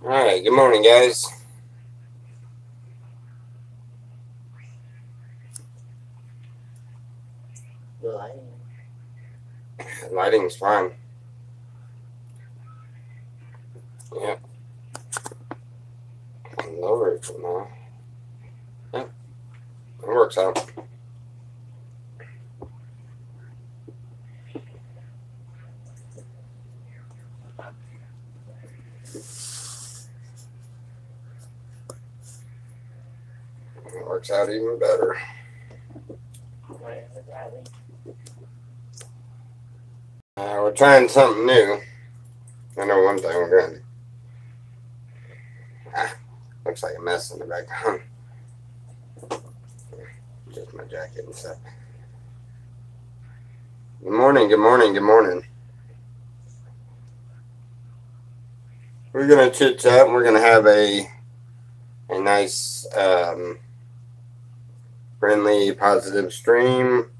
Alright, good morning, guys. The lighting. Lighting's fine. Yep. Lower it for now. Yep. It works out. It works out even better. We're trying something new. I know one thing we're going to do. Looks like a mess in the background. Just my jacket and stuff. Good morning, good morning, good morning. We're going to chit chat and we're going to have a nice, friendly, positive stream.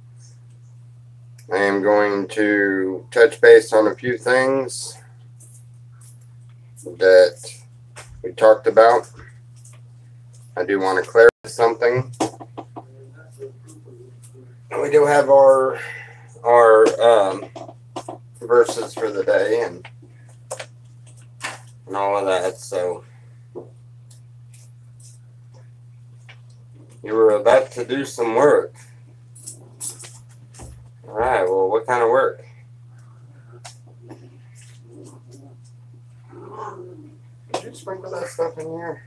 I am going to touch base on a few things that we talked about. I do want to clarify something. We do have our verses for the day and all of that. So you were about to do some work. All right. Well, what kind of work? Did you sprinkle that stuff in here?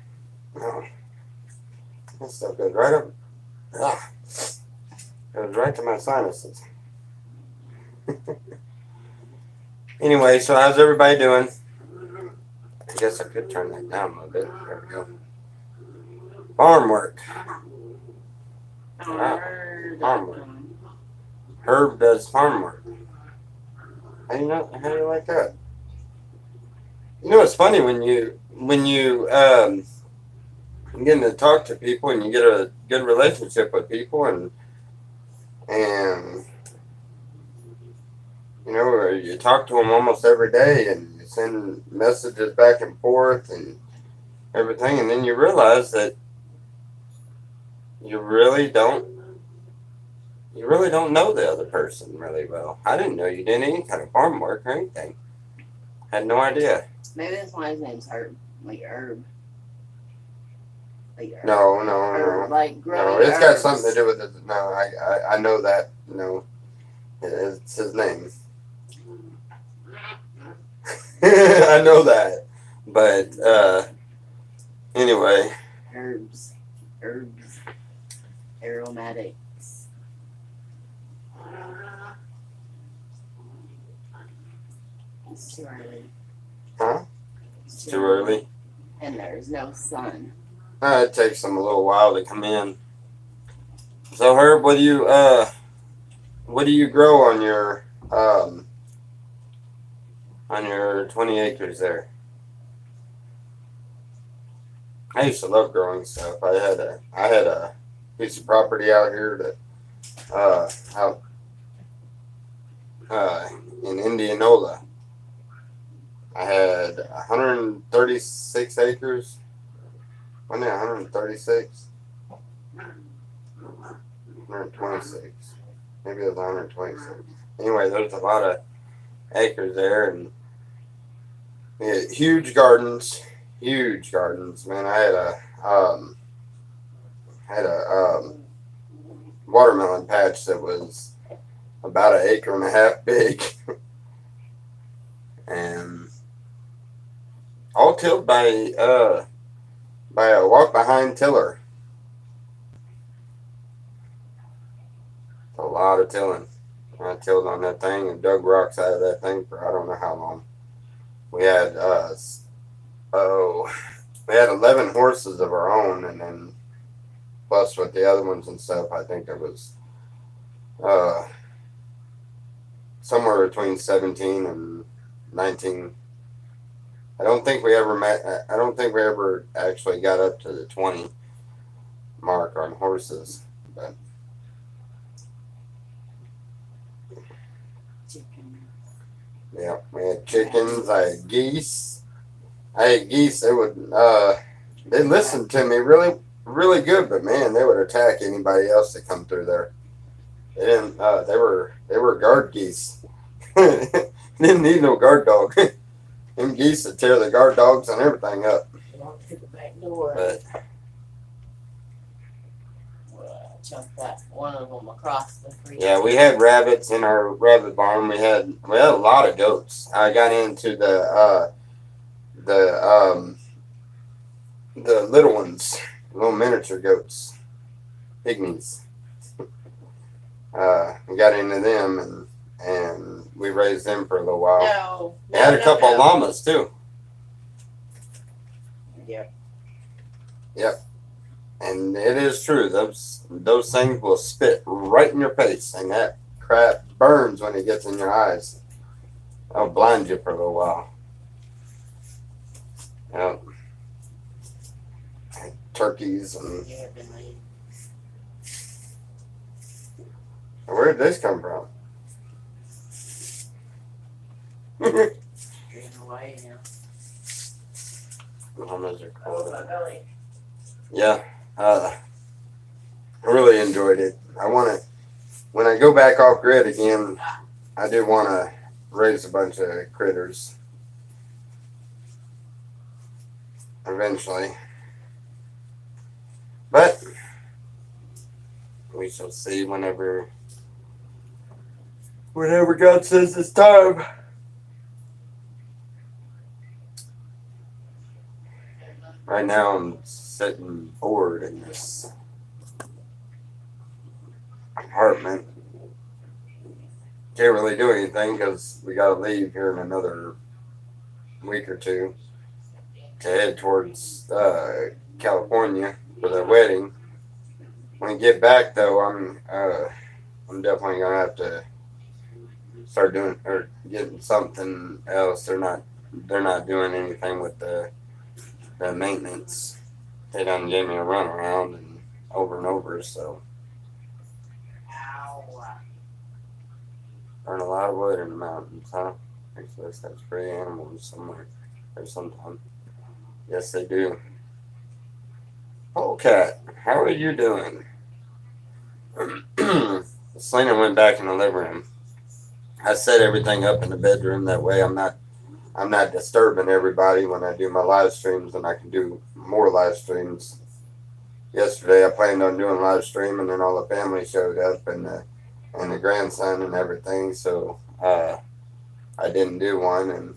No. That stuff goes right up. Ah, goes right to my sinuses. Anyway, so how's everybody doing? I guess I could turn that down a little bit. There we go. Farm work. Wow. Farm work. Herb does farm work. How do you like that? You know, it's funny when you get to talk to people and you get a good relationship with people and you know, you talk to them almost every day and you send messages back and forth and everything, and then you realize that you really don't know the other person really well. I didn't know you did any kind of farm work or anything. Had no idea. Maybe that's why his name's Herb. Like herb. Like herb. No. Herb, like growing No, it's got herbs. something to do with it. No, I know that. No, it's his name. I know that. But anyway. Herbs. Aromatics. It's too early. Huh? It's too early. And there's no sun. It takes them a little while to come in. So Herb, what do you grow on your 20 acres there? I used to love growing stuff. I had a piece of property out here that out in Indianola. I had 136 acres. Wasn't it 136? 126. Maybe it was 126. Anyway, there's a lot of acres there, and we had huge gardens. Man, I had a watermelon patch that was about 1.5 acres big, and all tilled by a walk behind tiller. A lot of tilling. I tilled on that thing and dug rocks out of that thing for I don't know how long. We had 11 horses of our own, and then plus with the other ones and stuff, I think there was somewhere between 17 and 19. I don't think we ever actually got up to the 20 mark on horses, but yeah, we had chickens. I had geese. I had geese. They listened to me really, really good, but man, they would attack anybody else that come through there. They didn't. They were guard geese. Didn't need no guard dog. Them geese would tear the guard dogs and everything up. Walk through the back door. But Jump that one of them across the creek. yeah, we had rabbits in our rabbit barn. We had a lot of goats. I got into the little ones, little miniature goats, pygmies. We got into them and we raised them for a little while. No. They had a couple of llamas too. Yep. Yep. And it is true. Those things will spit right in your face, and that crap burns when it gets in your eyes. It'll blind you for a little while. Yep. And turkeys and where did this come from? Getting away now. Llamas are Oh, cool. my belly. Yeah. I really enjoyed it. When I go back off grid again, I do want to raise a bunch of critters. Eventually. But we shall see whenever God says it's time. Right now I'm sitting bored in this apartment. Can't really do anything because we got to leave here in another week or two to head towards California for the wedding. When I get back, though, I'm definitely gonna have to start doing or getting something else. They're not doing anything with the maintenance. They done gave me a run around and over, so. Burn a lot of wood in the mountains, huh? Actually, that's pretty animals somewhere or sometime. Yes, they do. Polecat, how are you doing? Selena went back in the living room. I set everything up in the bedroom. That way I'm not disturbing everybody when I do my live streams, and I can do more live streams. Yesterday I planned on doing a live stream, and then all the family showed up and the grandson and everything, so I didn't do one. And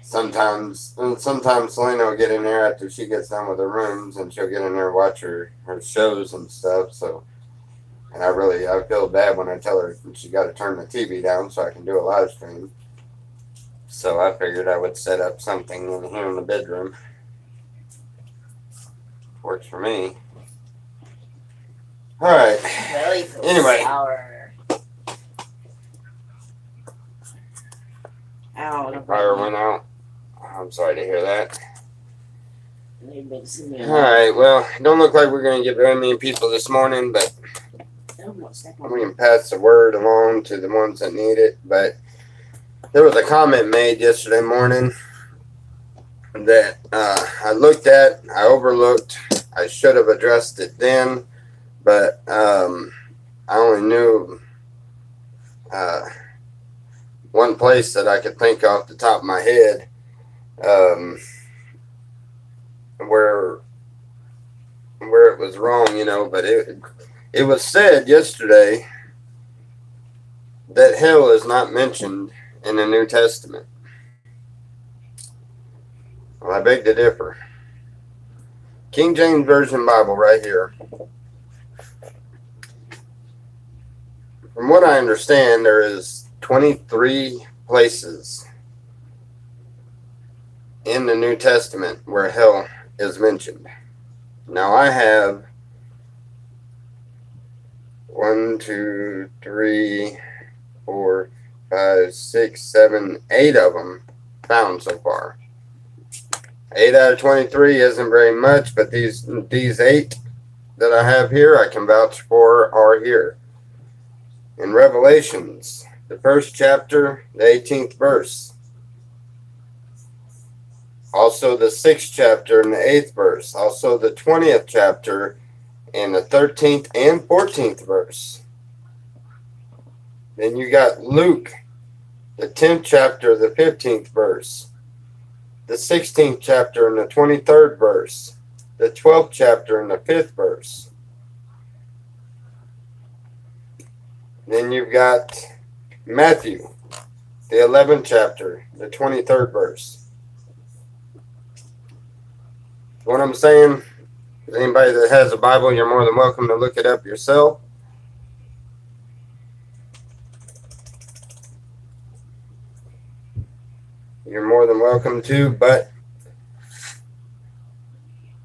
sometimes Selena will get in there after she gets done with her rooms, and she'll get in there and watch her shows and stuff. So, and I feel bad when I tell her she got to turn the TV down so I can do a live stream. So I figured I would set up something in here in the bedroom. Works for me. All right. Anyway. Sour. Ow, The fire went out. I'm sorry to hear that. All Alright, well, it don't look like we're going to get very many people this morning, but we can pass the word along to the ones that need it. But there was a comment made yesterday morning that I looked at, I overlooked. I should have addressed it then, but I only knew one place that I could think off the top of my head where it was wrong, you know. But it was said yesterday that hell is not mentioned in the New Testament. Well, I beg to differ. King James Version Bible right here. From what I understand, there is 23 places in the New Testament where hell is mentioned. Now I have 1, 2, 3, 4, 5, 6, 7, 8 of them found so far. 8 out of 23 isn't very much, but these 8 that I have here, I can vouch for, are here. In Revelations, the 1st chapter, the 18th verse. Also the 6th chapter and the 8th verse. Also the 20th chapter and the 13th and 14th verse. Then you got Luke, the 10th chapter, the 15th verse. The 16th chapter and the 23rd verse. The 12th chapter and the 5th verse. Then you've got Matthew, the 11th chapter, the 23rd verse. What I'm saying, anybody that has a Bible, you're more than welcome to look it up yourself. You're more than welcome to, but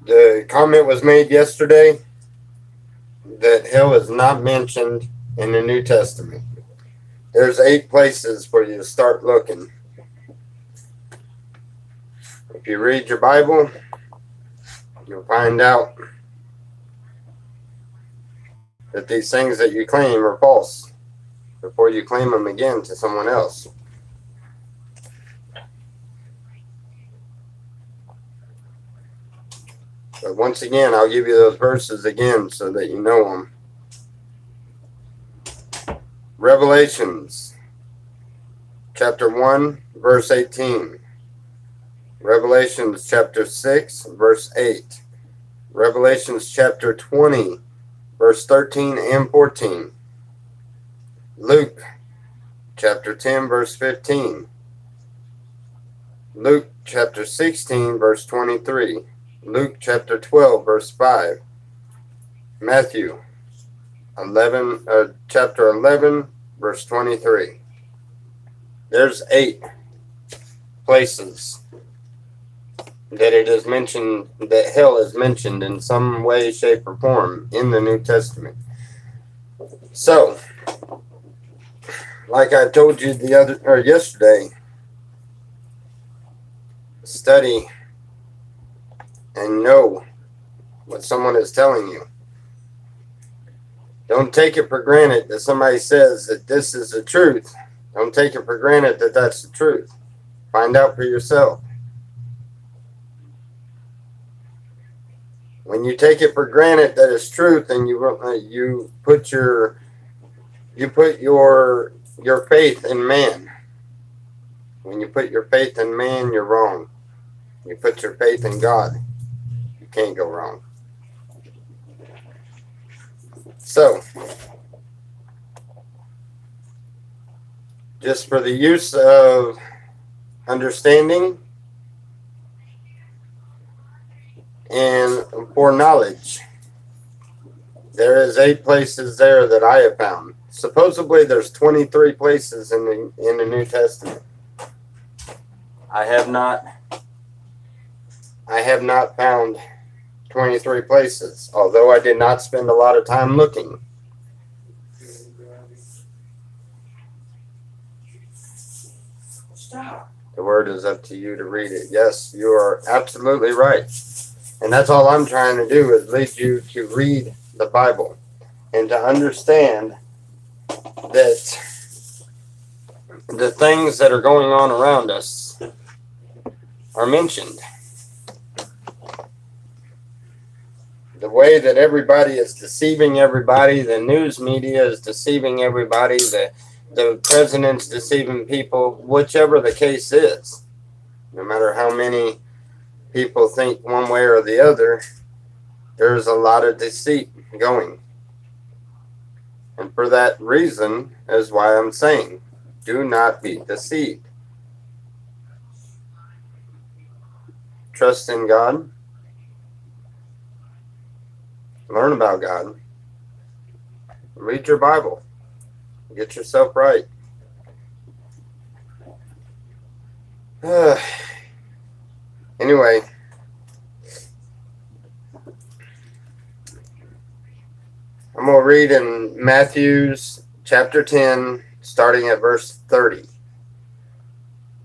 the comment was made yesterday that hell is not mentioned in the New Testament. There's 8 places for you to start looking. If you read your Bible, you'll find out that these things that you claim are false before you claim them again to someone else. But once again, I'll give you those verses again so that you know them. Revelations, chapter 1, verse 18. Revelations, chapter 6, verse 8. Revelations, chapter 20, verse 13 and 14. Luke, chapter 10, verse 15. Luke, chapter 16, verse 23. Luke, chapter 12, verse 5. Matthew, chapter 11, verse 23. There's 8 places that it is mentioned, that hell is mentioned in some way, shape, or form in the New Testament. So, like I told you yesterday, study and know what someone is telling you. Don't take it for granted that somebody says that this is the truth. Don't take it for granted that that's the truth. Find out for yourself. When you take it for granted that it's truth, and you put your faith in man. When you put your faith in man, you're wrong. You put your faith in God, you can't go wrong. So, just for the use of understanding and for knowledge, there is 8 places there that I have found. Supposedly, there's 23 places in the New Testament. I have not found 23 places, although I did not spend a lot of time looking. Stop. The word is up to you to read it. Yes, you are absolutely right. And that's all I'm trying to do, is lead you to read the Bible and to understand that the things that are going on around us are mentioned. The way that everybody is deceiving everybody, the news media is deceiving everybody, the president's deceiving people, whichever the case is. No matter how many people think one way or the other, there's a lot of deceit going. And for that reason is why I'm saying, do not be deceived. Trust in God. Learn about God. Read your Bible. Get yourself right. Anyway, I'm going to read in Matthew's chapter 10, starting at verse 30.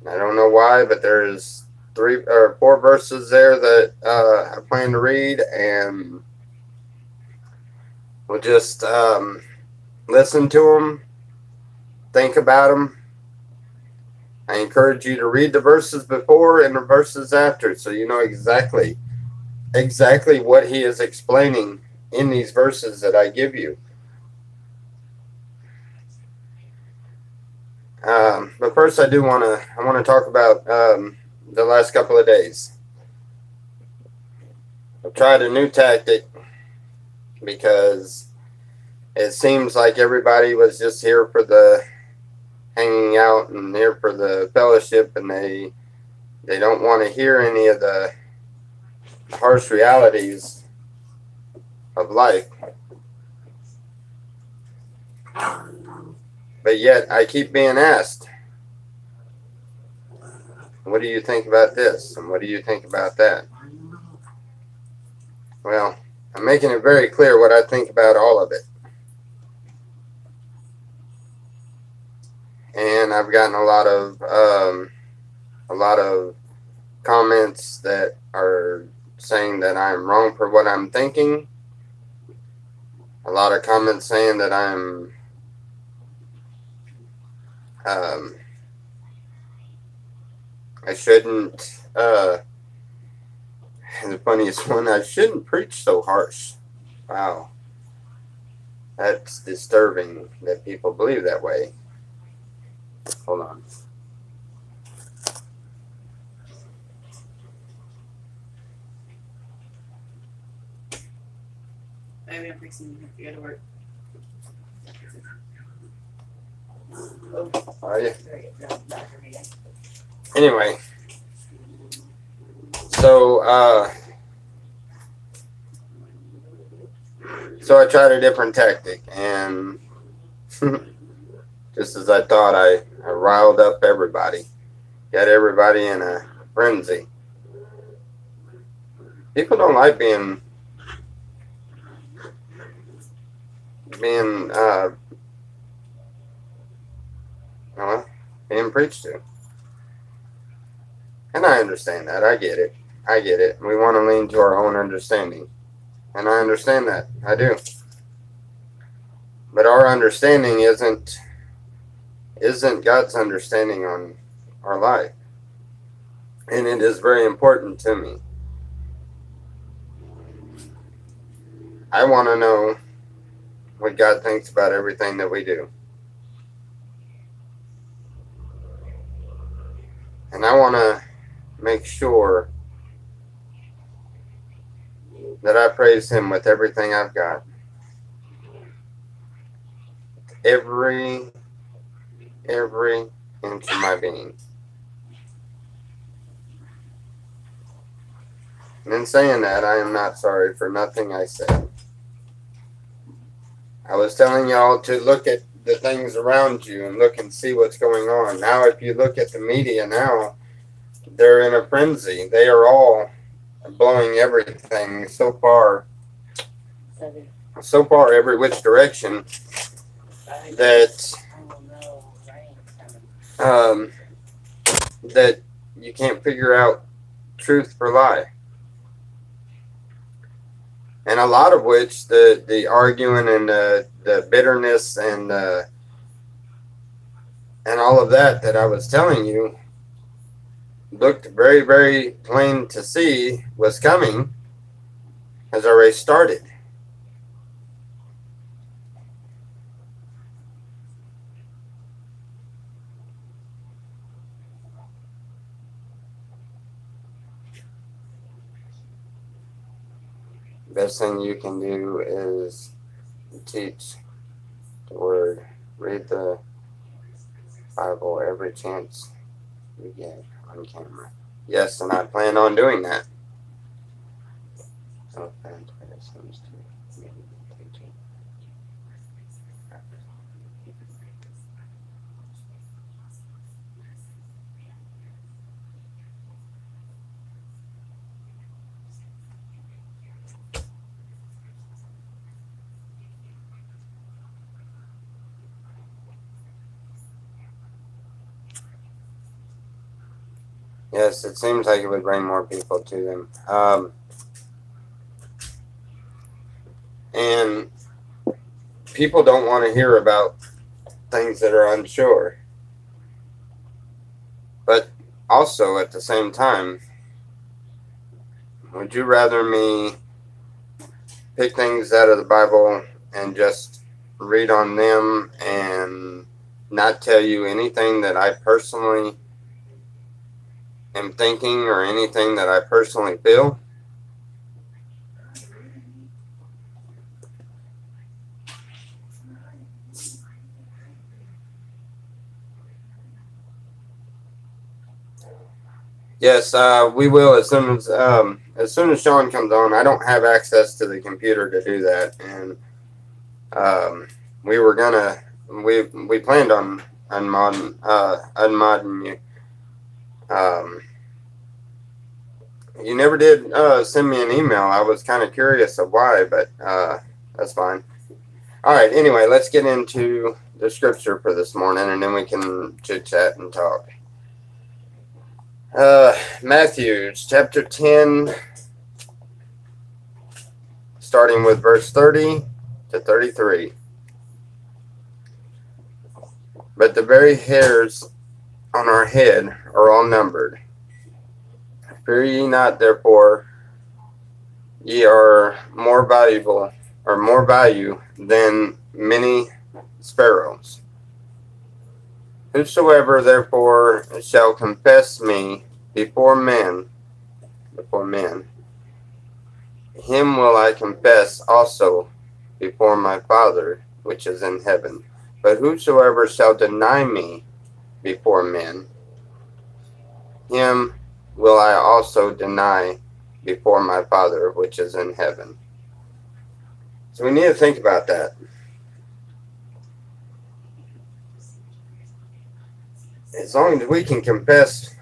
I don't know why, but there's 3 or 4 verses there that I plan to read, and we'll just listen to them, think about them, I encourage you to read the verses before and the verses after, so you know exactly what he is explaining in these verses that I give you. But first, I want to talk about the last couple of days. I've tried a new tactic because it seems like everybody was just here for the hanging out and here for the fellowship, and they don't want to hear any of the harsh realities of life. But yet I keep being asked, what do you think about this? And what do you think about that? Well, I'm making it very clear what I think about all of it. And I've gotten a lot of comments that are saying that I'm wrong for what I'm thinking. A lot of comments saying that I shouldn't, the funniest one, I shouldn't preach so harsh. Wow. That's disturbing that people believe that way. Hold on. Maybe I'm fixing to go to work. Oh, Are you? Anyway, so I tried a different tactic, and just as I thought, I riled up everybody, got everybody in a frenzy. People don't like being preached to. And I understand that. I get it. We want to lean to our own understanding. And I understand that. I do. But our understanding isn't God's understanding on our life. And it is very important to me. I want to know what God thinks about everything that we do. And I want to make sure that I praise Him with everything I've got. Every inch of my being. And in saying that, I am not sorry for nothing I said. I was telling y'all to look at the things around you and look and see what's going on. Now, if you look at the media now, they're in a frenzy. They are all blowing everything so far every which direction that that you can't figure out truth for lie. And a lot of which the arguing and the bitterness and all of that I was telling you looked very, very plain to see was coming has already started. Best thing you can do is teach the Word, read the Bible every chance you get on camera. Yes, and I plan on doing that. Yes, it seems like it would bring more people to them. And people don't want to hear about things that are unsure. also at the same time, would you rather me pick things out of the Bible and just read on them and not tell you anything that I personally am thinking or anything that I personally feel? Yes, we will as soon as Sean comes on. I don't have access to the computer to do that, and we were gonna we planned on unmodding you. You never did send me an email. I was kind of curious of why, but that's fine. All right. Anyway, let's get into the scripture for this morning, and then we can chit chat and talk. Matthew chapter 10, starting with verse 30 to 33. But the very hairs on our head are all numbered. Fear ye not, therefore, ye are more valuable, or more value than many sparrows. Whosoever therefore shall confess me before men, him will I confess also before my Father which is in heaven. But whosoever shall deny me before men, him will I also deny before my Father which is in heaven. So we need to think about that. As long as we can confess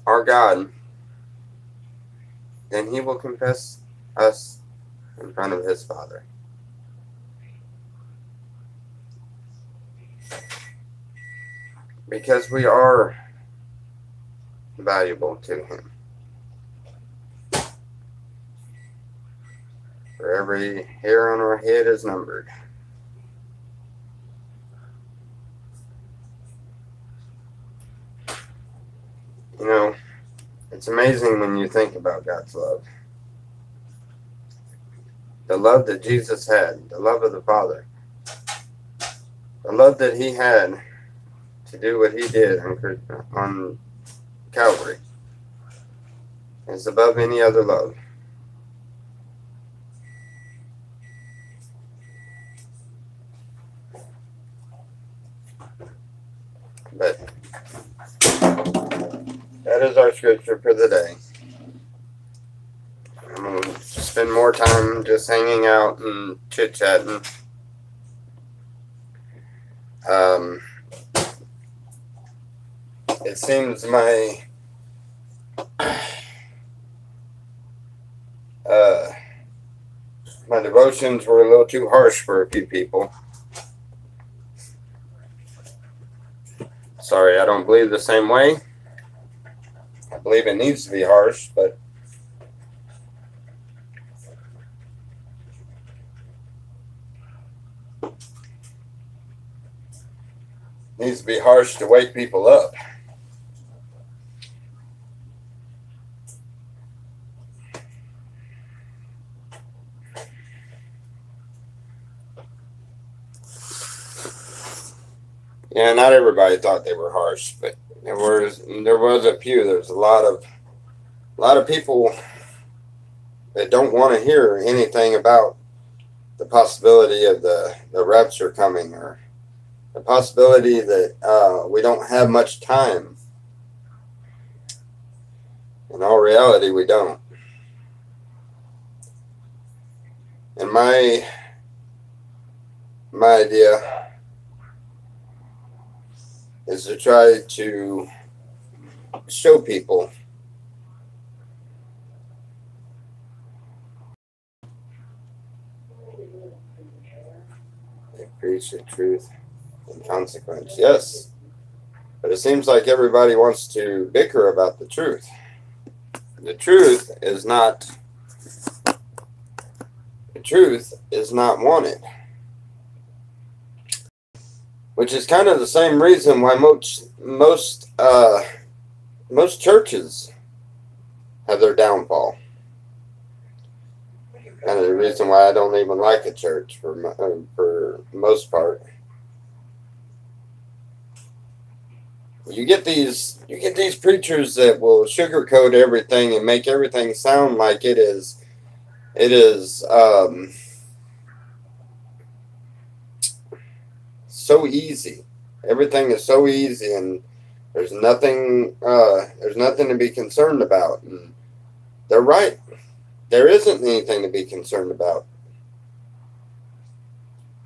our God, then he will confess us in front of his Father. Because we are valuable to him. For every hair on our head is numbered. You know, it's amazing when you think about God's love. The love that Jesus had, the love of the Father, the love that he had to do what he did on Calvary is above any other love. But that is our scripture for the day. I'm going to spend more time just hanging out and chit-chatting. It seems my devotions were a little too harsh for a few people. Sorry, I don't believe the same way. I believe it needs to be harsh, but needs to be harsh to wake people up. Yeah, not everybody thought they were harsh, but there was a few. There's a lot of people that don't want to hear anything about the possibility of the rapture coming, or the possibility that we don't have much time. In all reality, we don't. And my idea is to try to show people they preach the truth in consequence. Yes, but it seems like everybody wants to bicker about the truth. The truth is not wanted. Which is kind of the same reason why most churches have their downfall. Kind of the reason why I don't even like a church for most part. You get these preachers that will sugarcoat everything and make everything sound like it is so easy. Everything is so easy, and there's nothing to be concerned about. And they're right. There isn't anything to be concerned about.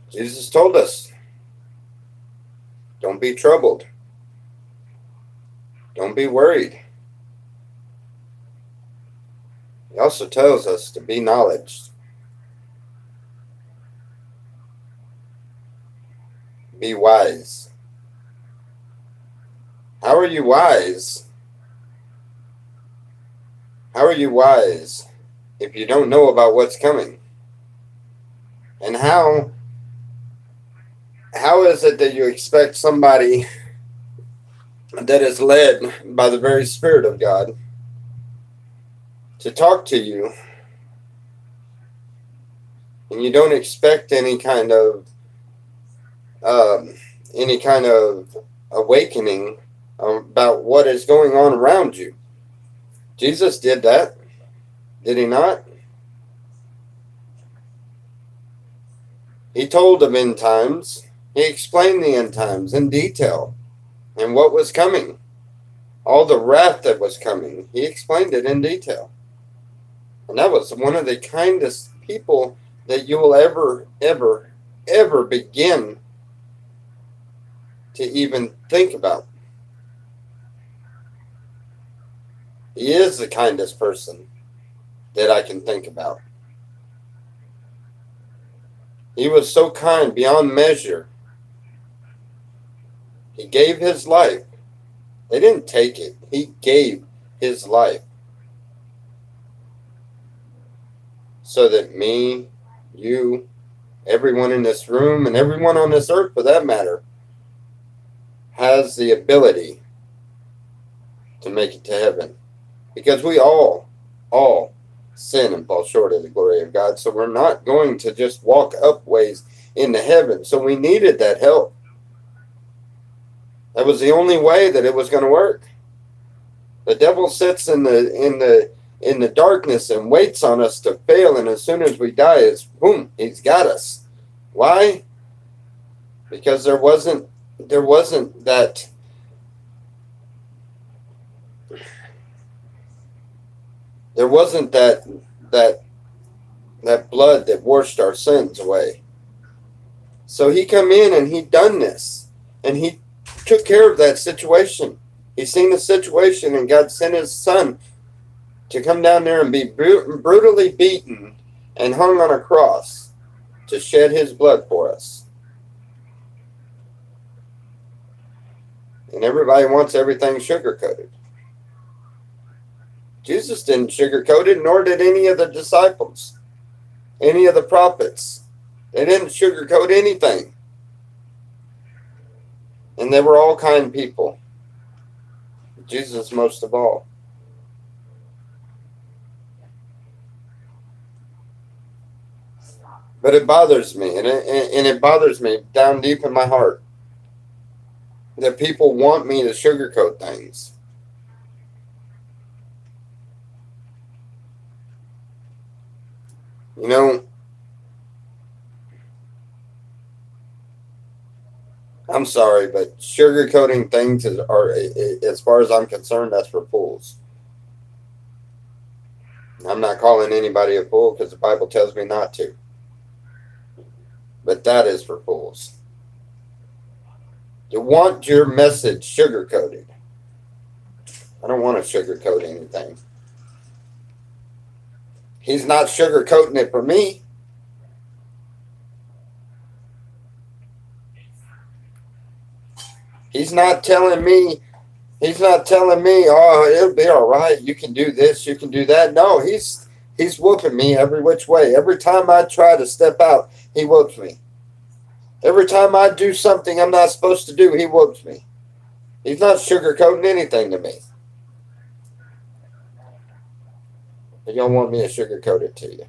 Jesus told us, don't be troubled. Don't be worried. He also tells us to be knowledge. Be wise. How are you wise? How are you wise if you don't know about what's coming? And how is it that you expect somebody that is led by the very Spirit of God to talk to you, and you don't expect any kind of awakening about what is going on around you? Jesus did that, did he not? He told of end times. He explained the end times in detail and what was coming. All the wrath that was coming. He explained it in detail. And that was one of the kindest people that you will ever begin to even think about. He is the kindest person that I can think about. He was so kind beyond measure. He gave his life. They didn't take it. He gave his life. So that me, you, everyone in this room, and everyone on this earth for that matter, has the ability to make it to heaven. Because we all sin and fall short of the glory of God. So we're not going to just walk up ways into heaven. So we needed that help. That was the only way that it was going to work. The devil sits in the darkness and waits on us to fail, and as soon as we die, it's boom, he's got us. Why? Because there wasn't that blood that washed our sins away. So he come in and he done this, and he took care of that situation. He seen the situation, and God sent his son to come down there and be brutally beaten and hung on a cross to shed his blood for us. And everybody wants everything sugar-coated. Jesus didn't sugarcoat it, nor did any of the disciples, any of the prophets. They didn't sugarcoat anything. And they were all kind people. Jesus most of all. But it bothers me, and it bothers me down deep in my heart that people want me to sugarcoat things. You know, I'm sorry, but sugarcoating things are, as far as I'm concerned, that's for fools. I'm not calling anybody a fool because the Bible tells me not to. But that is for fools. You want your message sugar-coated. I don't want to sugarcoat anything. He's not sugarcoating it for me. He's not telling me, oh, it'll be all right. You can do this, you can do that. No, he's whooping me every which way. Every time I try to step out, he whoops me. Every time I do something I'm not supposed to do, he whoops me. He's not sugarcoating anything to me. You don't want me to sugarcoat it to you.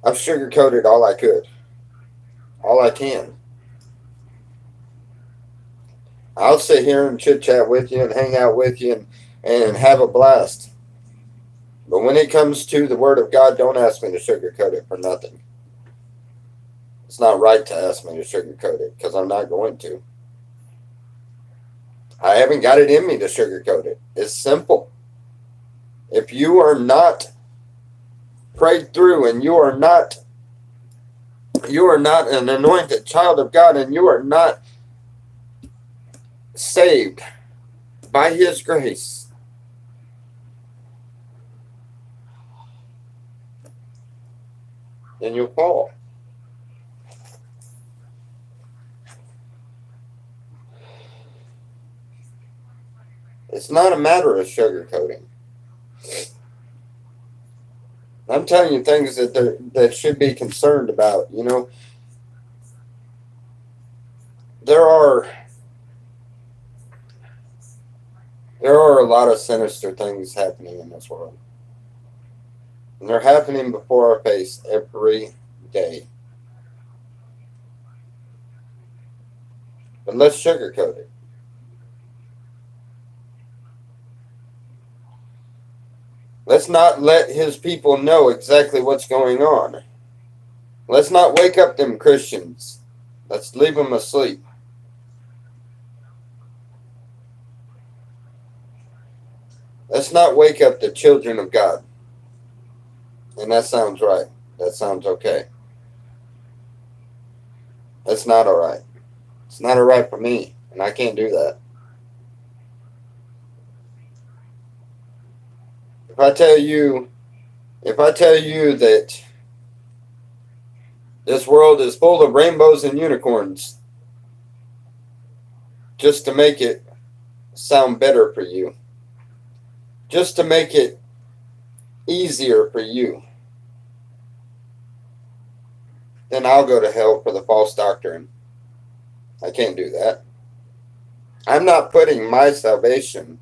I've sugarcoated all I could. All I can. I'll sit here and chit-chat with you and hang out with you and have a blast. But when it comes to the Word of God, don't ask me to sugarcoat it for nothing. It's not right to ask me to sugarcoat it because I'm not going to. I haven't got it in me to sugarcoat it. It's simple. If you are not prayed through and you are not an anointed child of God and you are not saved by His grace, then you'll fall. It's not a matter of sugarcoating. I'm telling you things that should be concerned about. You know, there are a lot of sinister things happening in this world. And they're happening before our face every day. But let's sugarcoat it. Let's not let His people know exactly what's going on. Let's not wake up them Christians. Let's leave them asleep. Let's not wake up the children of God. And that sounds right. That sounds okay. That's not all right. It's not all right for me, and I can't do that. If I tell you that this world is full of rainbows and unicorns just to make it sound better for you, just to make it easier for you, then I'll go to hell for the false doctrine. I can't do that. I'm not putting my salvation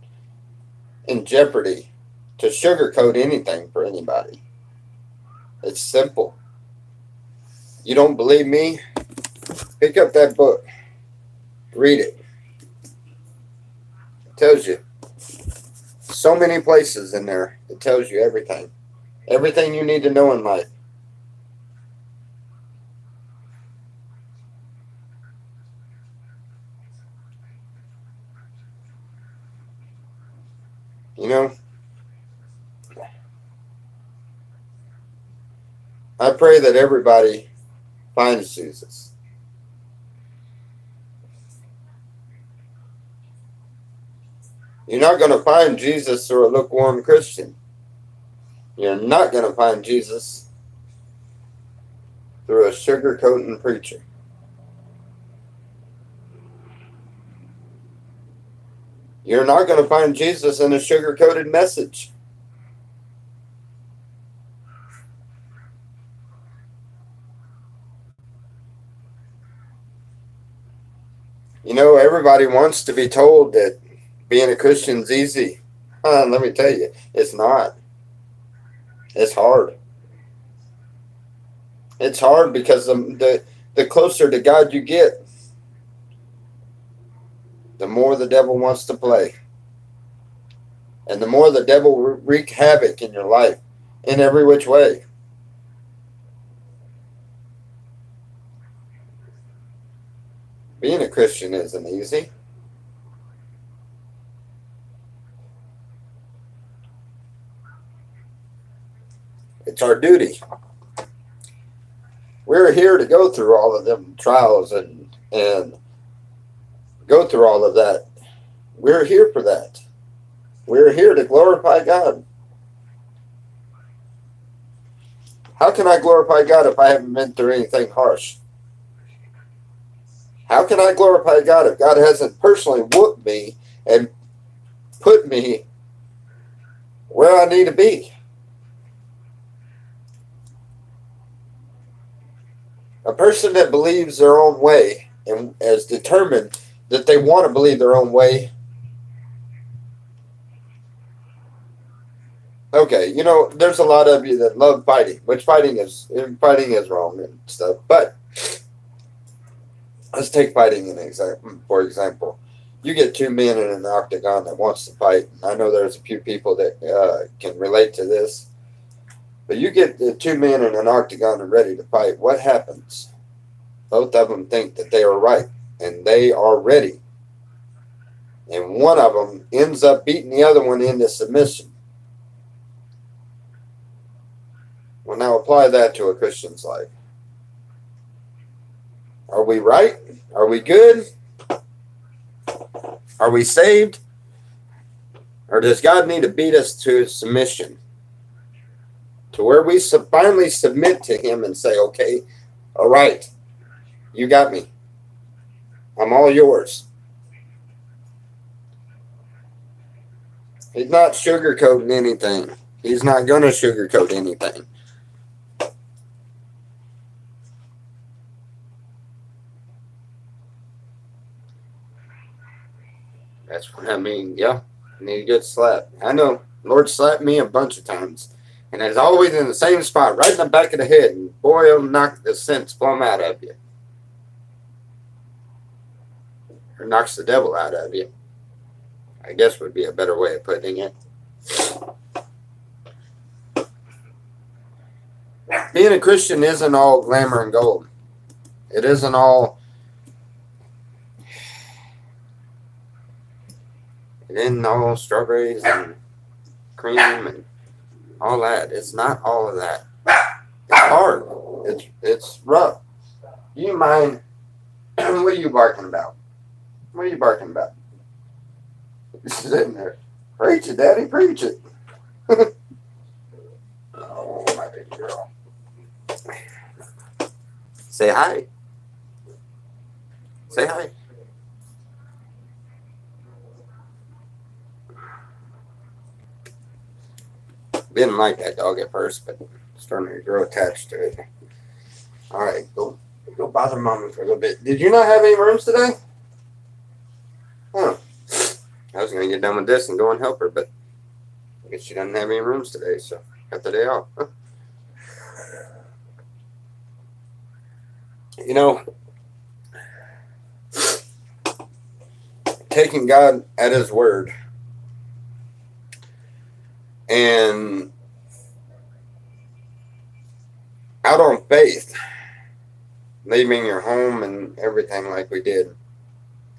in jeopardy to sugarcoat anything for anybody. It's simple. You don't believe me? Pick up that book. Read it. It tells you so many places in there. It tells you everything. Everything you need to know in life. You know, I pray that everybody finds Jesus. You're not going to find Jesus through a lukewarm Christian. You're not going to find Jesus through a sugarcoating preacher. You're not going to find Jesus in a sugar-coated message. You know, everybody wants to be told that being a Christian's easy. Let me tell you, it's not. It's hard. It's hard because the closer to God you get, the more the devil wants to play. And the more the devil wreak havoc in your life in every which way. Being a Christian isn't easy. It's our duty. We're here to go through all of them trials and go through all of that. We're here for that. We're here to glorify God. How can I glorify God if I haven't been through anything harsh? How can I glorify God if God hasn't personally whooped me and put me where I need to be? A person that believes their own way and is determined that they want to believe their own way. Okay, you know, there's a lot of you that love fighting, which fighting is wrong and stuff. But let's take fighting for example. You get two men in an octagon that wants to fight. I know there's a few people that can relate to this. But you get the two men in an octagon and ready to fight. What happens? Both of them think that they are right, and they are ready. And one of them ends up beating the other one into submission. Well, now apply that to a Christian's life. Are we right? Are we good? Are we saved? Or does God need to beat us to submission? To where we finally submit to Him and say, okay, all right, you got me. I'm all yours. He's not sugarcoating anything. He's not going to sugarcoat anything. That's what I mean. Yeah, I need a good slap. I know. Lord slapped me a bunch of times. And it's always in the same spot, right in the back of the head. And boy, it'll knock the sense plumb out of you. Or knocks the devil out of you. I guess would be a better way of putting it. Being a Christian isn't all glamour and gold. It isn't all... It isn't all strawberries and cream and all that. It's not all of that. It's hard. It's rough. You mind? What are you barking about? What are you barking about? You're sitting there. Preach it, Daddy. Preach it. Oh, my baby girl. Say hi. Say hi. Didn't like that dog at first, but starting to grow attached to it. All right, go bother Mama for a little bit. Did you not have any rooms today? Huh. I was going to get done with this and go and help her, but I guess she doesn't have any rooms today, so got the day off. Huh. You know, taking God at His word and out on faith, leaving your home and everything like we did,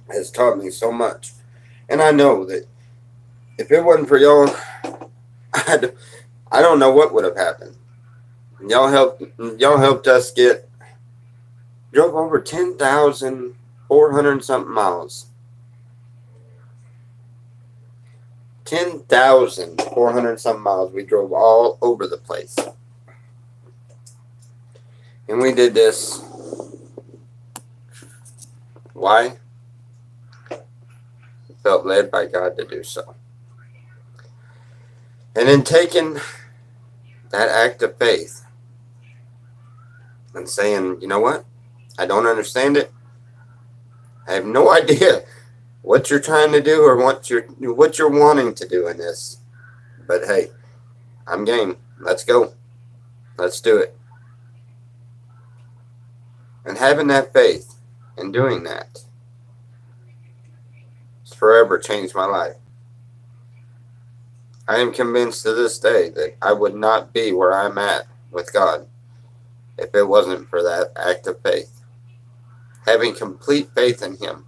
has taught me so much. And I know that if it wasn't for y'all, I don't know what would have happened. Y'all helped us drove over 10,400 something miles. 10,400 something miles. We drove all over the place. And we did this. Why? Felt led by God to do so. And in taking that act of faith and saying, you know what? I don't understand it. I have no idea what you're trying to do or what you're wanting to do in this. But hey, I'm game. Let's go. Let's do it. And having that faith and doing that has forever changed my life. I am convinced to this day that I would not be where I'm at with God if it wasn't for that act of faith. Having complete faith in Him.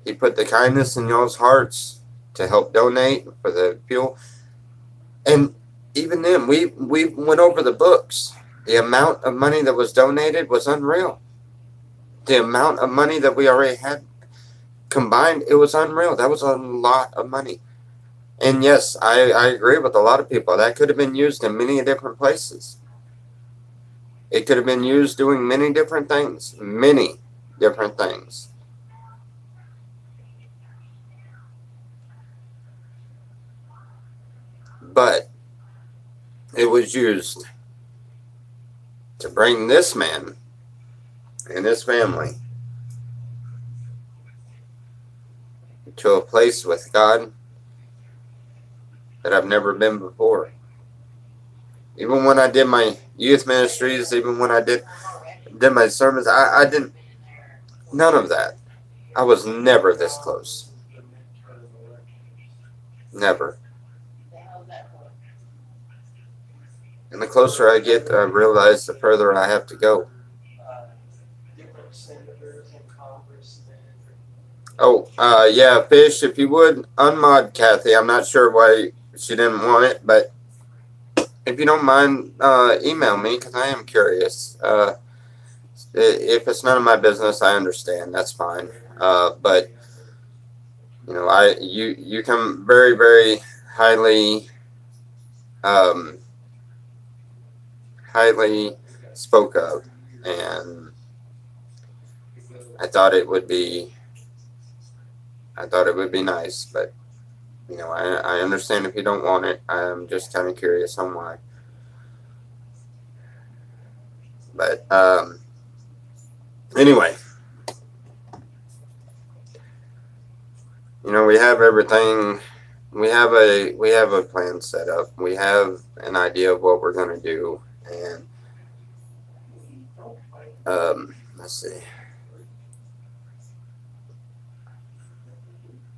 He put the kindness in y'all's hearts to help donate for the fuel. And even then, we went over the books. The amount of money that was donated was unreal. The amount of money that we already had combined, it was unreal. That was a lot of money. And yes, I agree with a lot of people. That could have been used in many different places. It could have been used doing many different things. Many different things. But it was used to bring this man and his family to a place with God that I've never been before. Even when I did my youth ministries, even when I did my sermons, I didn't, none of that. I was never this close. Never. And the closer I get, I realize the further I have to go. Oh, yeah, Fish, if you would, unmod Kathy. I'm not sure why she didn't want it, but if you don't mind, email me, because I am curious. If it's none of my business, I understand. That's fine. But, you know, you come very, very highly, highly spoke of, and I thought it would be nice, but you know, I understand if you don't want it. I'm just kind of curious on why. But anyway, you know, we have everything. We have a plan set up. We have an idea of what we're going to do, and let's see.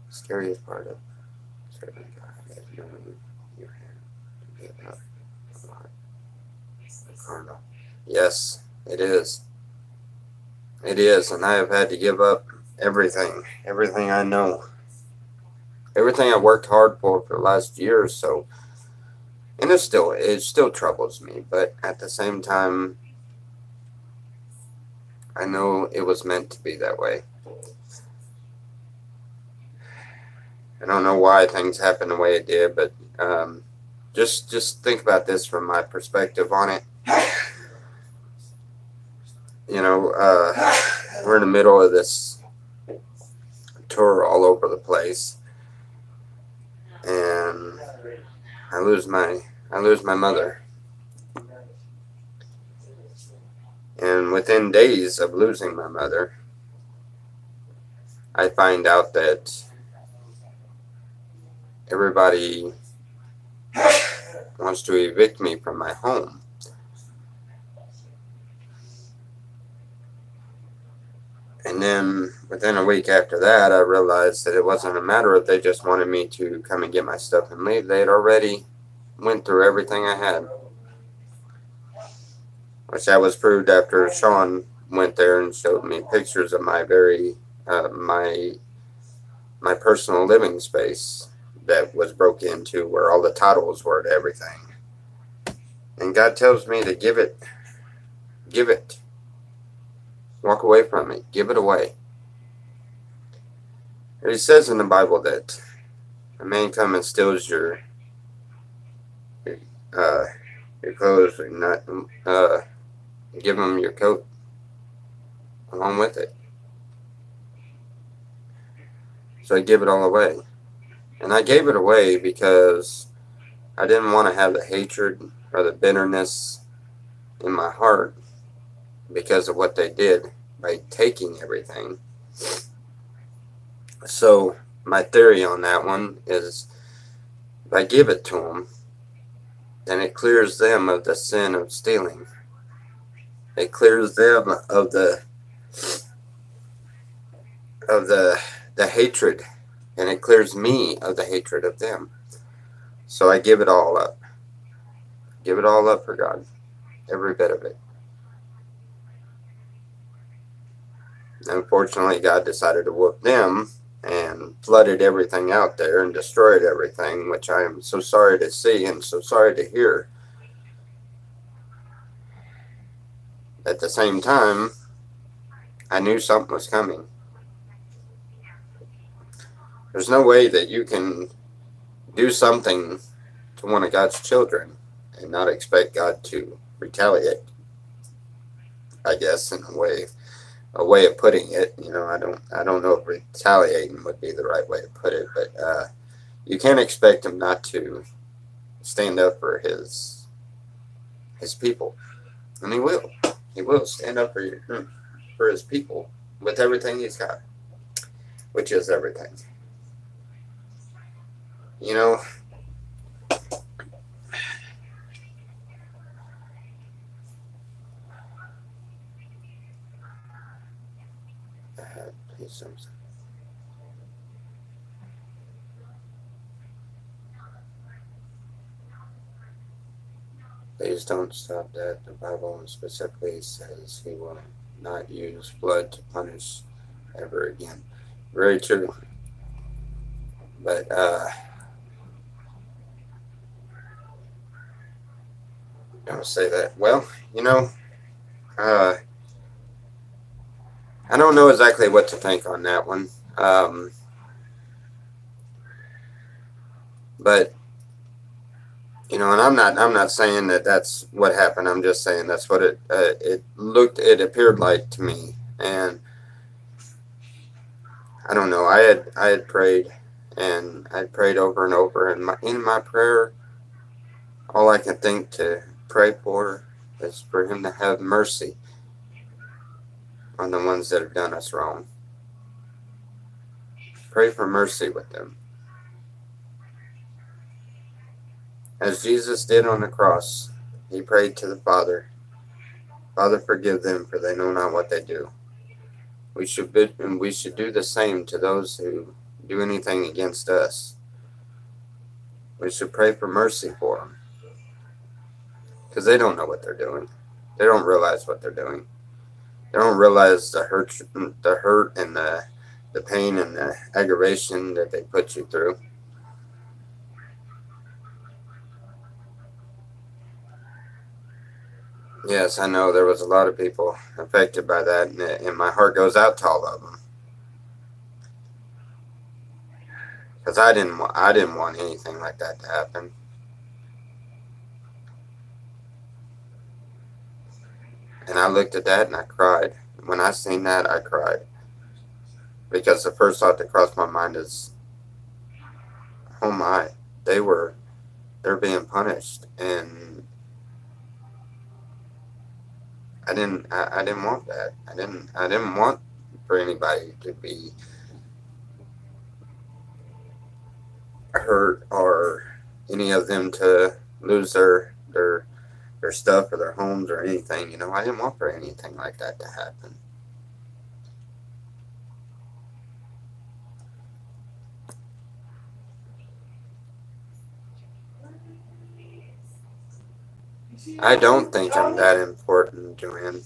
Scariest part of serving God is knowing you have to give up a lot of carnal. Yes, it is. It is, and I have had to give up everything I know, everything I worked hard for the last year or so, and it still troubles me. But at the same time, I know it was meant to be that way. I don't know why things happened the way it did, but just think about this from my perspective on it. You know, we're in the middle of this tour all over the place, and I lose my mother, and within days of losing my mother, I find out that everybody wants to evict me from my home. And then within a week after that, I realized that it wasn't a matter of they just wanted me to come and get my stuff and leave. They had already went through everything I had, which that was proved after Sean went there and showed me pictures of my my personal living space that was broke into, where all the titles were to everything. And God tells me to give it. Walk away from it. Give it away. And it says in the Bible that a man come and steals your clothes, and not give him your coat along with it. So I give it all away. And I gave it away because I didn't want to have the hatred or the bitterness in my heart because of what they did by taking everything. So my theory on that one is, if I give it to them, then it clears them of the sin of stealing. It clears them of the hatred, and it clears me of the hatred of them. So I give it all up. Give it all up for God. Every bit of it. Unfortunately, God decided to whoop them and flooded everything out there and destroyed everything, which I am so sorry to see and so sorry to hear. At the same time, I knew something was coming. There's no way that you can do something to one of God's children and not expect God to retaliate, I guess, in a way of putting it. You know, I don't know if retaliating would be the right way to put it, but you can't expect him not to stand up for his people. And he will. He will stand up for his people with everything he's got, which is everything. You know, please don't. Please don't stop that. The Bible specifically says he will not use blood to punish ever again. Very true. But, don't say that. Well, you know, I don't know exactly what to think on that one. But, you know, and I'm not saying that that's what happened. I'm just saying that's what it appeared like to me. And I don't know. I had prayed, and I prayed over and over, and in my prayer, all I can think to pray for is for him to have mercy on the ones that have done us wrong. Pray for mercy with them. As Jesus did on the cross, he prayed to the Father, Father, forgive them, for they know not what they do. We should do the same to those who do anything against us. We should pray for mercy for them, because they don't know what they're doing. They don't realize what they're doing. They don't realize the hurt and the pain and the aggravation that they put you through. Yes, I know there was a lot of people affected by that, and my heart goes out to all of them. Because I didn't want anything like that to happen. And I looked at that and I cried. When I seen that, I cried. Because the first thought that crossed my mind is, oh my, they're being punished, and I didn't want that. I didn't want for anybody to be hurt or any of them to lose their stuff or their homes or anything. You know, I didn't want for anything like that to happen. I don't think I'm that important, Joanne.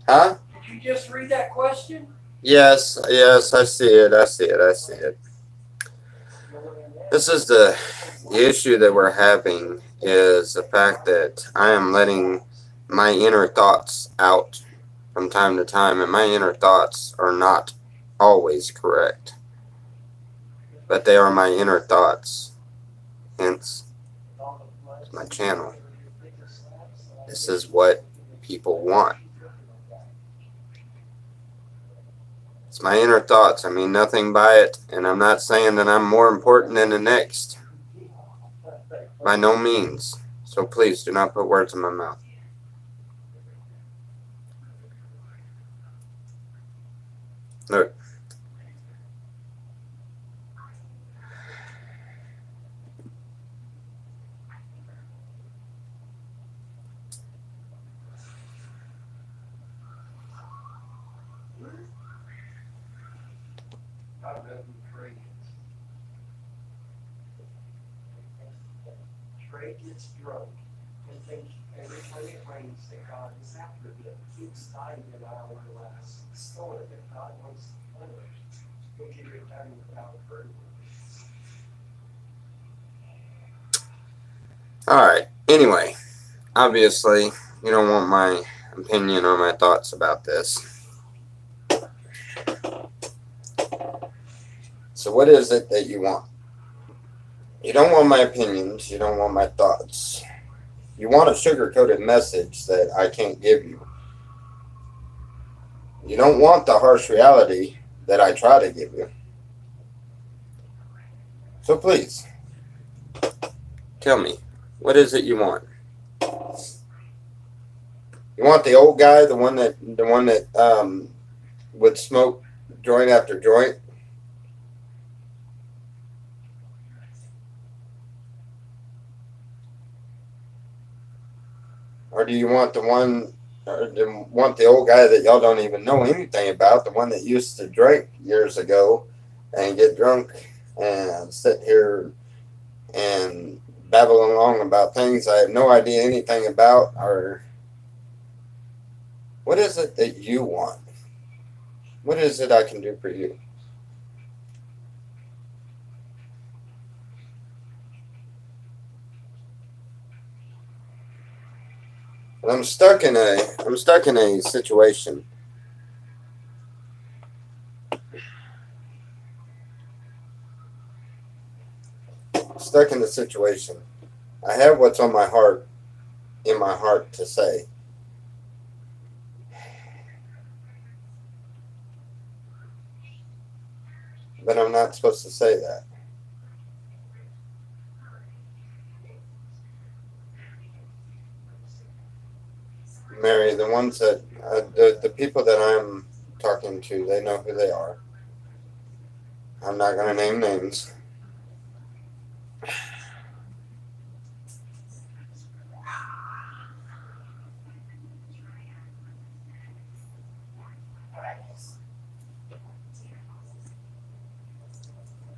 Huh? Did you just read that question? Yes, I see it. This is the issue that we're having, is the fact that I am letting my inner thoughts out from time to time, and my inner thoughts are not always correct, but they are my inner thoughts. Hence, my channel. This is what people want. It's my inner thoughts. I mean nothing by it, and I'm not saying that I'm more important than the next. By no means. So please do not put words in my mouth. Look. Trey gets drunk and thinks every time it rains that God is after him. Keeps dying in our last storm that God wants to punish. He'll give it time without hurting. Alright, anyway, obviously you don't want my opinion or my thoughts about this. So what is it that you want? You don't want my opinions. You don't want my thoughts. You want a sugar-coated message that I can't give you. You don't want the harsh reality that I try to give you. So please, tell me, what is it you want? You want the old guy, the one that would smoke joint after joint? Or do you want the one, or do you want the old guy that y'all don't even know anything about, the one that used to drink years ago and get drunk and sit here and babble along about things I have no idea anything about? Or what is it that you want? What is it I can do for you? I'm stuck in a situation. Stuck in the situation. I have what's on my heart, in my heart to say. But I'm not supposed to say that. Mary, the ones that, the people that I'm talking to, they know who they are. I'm not going to name names.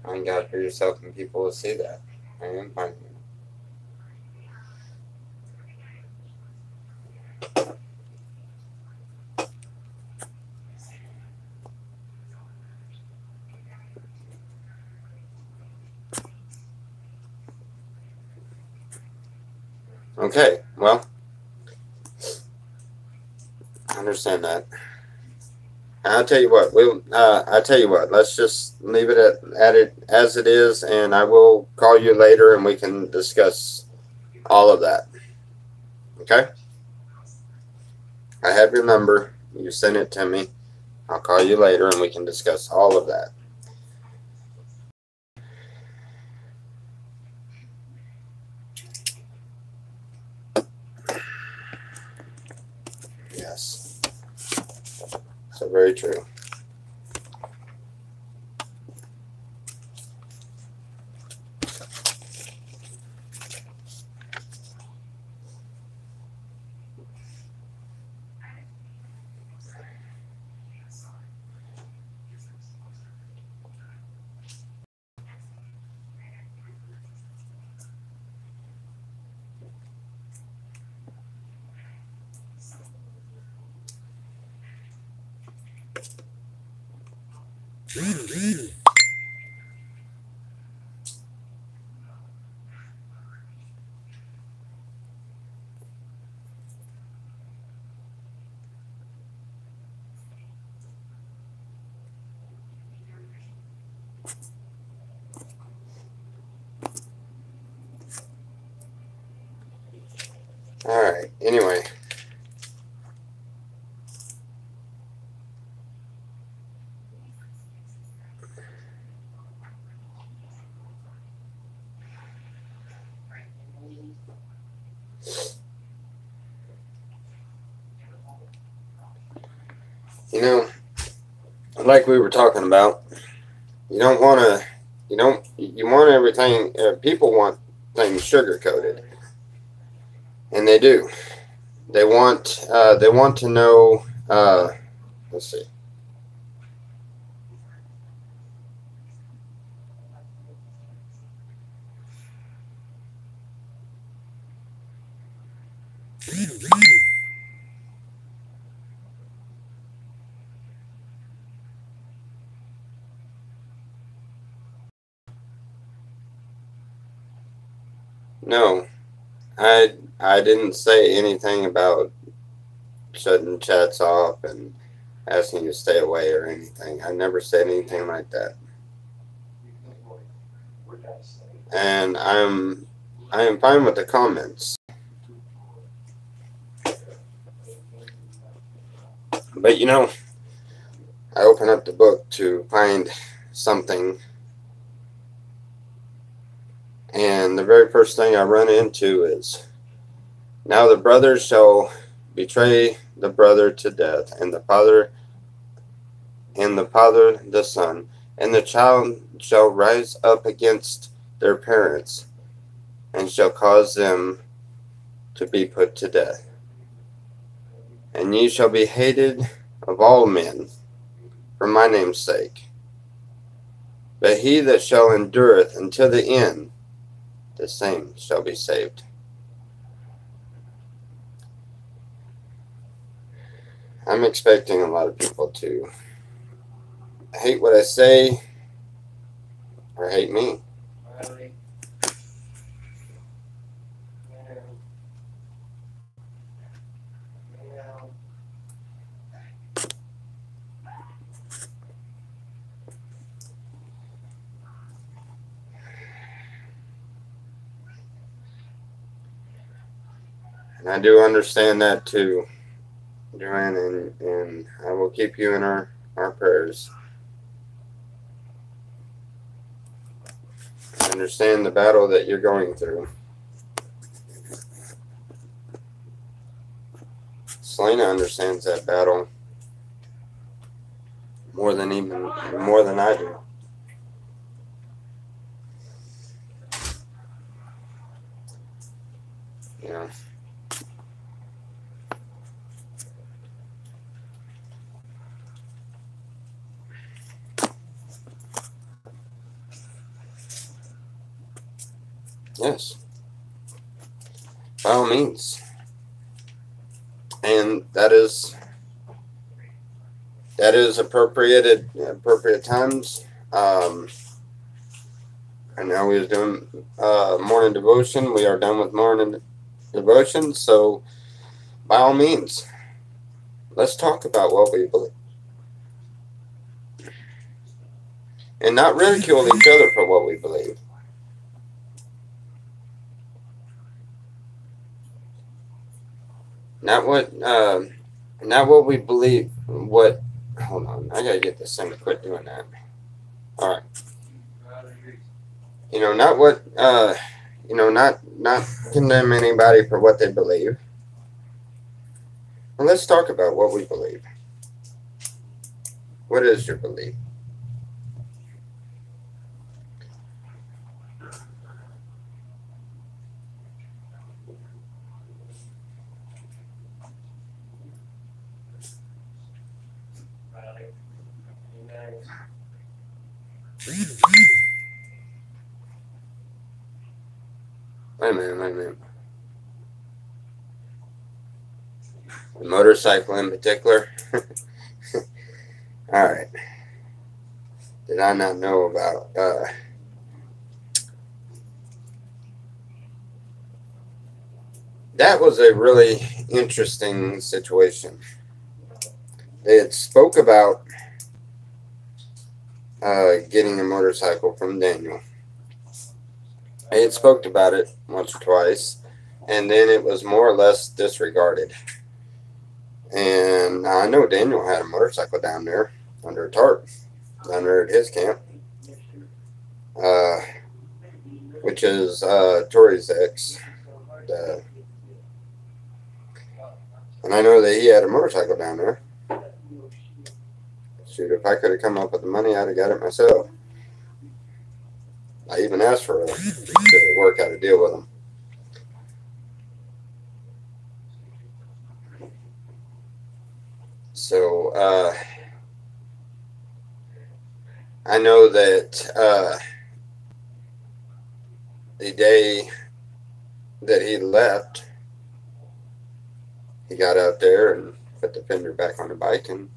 Find God for yourself, and people will see that. I am finding it. Okay, well, I understand that. I'll tell you what. I tell you what. Let's just leave it at it as it is, and I will call you later, and we can discuss all of that. Okay? I have your number. You send it to me. I'll call you later, and we can discuss all of that. Yes. So very true. All right. Anyway. You know, like we were talking about, you don't want to, you want everything, people want things sugar coated. And they do. They want to know, let's see. No, I didn't say anything about shutting chats off and asking you to stay away or anything. I never said anything like that. And I am fine with the comments. But I open up the book to find something, and the very first thing I run into is, now the brothers shall betray the brother to death, and the father the son, and the child shall rise up against their parents, and shall cause them to be put to death. And ye shall be hated of all men for my name's sake. But he that shall endureth until the end, the same shall be saved. I'm expecting a lot of people to hate what I say or hate me. Really. Yeah. And I do understand that too, Joanne, and I will keep you in our prayers. I understand the battle that you're going through. Selena understands that battle more than I do. You know. Yes. By all means. And that is appropriate times. And now we was doing morning devotion. We are done with morning devotion. So by all means, let's talk about what we believe. And not ridicule each other for what we believe. Not what we believe. Hold on, I gotta get this thing to quit doing that. All right. You know, not condemn anybody for what they believe. Well, let's talk about what we believe. What is your belief? Wait a minute. The motorcycle in particular. All right. Did I not know about that was a really interesting situation. They had spoke about getting a motorcycle from Daniel. They had spoke about it once or twice, and then it was more or less disregarded. And I know Daniel had a motorcycle down there under a tarp, down there at his camp, which is Tori's ex. And I know that he had a motorcycle down there. Shoot, if I could have come up with the money, I'd have got it myself. I even asked for it to work out a deal with him. So, I know that the day that he left, he got out there and put the fender back on the bike, and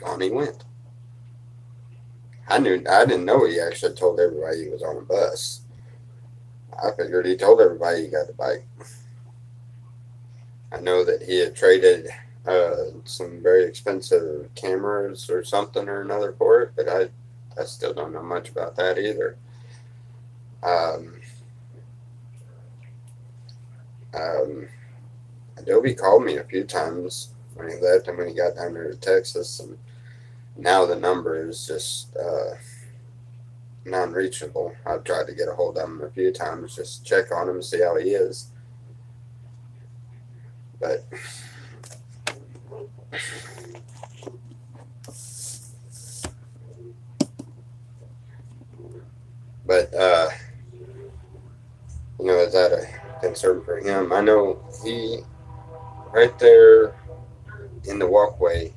on he went. I didn't know he actually told everybody he was on a bus. I figured he told everybody he got the bike. I know that he had traded some very expensive cameras or something or another for it, but I still don't know much about that either. Adobe called me a few times when he left and when he got down there to Texas, and now the number is just non-reachable. I've tried to get a hold of him a few times, just check on him, see how he is. But But is that a concern for him? I know he right there in the walkway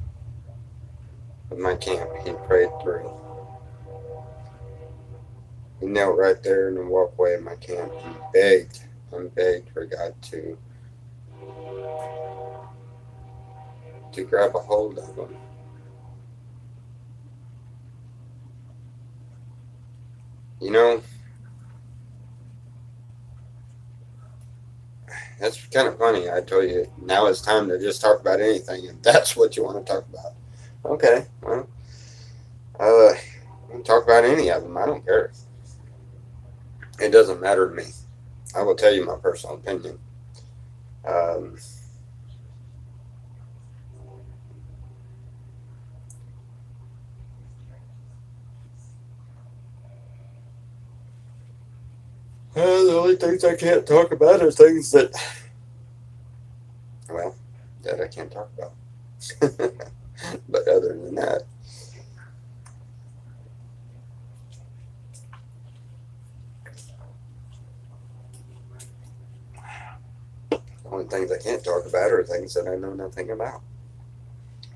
of my camp, he prayed through. He knelt right there in the walkway of my camp and begged for God to grab a hold of him. That's kind of funny. I told you now it's time to just talk about anything, and that's what you want to talk about. Okay, well, we can talk about any of them. I don't care. It doesn't matter to me. I will tell you my personal opinion. Um, the only things I can't talk about are things that I can't talk about. But other than that, the only things I can't talk about are things that I know nothing about,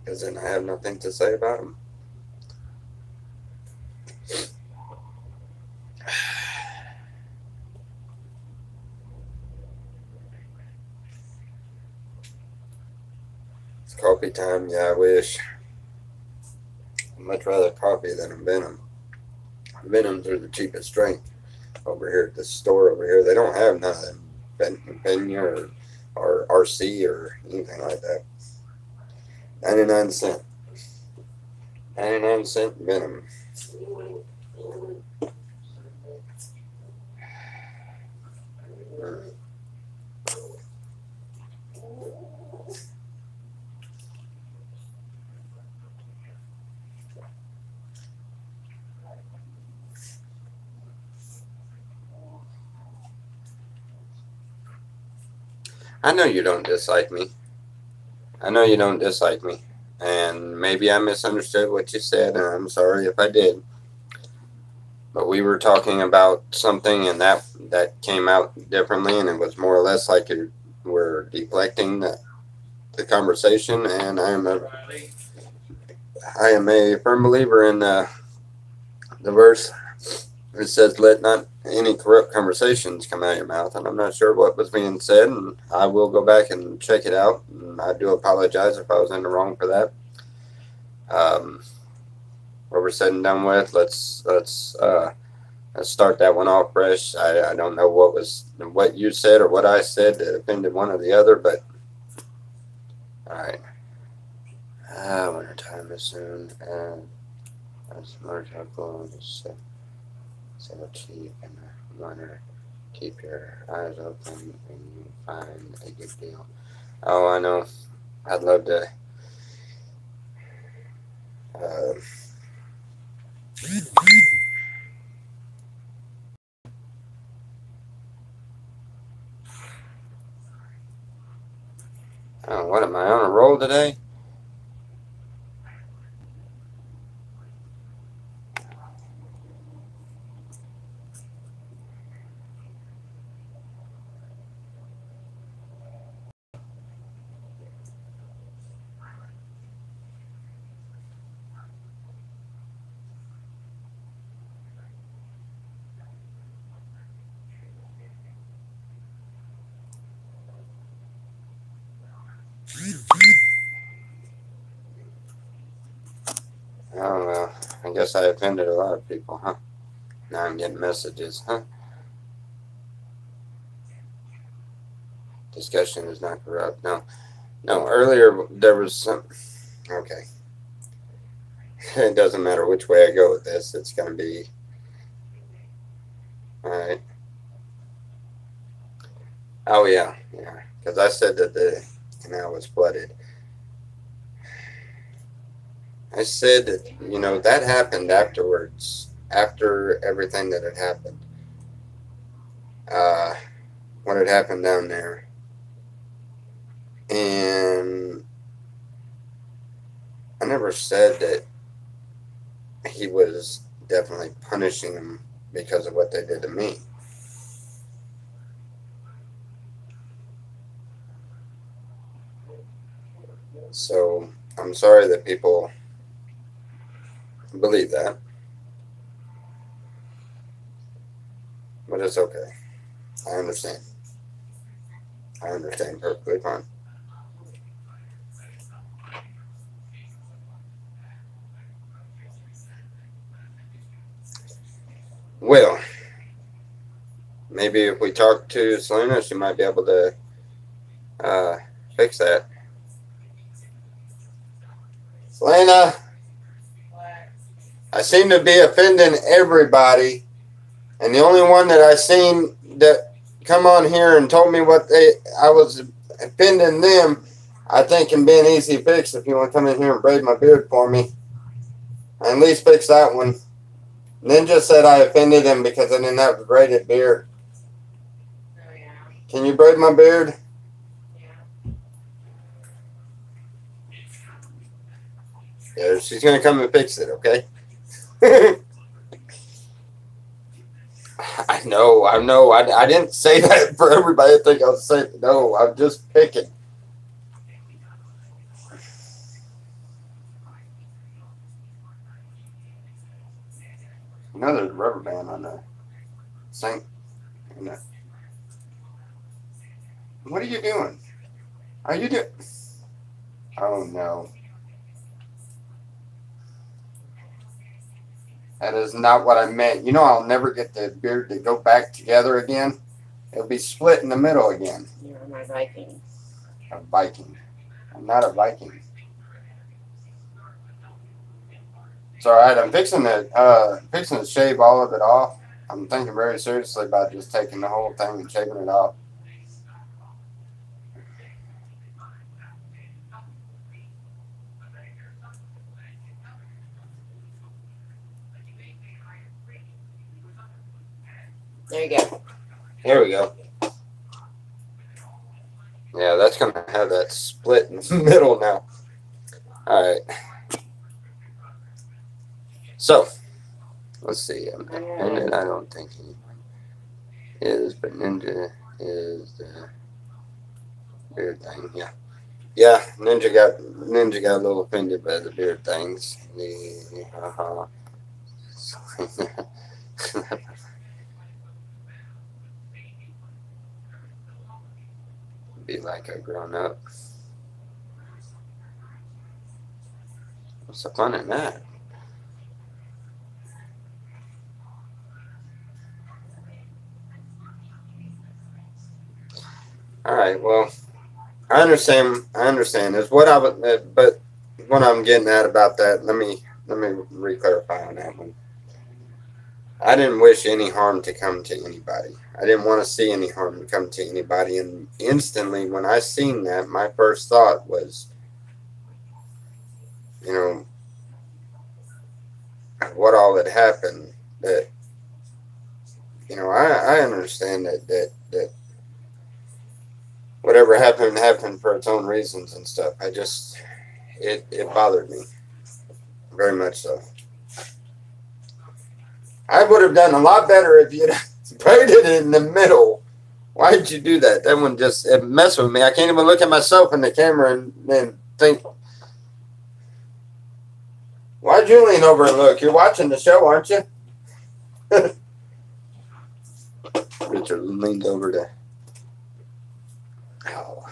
because then I have nothing to say about them. It's coffee time. Yeah, I wish. I'd much rather coffee than a Venom. Venoms are the cheapest drink over here at the store over here. They don't have none of them Pena or RC or anything like that. 99 cent. 99-cent Venom. I know you don't dislike me. I know you don't dislike me. And maybe I misunderstood what you said, and I'm sorry if I did. But we were talking about something, and that came out differently, and it was more or less like you were deflecting the conversation. And I am a firm believer in the verse. It says, "Let not any corrupt conversations come out of your mouth." And I'm not sure what was being said, and I will go back and check it out. And I do apologize if I was in the wrong for that. What we're said and done with, let's start that one off fresh. I don't know what you said or what I said that offended one or the other, but all right. Winter time is soon, and that's motorcycle. So cheap, and I want to keep your eyes open when you find a good deal. Oh, I know. I'd love to. What am I on a roll today? Oh, well, I guess I offended a lot of people, huh? Now I'm getting messages, huh? Discussion is not corrupt. No, earlier there was some. Okay. It doesn't matter which way I go with this, it's going to be. Alright. Oh, yeah. Because I said that the canal was flooded. I said that, that happened afterwards, after everything that had happened. What had happened down there. And I never said that he was definitely punishing them because of what they did to me. So I'm sorry that people believe that, but it's okay. I understand. I understand perfectly fine. Well, maybe if we talk to Selena, she might be able to fix that. Selena, I seem to be offending everybody, and the only one that I seen that come on here and told me I was offending them, I think can be an easy fix if you want to come in here and braid my beard for me. I at least fix that one. Ninja said I offended him because I didn't have a braided beard. Oh, yeah. Can you braid my beard? Yeah, she's going to come and fix it, okay? I know. I didn't say that for everybody to think I was saying. No, I'm just picking. Another rubber band on the sink. What are you doing? Are you doing? Oh, no. That is not what I meant. You know I'll never get the beard to go back together again. It'll be split in the middle again. You're my Viking. A Viking. I'm not a Viking. It's alright. I'm fixing to shave all of it off. I'm thinking very seriously about just taking the whole thing and shaving it off. There you go. Here we go. Yeah, that's going to have that split in the middle now. Alright. So, let's see. And I don't think he is, but Ninja is the beard thing. Yeah. Yeah, Ninja got a little offended by the beard things. Be like a grown up. What's the fun in that? All right. Well, I understand. It's what I would, but what I'm getting at about that. Let me re-clarify on that one. I didn't wish any harm to come to anybody. I didn't want to see any harm come to anybody. And instantly, when I seen that, my first thought was, you know, what all had happened. That, you know, I understand that whatever happened for its own reasons and stuff. I just, it bothered me very much so. I would have done a lot better if you'd braided it in the middle. Why did you do that? That one just, it messed with me. I can't even look at myself in the camera and then think. Why'd you lean over and look? You're watching the show, aren't you? Richard leaned over to. Oh.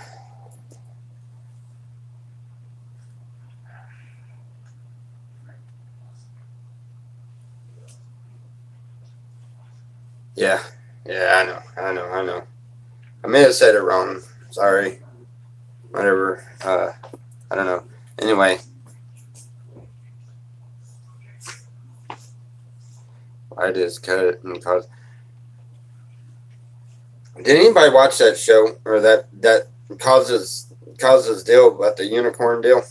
Yeah, I know. I may have said it wrong. Sorry. Whatever. I don't know. Anyway. I just cut it and cause. Did anybody watch that show or that causes deal about the unicorn deal?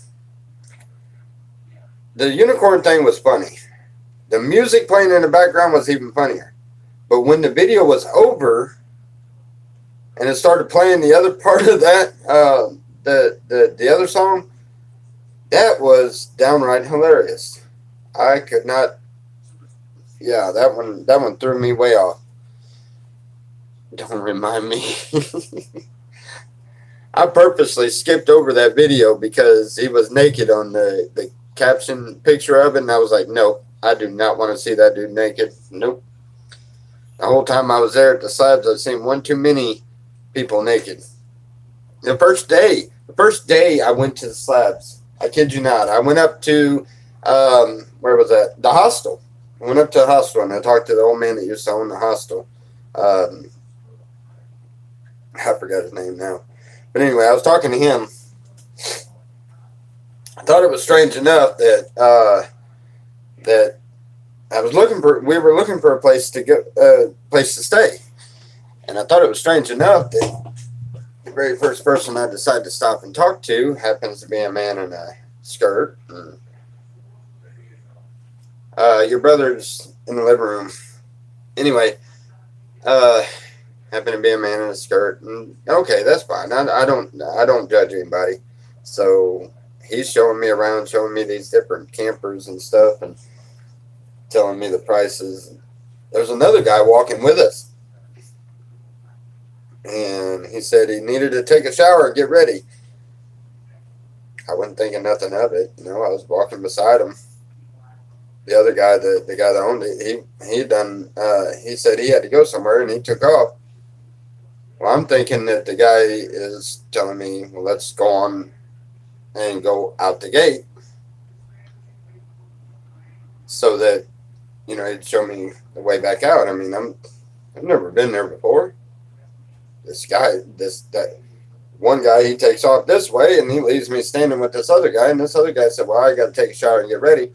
The unicorn thing was funny. The music playing in the background was even funnier. But when the video was over and it started playing the other part of that, the other song, That was downright hilarious. I could not. Yeah, that one threw me way off. Don't remind me. I purposely skipped over that video because he was naked on the caption picture of it, and I was like, no, I do not want to see that dude naked. Nope. The whole time I was there at the slabs, I've seen one too many people naked. The first day I went to the slabs, I kid you not, I went up to, where was that? The hostel. I went up to the hostel and I talked to the old man that used to own the hostel. I forgot his name now. But anyway, I was talking to him. I thought it was strange enough that that we were looking for a place to go, place to stay, and I thought it was strange enough that the very first person I decided to stop and talk to happens to be a man in a skirt. Your brother's in the living room. Anyway, happened to be a man in a skirt, and okay, that's fine. I don't judge anybody. So he's showing me around, showing me these different campers and stuff, and telling me the prices. There's another guy walking with us, and he said he needed to take a shower and get ready. I wasn't thinking nothing of it. You know, I was walking beside him. The other guy, the guy that owned it, he said he had to go somewhere, and he took off. Well, I'm thinking that the guy is telling me, well, let's go on and go out the gate so that, you know, he'd show me the way back out. I mean, I've never been there before. That one guy, he takes off this way, and he leaves me standing with this other guy, and this other guy said, well, I got to take a shower and get ready.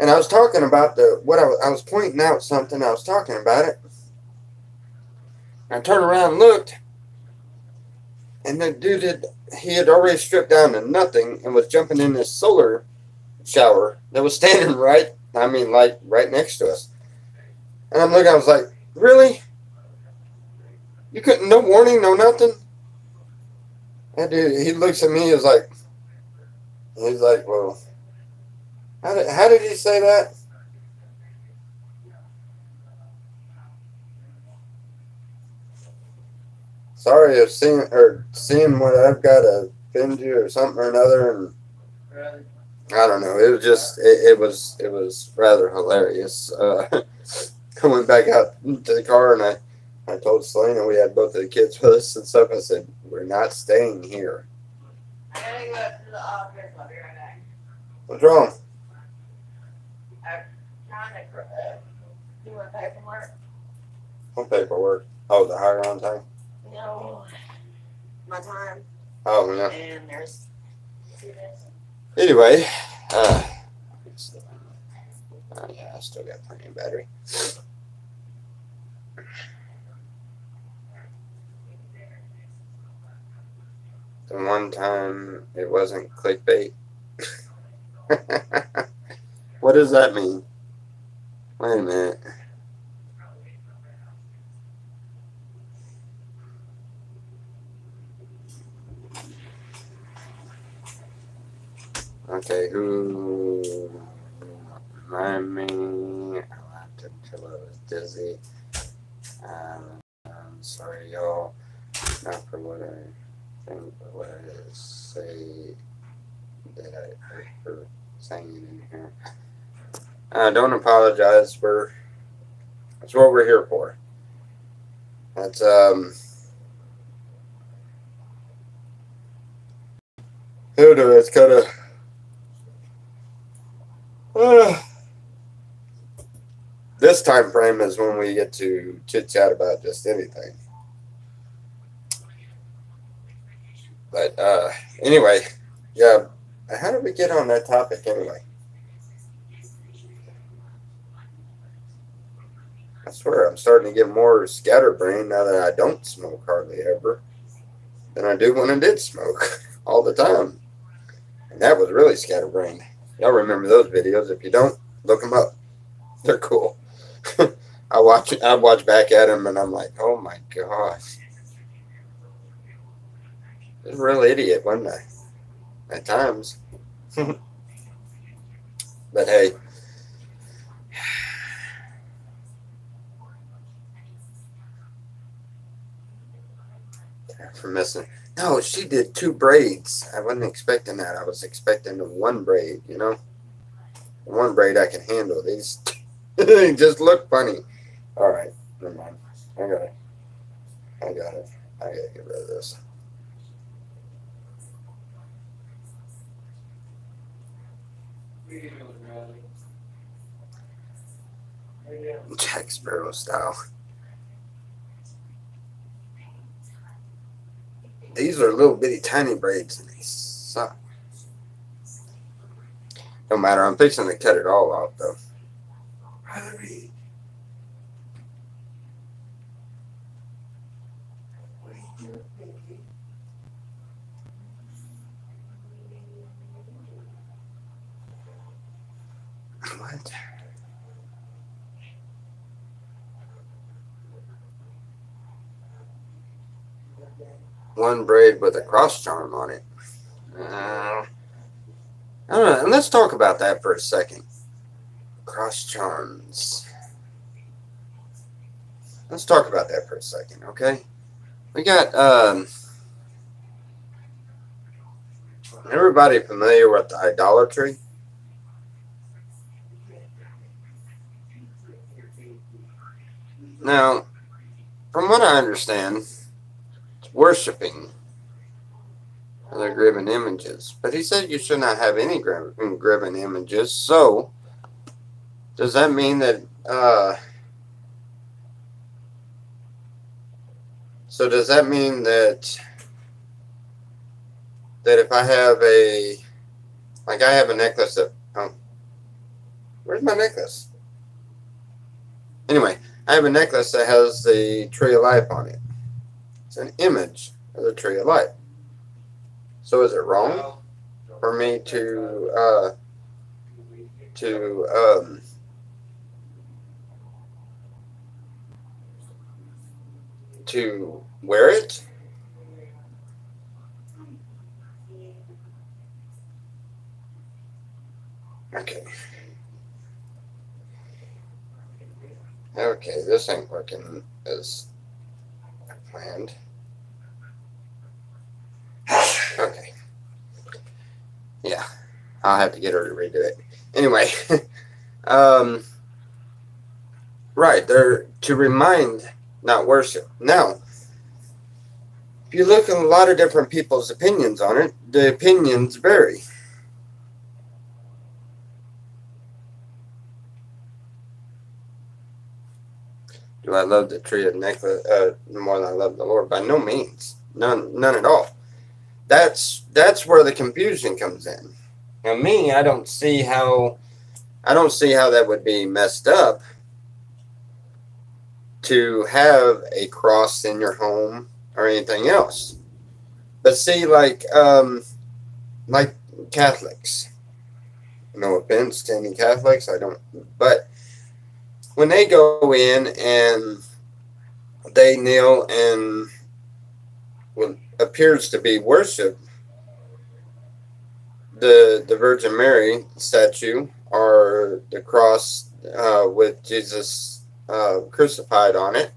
And I was talking about I was pointing out something. I was talking about it. I turned around and looked, and the dude he had already stripped down to nothing and was jumping in this solar shower that was standing right next to us. And I'm looking, I was like, really? You couldn't, no warning, no nothing? That dude, he looks at me, he's like, well, how did he say that? Sorry if seeing what I've got to offend you or something or another, and I don't know. It was just it was rather hilarious. I went back out to the car and I told Selena we had both of the kids with us and stuff. I said, we're not staying here. I gotta go up to the office. I'll be right back. What's wrong? I'm trying to do my paperwork. What paperwork? Oh, the hire on time? No, my time. Oh, yeah. And there's 2 days. Anyway, yeah, I still got plenty of battery. The one time it wasn't clickbait. What does that mean? Wait a minute. Okay, who remind me? I laughed until I was dizzy. I'm sorry, y'all. Not for what I think, but what I say that I heard saying in here. Don't apologize. That's what we're here for. That's it's kind of. This time frame is when we get to chit chat about just anything. But anyway, yeah. How did we get on that topic anyway? I swear I'm starting to get more scatterbrained now that I don't smoke hardly ever than I do when I did smoke all the time. And that was really scatterbrained. Y'all remember those videos. If you don't, look them up. They're cool. I watch back at them and I'm like, oh my gosh. I was a real idiot, wasn't I? At times. But hey, for missing. No, she did 2 braids. I wasn't expecting that. I was expecting the 1 braid, you know. 1 braid I can handle. These they just look funny. All right, never mind. I got it. I gotta get rid of this. Jack Sparrow style. These are little bitty tiny braids and they suck. No matter, I'm fixing to cut it all off though. Hurry. What? One braid with a cross charm on it. I don't know. Let's talk about that for a second. Cross charms. Let's talk about that for a second, okay? We got everybody familiar with the idolatry? Now, from what I understand, it's worshiping other graven images. But he said you should not have any graven images. So, does that mean that that if I have I have a necklace that, where's my necklace? Anyway, I have a necklace that has the tree of life on it. It's an image of the tree of life. So is it wrong for me to wear it? Okay. Okay, this ain't working as planned. Okay. Yeah, I'll have to get her to redo it. Anyway, right, they're to remind, not worship. Now, if you look at a lot of different people's opinions on it, the opinions vary. Do I love the tree of necklace more than I love the Lord? By no means. None at all. That's where the confusion comes in. Now, me, I don't see how that would be messed up to have a cross in your home or anything else. But see, like Catholics. No offense to any Catholics, but when they go in and they kneel and what appears to be worship the Virgin Mary statue or the cross with Jesus crucified on it,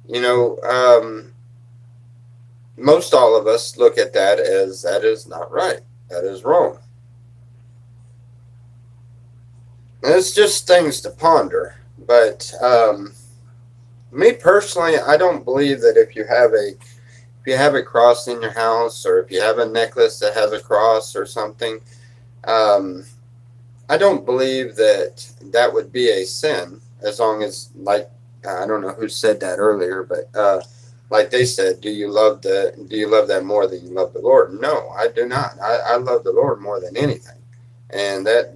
you know, most all of us look at that as that is not right. That is wrong. And it's just things to ponder. But me personally, I don't believe that if you have a cross in your house, or if you have a necklace that has a cross or something, I don't believe that would be a sin, as long as, like, I don't know who said that earlier, but like they said, do you love that more than you love the Lord? No, I do not. I love the Lord more than anything. And that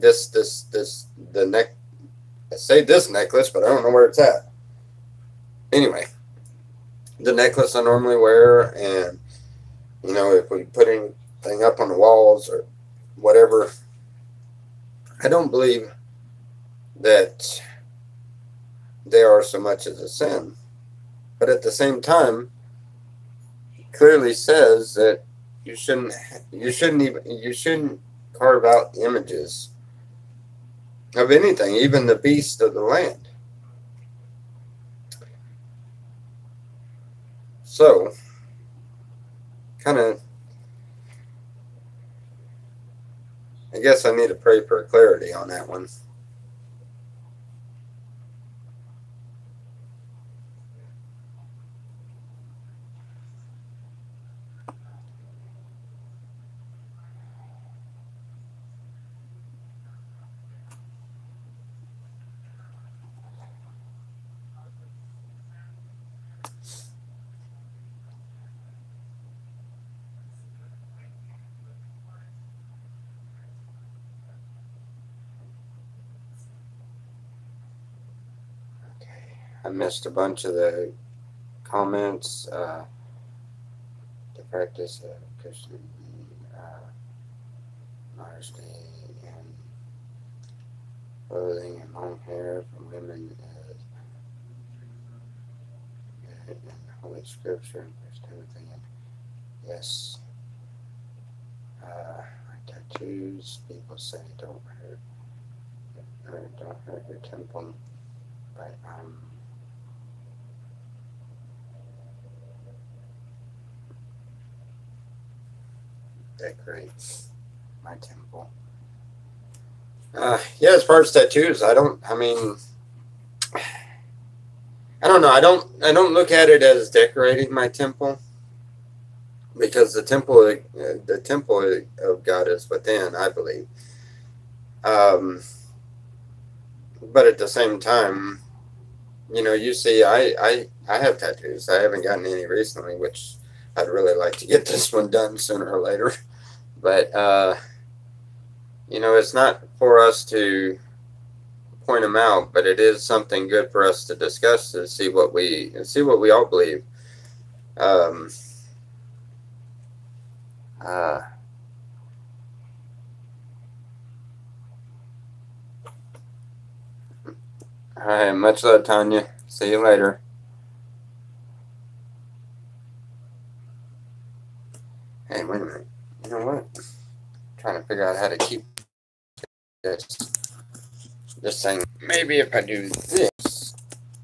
I say this necklace, but I don't know where it's at. Anyway, the necklace I normally wear, and you know, if we put anything up on the walls or whatever, I don't believe that they are so much as a sin. But at the same time, he clearly says that you shouldn't carve out images of anything, even the beast of the land. So, kind of, I guess I need to pray for clarity on that one. I missed a bunch of the comments. To practice Christian modesty and clothing and long hair from women in Holy Scripture and First Timothy. And yes, tattoos. People say don't hurt your temple, but decorates my temple. Yeah, as far as tattoos, I don't know. I don't look at it as decorating my temple, because the temple of God is within, I believe. But at the same time, you see, I have tattoos. I haven't gotten any recently, which I'd really like to get this one done sooner or later. But, it's not for us to point them out, but it is something good for us to discuss and see what we all believe. All right, much love, Tanya. See you later. Hey, wait a minute. You know what? I'm trying to figure out how to keep this thing. Maybe if I do this.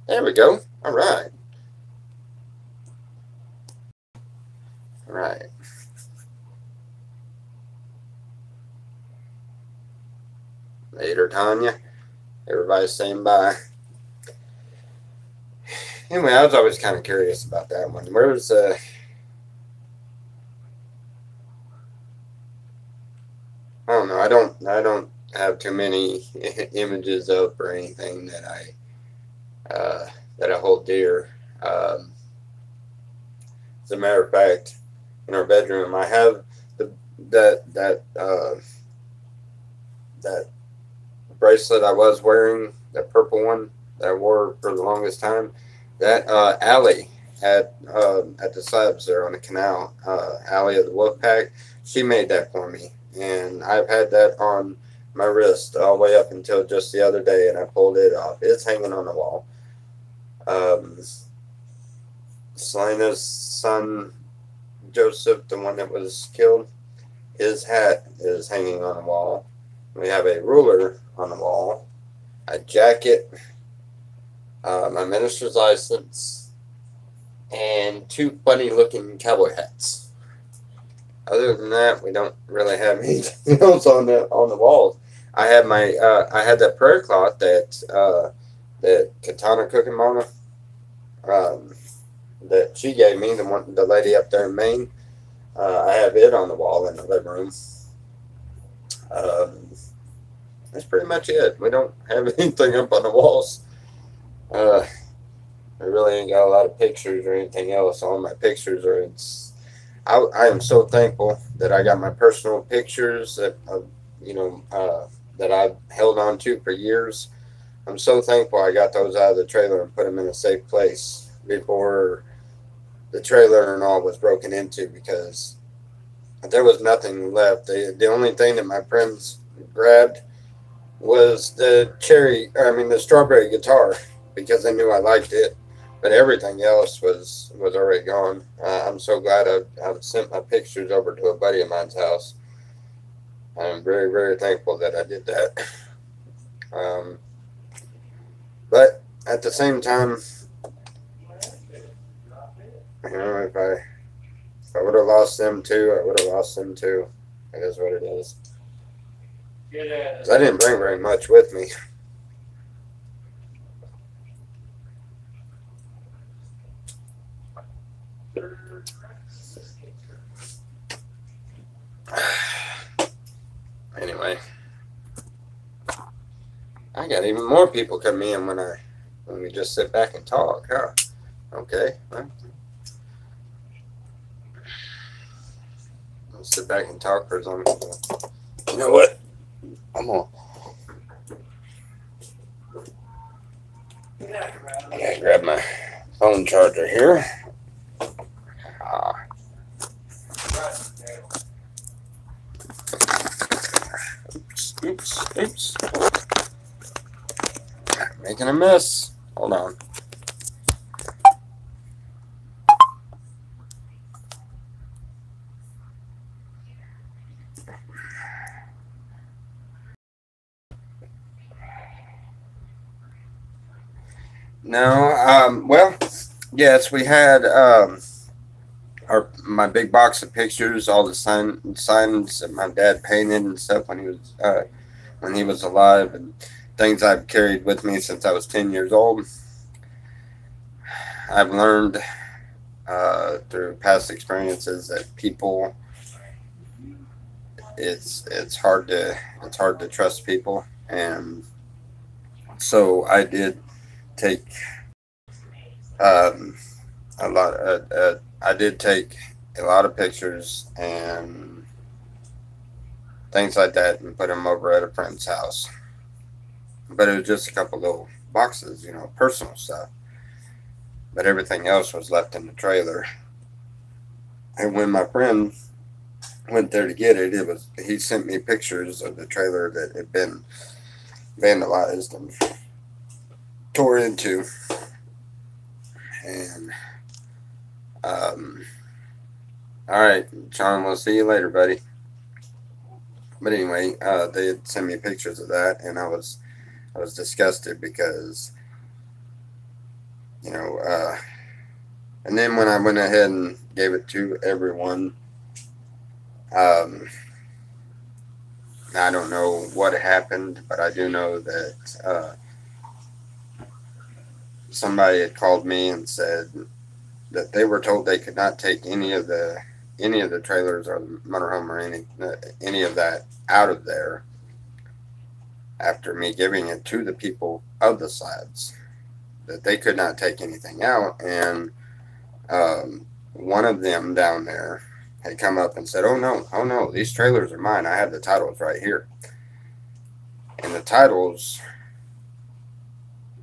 There we go. All right. All right. Later, Tanya. Everybody's saying bye. Anyway, I was always kind of curious about that one. Where's I don't know. I don't have too many images up or anything that I hold dear. As a matter of fact, in our bedroom, I have that bracelet I was wearing, that purple one that I wore for the longest time. That Allie at the subs there on the canal, Allie of the Wolfpack, she made that for me. And I've had that on my wrist all the way up until just the other day, and I pulled it off. It's hanging on the wall. Selena's son, Joseph, the one that was killed, his hat is hanging on the wall. We have a ruler on the wall, a jacket, my minister's license, and 2 funny-looking cowboy hats. Other than that, we don't really have anything else on the walls. I had I had that prayer cloth that Katana Cooking Mama that she gave me, the lady up there in Maine. I have it on the wall in the living room. That's pretty much it. We don't have anything up on the walls. I really ain't got a lot of pictures or anything else. All my pictures are I am so thankful that I got my personal pictures that I've held on to for years. I'm so thankful I got those out of the trailer and put them in a safe place before the trailer and all was broken into, because there was nothing left. The only thing that my friends grabbed was the strawberry guitar, because they knew I liked it. but everything else was already gone. I'm so glad I've sent my pictures over to a buddy of mine's house. I'm very, very thankful that I did that. Um, but at the same time, you know, if I would have lost them too, I would have lost them too. It is what it is. 'Cause I didn't bring very much with me. Anyway, I got even more people come in when we just sit back and talk, huh? Okay, well, I'll sit back and talk for as long as you know what? I'm gonna I gotta grab my phone charger here. Oops. Making a mess. Hold on. No, well, yes, we had my big box of pictures, all the signs that my dad painted and stuff when he was alive, and things I've carried with me since I was 10 years old. I've learned through past experiences that people, it's hard to trust people, and so I did take a lot. I did take a lot of pictures and things like that, and put them over at a friend's house. But it was just a couple little boxes, you know, personal stuff. But everything else was left in the trailer. And when my friend went there to get it, he sent me pictures of the trailer that had been vandalized and tore into. And all right, Sean, we'll see you later, buddy. But anyway, they had sent me pictures of that, and I was disgusted because, you know, and then when I went ahead and gave it to everyone, I don't know what happened, but I do know that somebody had called me and said that they were told they could not take any of the trailers or the motorhome or any of that out of there after me giving it to the people of the sides, that they could not take anything out. And one of them down there had come up and said, oh no, these trailers are mine. I have the titles right here. And the titles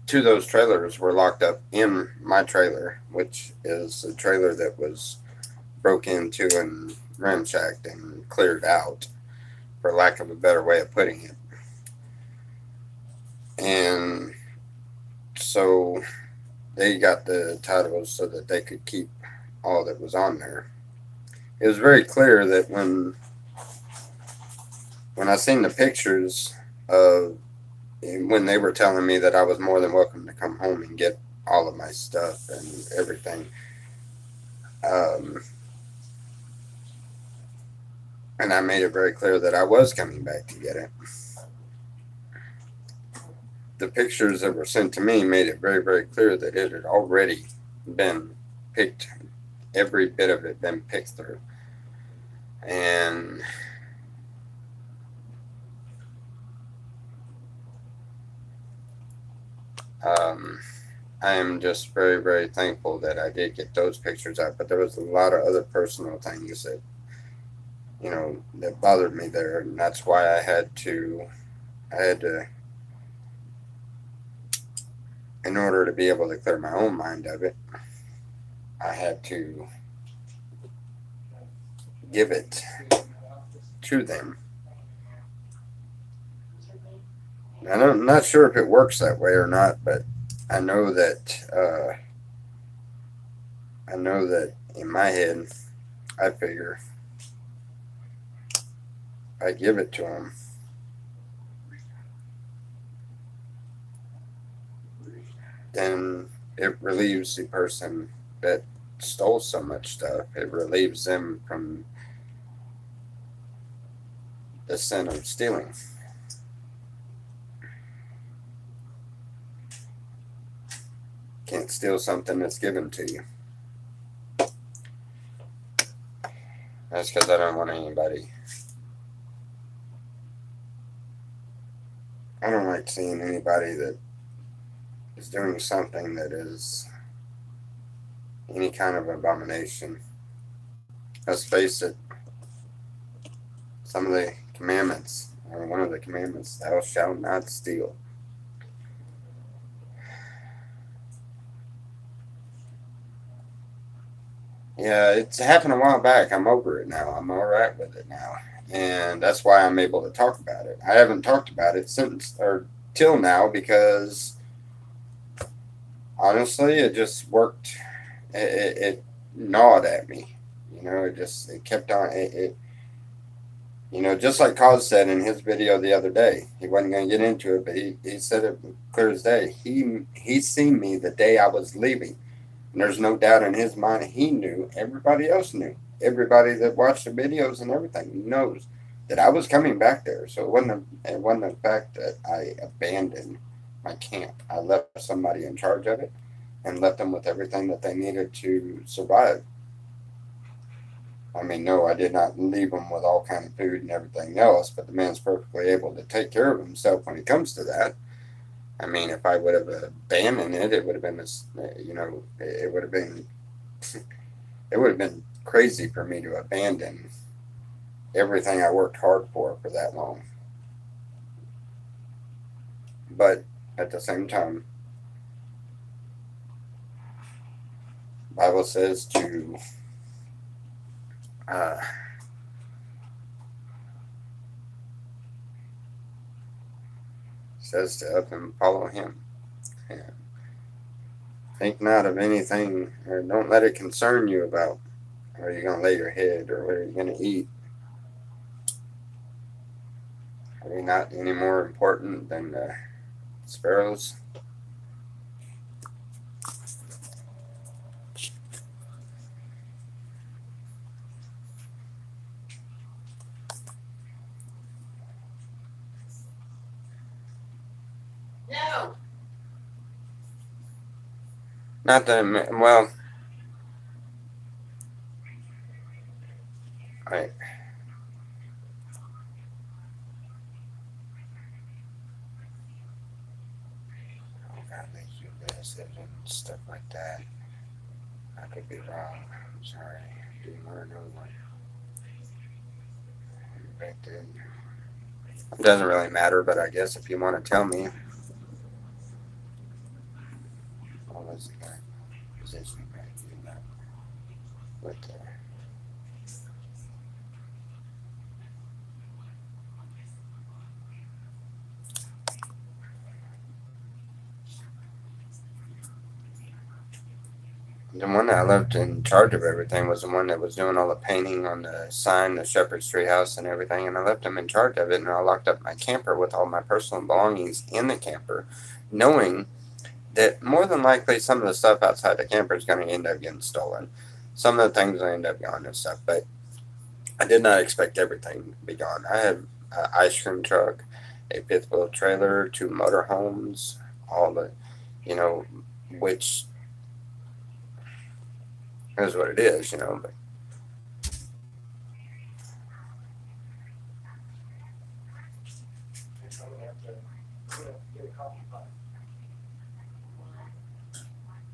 to those trailers were locked up in my trailer, which is a trailer that was broke into and ransacked and cleared out, for lack of a better way of putting it. And so they got the titles so that they could keep all that was on there. It was very clear that when I seen the pictures of when they were telling me that I was more than welcome to come home and get all of my stuff and everything, and I made it very clear that I was coming back to get it. The pictures that were sent to me made it very, very clear that it had already been picked, every bit of it been picked through. And I am just very, very thankful that I did get those pictures out. But there was a lot of other personal things that, you know, that bothered me there, and that's why I had to, in order to be able to clear my own mind of it, I had to give it to them. And I'm not sure if it works that way or not, but I know that I know that in my head, I figure I give it to them, then it relieves the person that stole so much stuff. It relieves them from the sin of stealing. Can't steal something that's given to you. That's because I don't want anybody. I don't like seeing anybody that is doing something that is any kind of abomination. Let's face it, some of the commandments, or one of the commandments, thou shalt not steal. Yeah, it's happened a while back. I'm over it now. I'm all right with it now. And that's why I'm able to talk about it. I haven't talked about it since, or till now, because honestly, it just worked. It gnawed at me. It kept on. Just like Cause said in his video the other day, he wasn't going to get into it, but he said it clear as day. He seen me the day I was leaving. And there's no doubt in his mind he knew. Everybody else knew. Everybody that watched the videos and everything knows that I was coming back there. So it wasn't the fact that I abandoned my camp. I left somebody in charge of it and left them with everything that they needed to survive. I mean, no, I did not leave them with all kind of food and everything else, but the man's perfectly able to take care of himself when it comes to that. I mean, if I would have abandoned it, it would have been this, it would have been, it would have been crazy for me to abandon everything I worked hard for that long. But at the same time, the Bible says to up and follow him. And think not of anything, or don't let it concern you about where you're going to lay your head or where you're going to eat. Are we not any more important than the sparrows? No. Not that, well, I. They do this and stuff like that. I could be wrong. I'm sorry. Do you want to know what infected? It doesn't really matter, but I guess if you want to tell me. Oh, that's the guy. Position right in that. Right there. The one that I left in charge of everything was the one that was doing all the painting on the sign, the Shepherd's Tree House, and everything. And I left him in charge of it, and I locked up my camper with all my personal belongings in the camper, knowing that more than likely some of the stuff outside the camper is going to end up getting stolen. Some of the things will end up gone and stuff, but I did not expect everything to be gone. I had an ice cream truck, a fifth wheel trailer, 2 motorhomes, all the, which is what it is, but Get a coffee pot.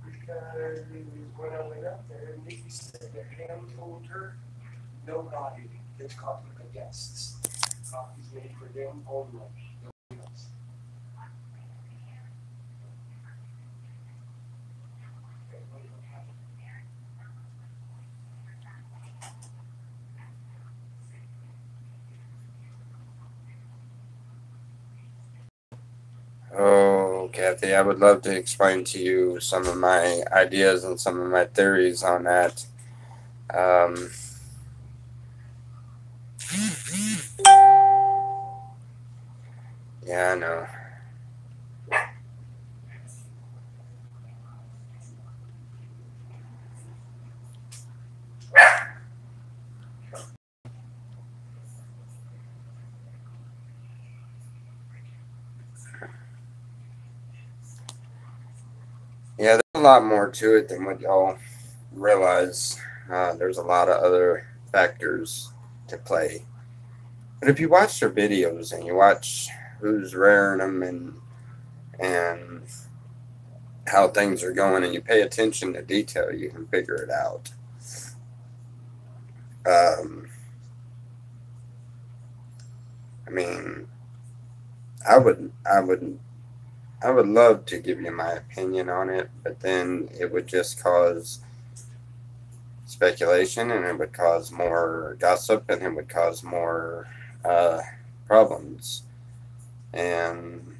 Because when I went up there, Nikki said that Pam told her nobody gets coffee but guests. Coffee's made for them only. Nobody else. okay. Kathy, I would love to explain to you some of my ideas and some of my theories on that. Yeah, I know. Yeah, there's a lot more to it than what y'all realize. There's a lot of other factors to play. But if you watch their videos and you watch who's rearing them and how things are going and you pay attention to detail, you can figure it out. I mean, I would love to give you my opinion on it, but then it would just cause speculation and it would cause more gossip and it would cause more problems. And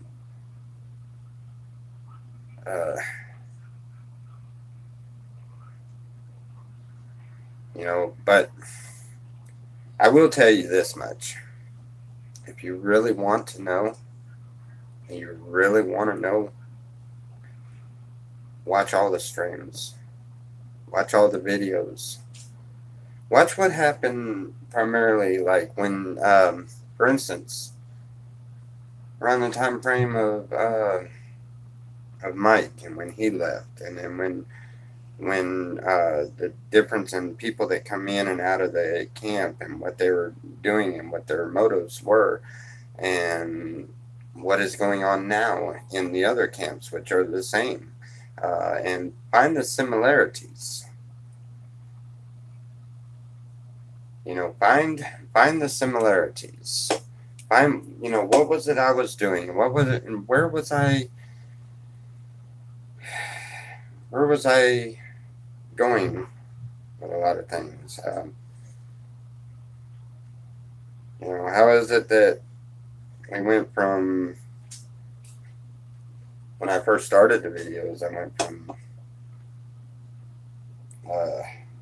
but I will tell you this much. If you really want to know, and you really want to know, watch all the streams. Watch all the videos. Watch what happened primarily, like when, for instance, around the time frame of Mike and when he left, and then when the difference in people that come in and out of the camp and what they were doing and what their motives were, and what is going on now in the other camps, which are the same, and find the similarities. Find the similarities. Find, what was it I was doing? What was it, and where was I going with a lot of things? How is it that we went from, when I first started the videos, I went from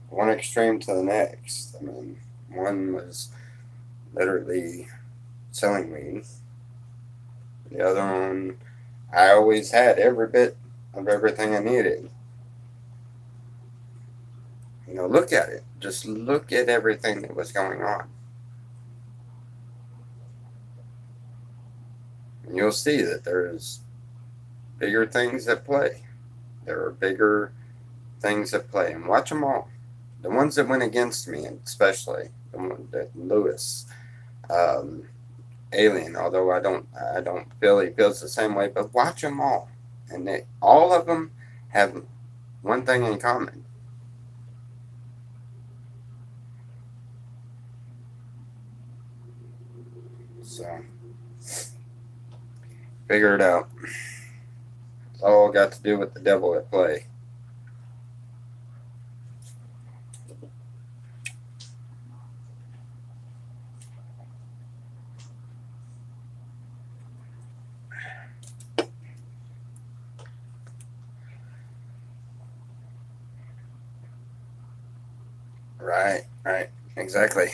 one extreme to the next. I mean, one was literally selling weed. The other one, I always had every bit of everything I needed. Look at it. Just look at everything that was going on. And you'll see that there's bigger things at play. There are bigger things at play. And watch them all. The ones that went against me, especially the one that Lewis, Alien, although I don't feel he feels the same way, but watch them all. And all of them have one thing in common. So, figure it out. It's all got to do with the devil at play. Right, exactly.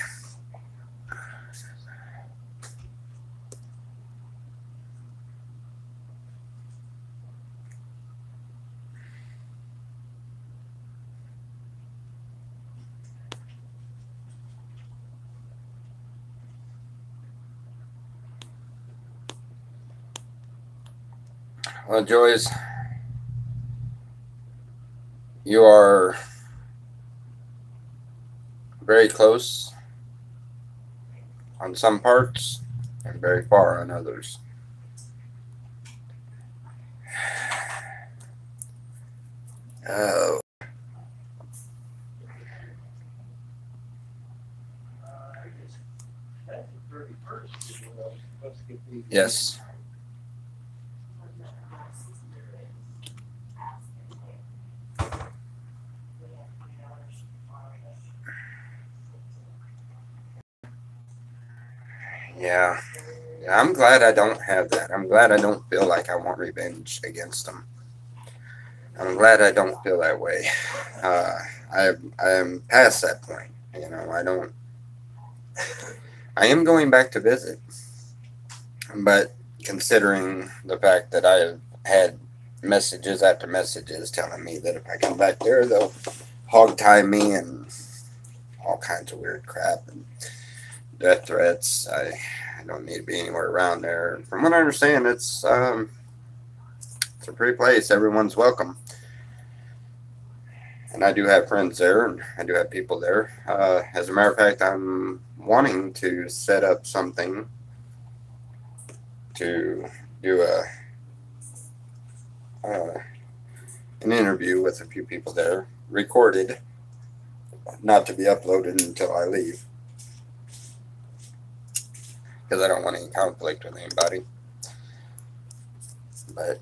Well, Joyce, you are very close on some parts and very far on others. Oh. Yes. I'm glad I don't have that. I'm glad I don't feel like I want revenge against them. I'm glad I don't feel that way. I am past that point. You know, I don't. I am going back to visit, but considering the fact that I have had messages after messages telling me that if I come back there, they'll hog tie me and all kinds of weird crap and death threats. I don't need to be anywhere around there. From what I understand, it's a pretty place. Everyone's welcome. And I do have friends there, and I do have people there. As a matter of fact, I'm wanting to set up something to do an interview with a few people there, recorded, not to be uploaded until I leave, because I don't want any conflict with anybody. But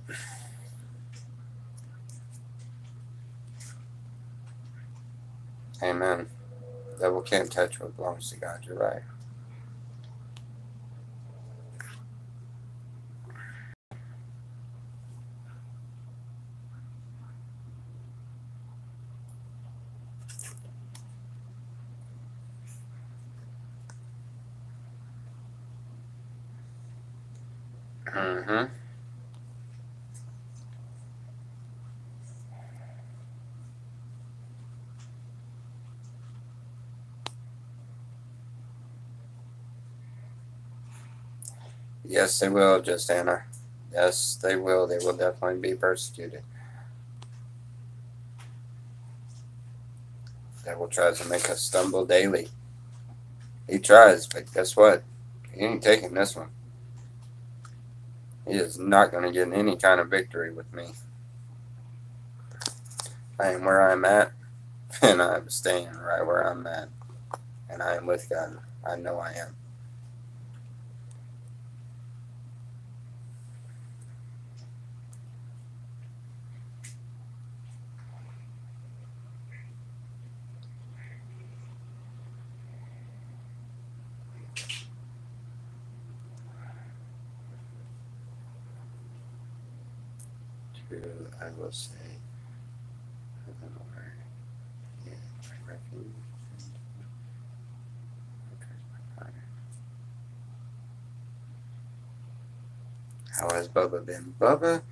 amen. Devil can't touch what belongs to God. You're right. Mm-hmm. Yes, they will, Justana. Yes, they will. They will definitely be persecuted. The devil tries to make us stumble daily. He tries, but guess what? He ain't taking this one. He is not going to get any kind of victory with me. I am where I'm at, and I'm staying right where I'm at. And I am with God. I know I am. I will say, how has Bubba been? Bubba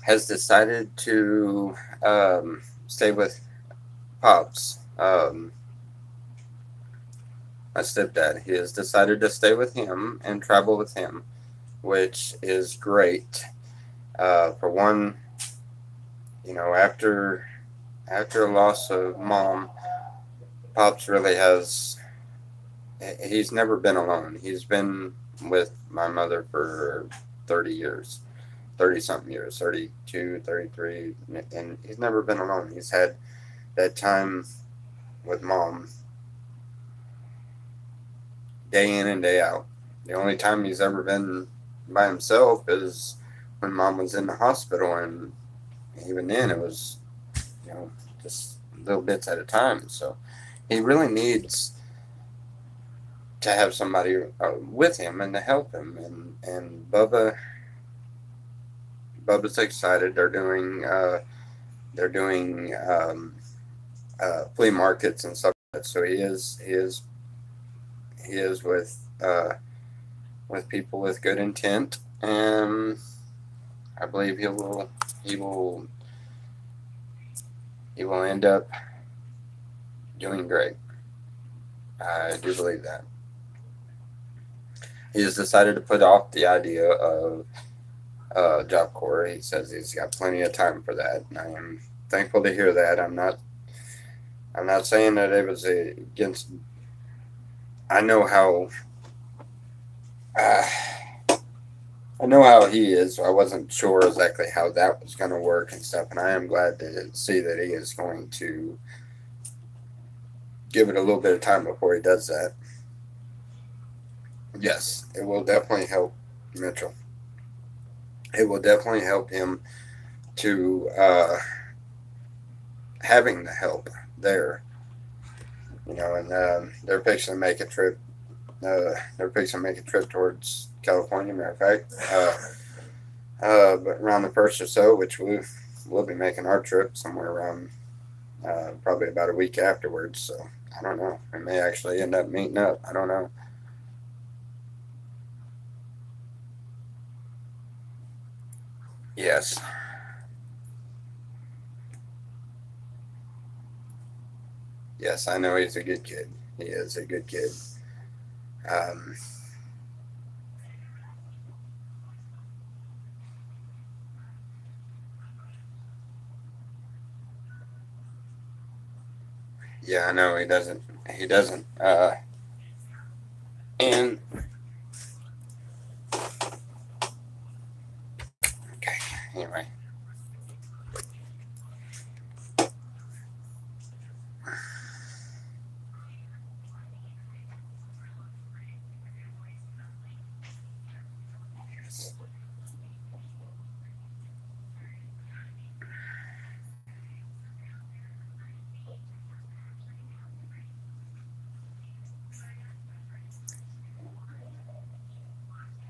has decided to stay with Pops. My stepdad. He has decided to stay with him and travel with him, which is great. For one, you know, after a loss of mom, Pops really has. He's never been alone. He's been with my mother for 30 years, 30 something years, 32, 33, and he's never been alone. He's had that time with mom day in and day out. The only time he's ever been by himself is when mom was in the hospital, and even then it was, you know, just little bits at a time. So he really needs to have somebody with him and to help him. And Bubba's excited. They're doing flea markets and stuff like that. So he is with people with good intent, and I believe he will end up doing great. I do believe that. He has decided to put off the idea of Job Corps. He says he's got plenty of time for that, and I am thankful to hear that. I'm not saying that it was against. I know how he is. So I wasn't sure exactly how that was going to work and stuff, and I am glad to see that he is going to give it a little bit of time before he does that. Yes, it will definitely help Mitchell. It will definitely help him to having the help there. You know, and they're fixing to make a trip They're fixing to make a trip towards California, matter of fact. But around the first or so, which we'll be making our trip somewhere around probably about a week afterwards. So I don't know. We may actually end up meeting up. I don't know. Yes. Yes, I know he's a good kid. He is a good kid. Um, yeah, I know he doesn't. He doesn't. And okay, anyway.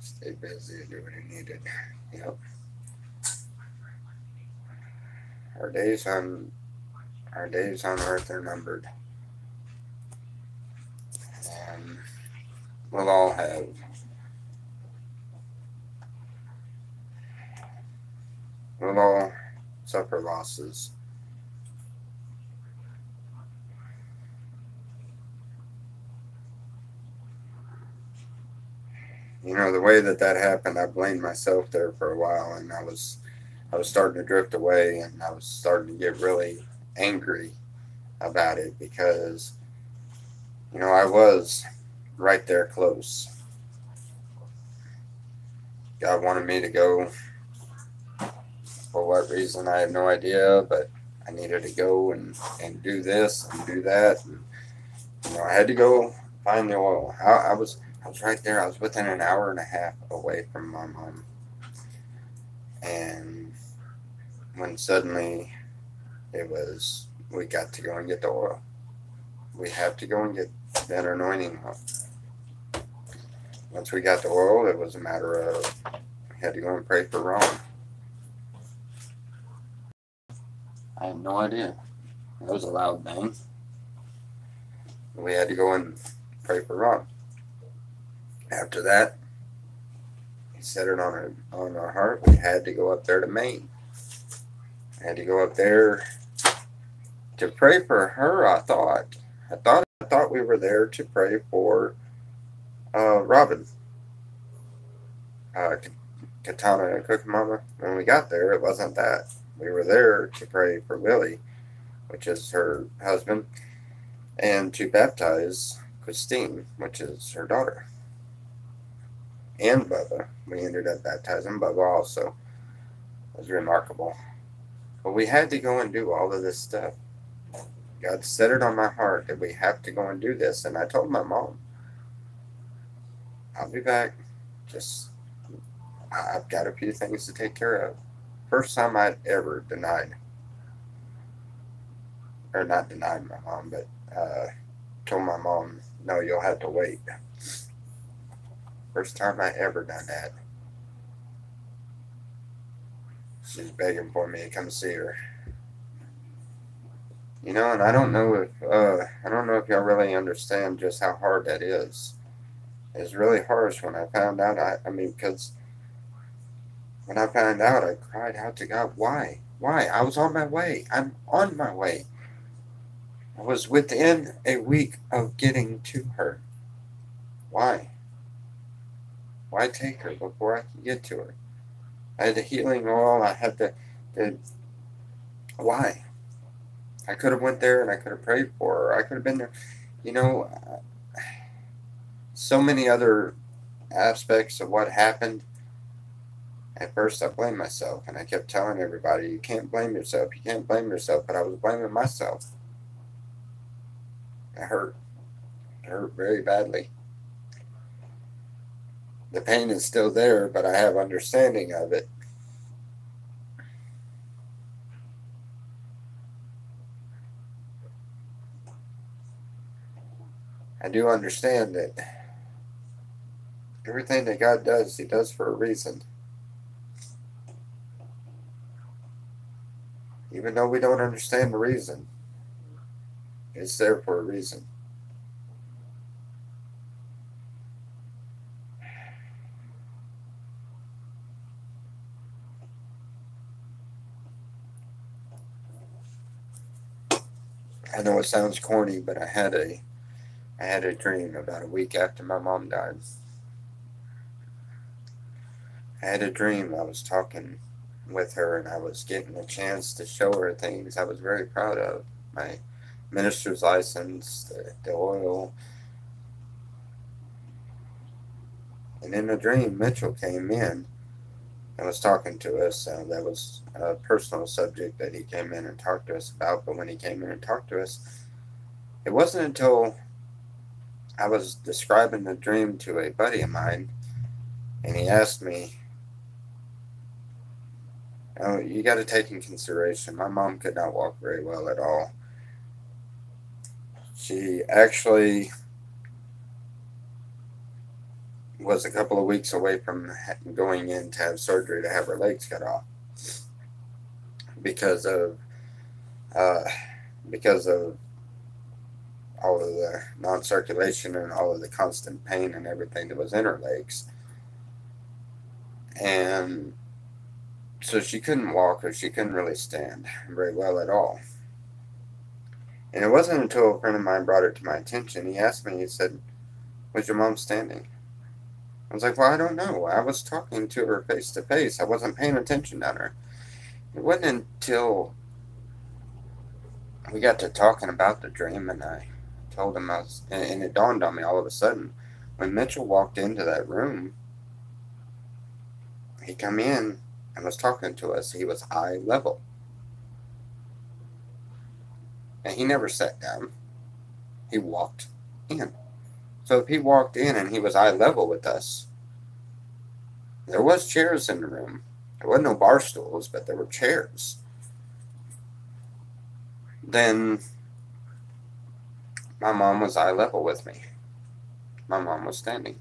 Stay busy and do what he needed. Yep. Our days on Earth are numbered, and we'll all suffer losses. You know, the way that happened, I blamed myself there for a while, and I was starting to drift away, and I was starting to get really angry about it because, you know, I was right there close. God wanted me to go. For what reason, I have no idea, but I needed to go and do this and do that. And, you know, I had to go find the oil. I was right there. I was within an hour and a half away from my mom. And when suddenly we got to go and get the oil. We have to go and get that anointing oil. Once we got the oil, it was a matter of we had to go and pray for Ron. I have no idea. That was a loud bang. We had to go and pray for Ron. After that, he set it on our heart. We had to go up there to Maine. I had to go up there to pray for her. I thought we were there to pray for Robin, Katana and Cookie Mama. When we got there, it wasn't that. We were there to pray for Willie, which is her husband, and to baptize Christine, which is her daughter, and Bubba. We ended up baptizing Bubba also. It was remarkable. But we had to go and do all of this stuff. God set it on my heart that we have to go and do this. And I told my mom, I'll be back. I've got a few things to take care of. First time I'd ever not denied my mom, but told my mom, no, you'll have to wait. First time I ever done that. She's begging for me to come see her. You know, and I don't know if y'all really understand just how hard that is. It's really harsh when I found out. Because when I found out, I cried out to God, why? Why? I was on my way. I'm on my way. I was within a week of getting to her. Why? Why take her before I could get to her? I had the healing oil. I had the why? I could have went there and I could have prayed for her. I could have been there. You know, so many other aspects of what happened. At first, I blamed myself, and I kept telling everybody, you can't blame yourself. You can't blame yourself. But I was blaming myself. It hurt. It hurt very badly. The pain is still there, but I have understanding of it. I do understand that Everything that God does, He does for a reason. Even though we don't understand the reason, it's there for a reason. I know it sounds corny, but I had a dream about a week after my mom died. I had a dream I was talking with her and I was getting a chance to show her things I was very proud of. My minister's license, the oil. And in the dream, Mitchell came in and was talking to us. That was a personal subject that he came in and talked to us about. But when he came in and talked to us, it wasn't until I was describing the dream to a buddy of mine and he asked me, "Oh, you got to take in consideration, my mom could not walk very well at all. She actually was a couple of weeks away from going in to have surgery to have her legs cut off because of uh, because of all of the non-circulation and all of the constant pain and everything that was in her legs. And so she couldn't walk or she couldn't really stand very well at all. And it wasn't until a friend of mine brought it to my attention. He asked me, he said, "Was your mom standing?" I was like, "Well, I don't know. I was talking to her face to face. I wasn't paying attention on her." It wasn't until we got to talking about the dream and I told him and it dawned on me all of a sudden. When Mitchell walked into that room, he come in and was talking to us. He was eye level. And he never sat down. He walked in. So if he walked in and he was eye level with us, there was chairs in the room. There wasn't no bar stools, but there were chairs. Then my mom was eye level with me. My mom was standing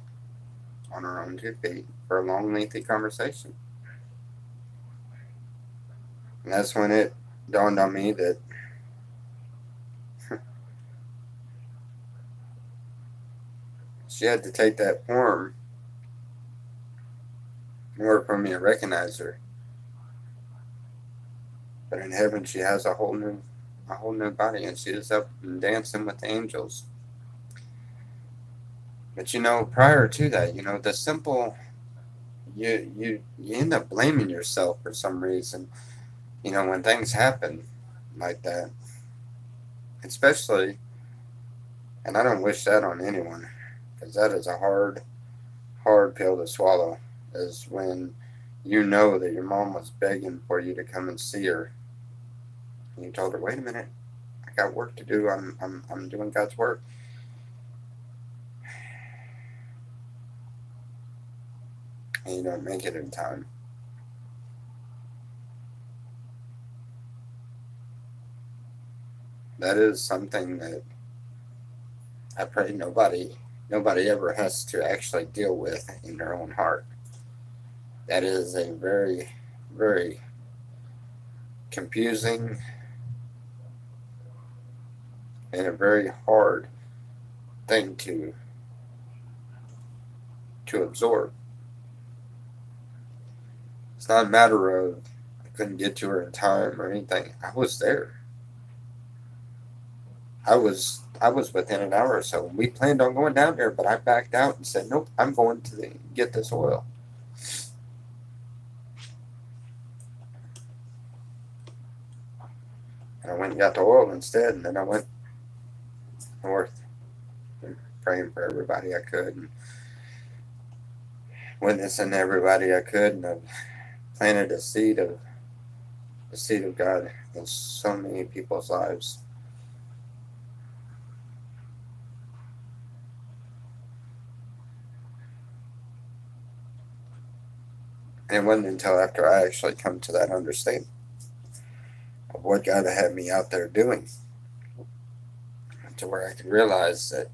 on her own 2 feet for a long, lengthy conversation. And that's when it dawned on me that she had to take that form in order for me to recognize her. But in heaven, she has a whole new body, and she is up and dancing with the angels. But prior to that, the simple, you end up blaming yourself for some reason. When things happen like that, especially, and I don't wish that on anyone, because that is a hard pill to swallow. Is when you know that your mom was begging for you to come and see her, and you told her, "Wait a minute, I got work to do. I'm doing God's work." And you don't make it in time. That is something that I pray nobody ever has to actually deal with in their own heart. That is a very, very confusing and a very hard thing to absorb. It's not a matter of I couldn't get to her in time or anything. I was there. I was within an hour or so. We planned on going down there, but I backed out and said, "Nope, I'm going to get this oil." And I went and got the oil instead, and then I went north and praying for everybody I could and witnessing everybody I could, and I've planted the seed of God in so many people's lives. And it wasn't until after I actually come to that understanding of what God had me out there doing to where I could realize that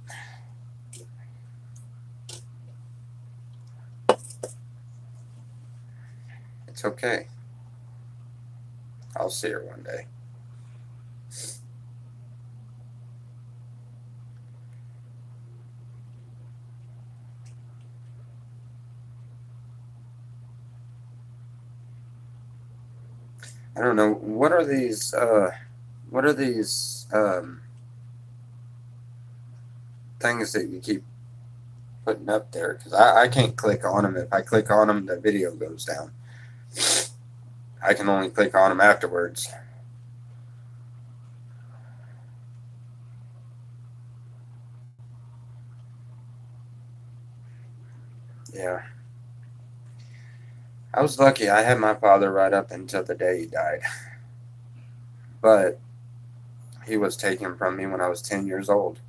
It's okay. I'll see her one day. I don't know. What are these things that you keep putting up there? Because I can't click on them. If I click on them, the video goes down. I can only click on them afterwards. Yeah. I was lucky. I had my father right up until the day he died. But he was taken from me when I was 10 years old.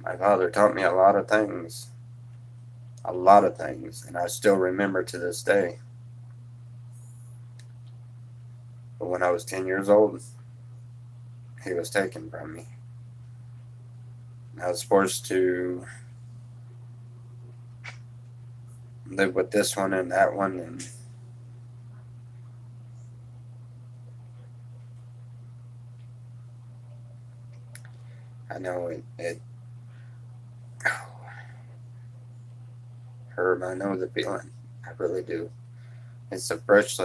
My father taught me a lot of things. A lot of things. And I still remember to this day. But when I was 10 years old, he was taken from me. I was forced to live with this one and that one, and I know it hurt. I know the feeling. I really do. It's a fresh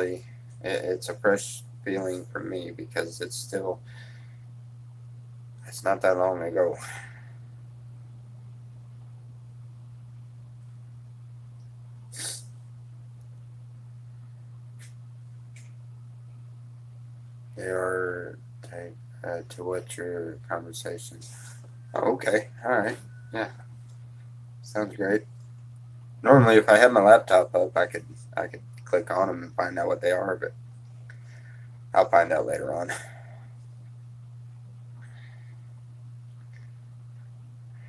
feeling for me because it's not that long ago. They are to what your conversation. Oh, okay. All right. Yeah. Sounds great. Normally, if I had my laptop up, I could click on them and find out what they are, but I'll find out later on.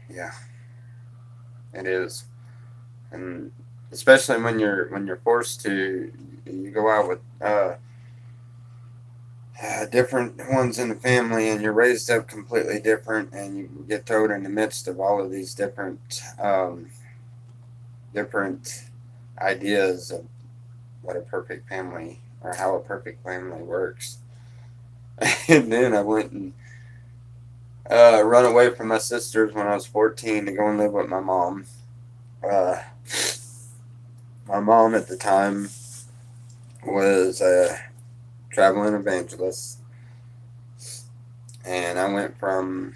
Yeah, it is, and especially when you're forced to, you go out with different ones in the family, and you're raised up completely different, and you get thrown in the midst of all of these different ideas of what a perfect family or how a perfect family works. And then I went and run away from my sisters when I was 14 to go and live with my mom. My mom at the time was a traveling evangelist, and I went from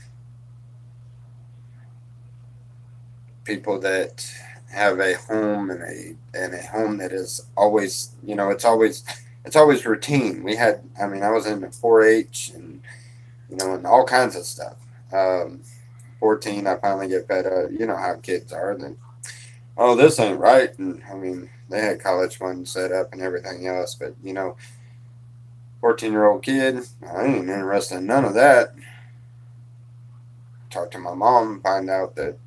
people that have a home and a home that is always, it's always routine. I was in the 4-H and and all kinds of stuff. 14, I finally get fed up. You know how kids are. Then, oh, this ain't right. And they had college funds set up and everything else. But 14-year-old kid, I ain't interested in none of that. Talk to my mom and find out that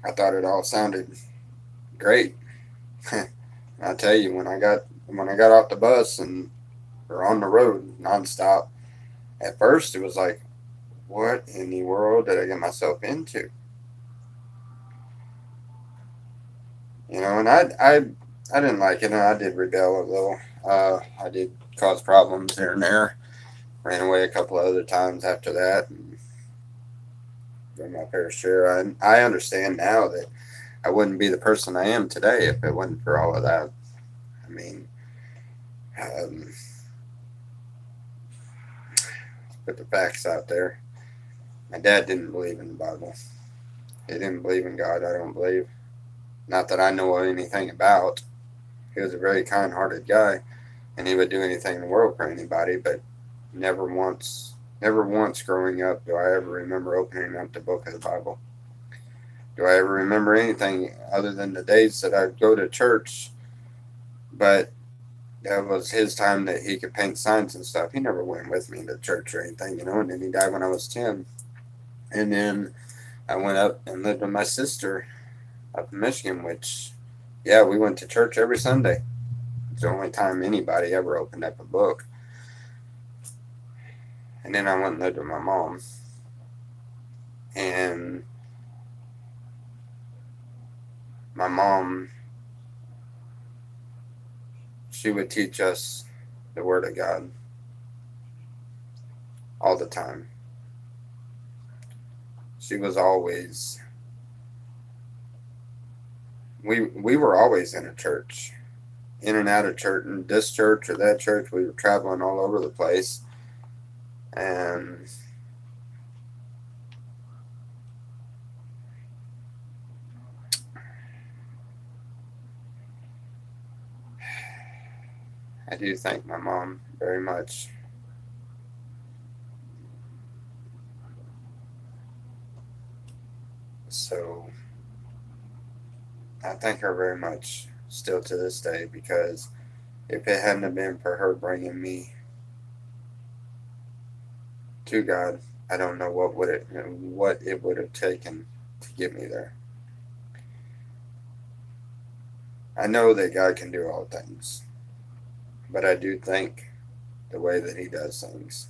I thought it all sounded great. I tell you, when I got off the bus and or on the road nonstop, at first it was like, what in the world did I get myself into? And I didn't like it, and I did rebel a little. I did cause problems here and there. Ran away a couple of other times after that, and did my fair share. I understand now that I wouldn't be the person I am today if it wasn't for all of that. Put the facts out there. My dad didn't believe in the Bible. He didn't believe in God, I don't believe. Not that I know anything about. He was a very kind-hearted guy, and he would do anything in the world for anybody, but never once growing up do I ever remember opening up the book of the Bible. Do I ever remember anything other than the days that I'd go to church? But that was his time that he could paint signs and stuff. He never went with me to church or anything, and then he died when I was 10. And then I went up and lived with my sister up in Michigan, which, yeah, we went to church every Sunday. It's the only time anybody ever opened up a book. And then I went and lived with my mom. And my mom, she would teach us the Word of God all the time. She was always, we were always in a church, in and out of church, and this church or that church. We were traveling all over the place. And I do thank my mom very much. So I thank her very much still to this day, because if it hadn't have been for her bringing me to God, I don't know what it would have taken to get me there. I know that God can do all things, but I do think the way that He does things.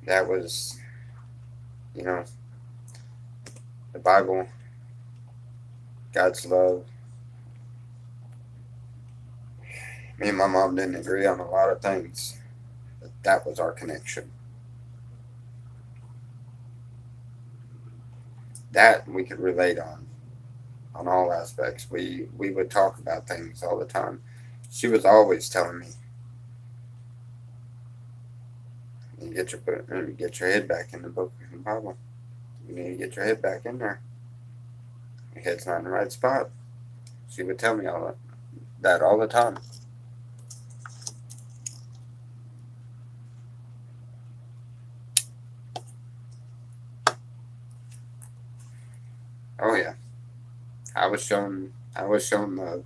That was, you know, the Bible, God's love. Me and my mom didn't agree on a lot of things, but that was our connection. That we could relate on all aspects. We would talk about things all the time. She was always telling me, "You get your head back in the book of the Bible. You need to get your head back in there. Your head's not in the right spot." She would tell me all that all the time. Oh yeah, I was shown love.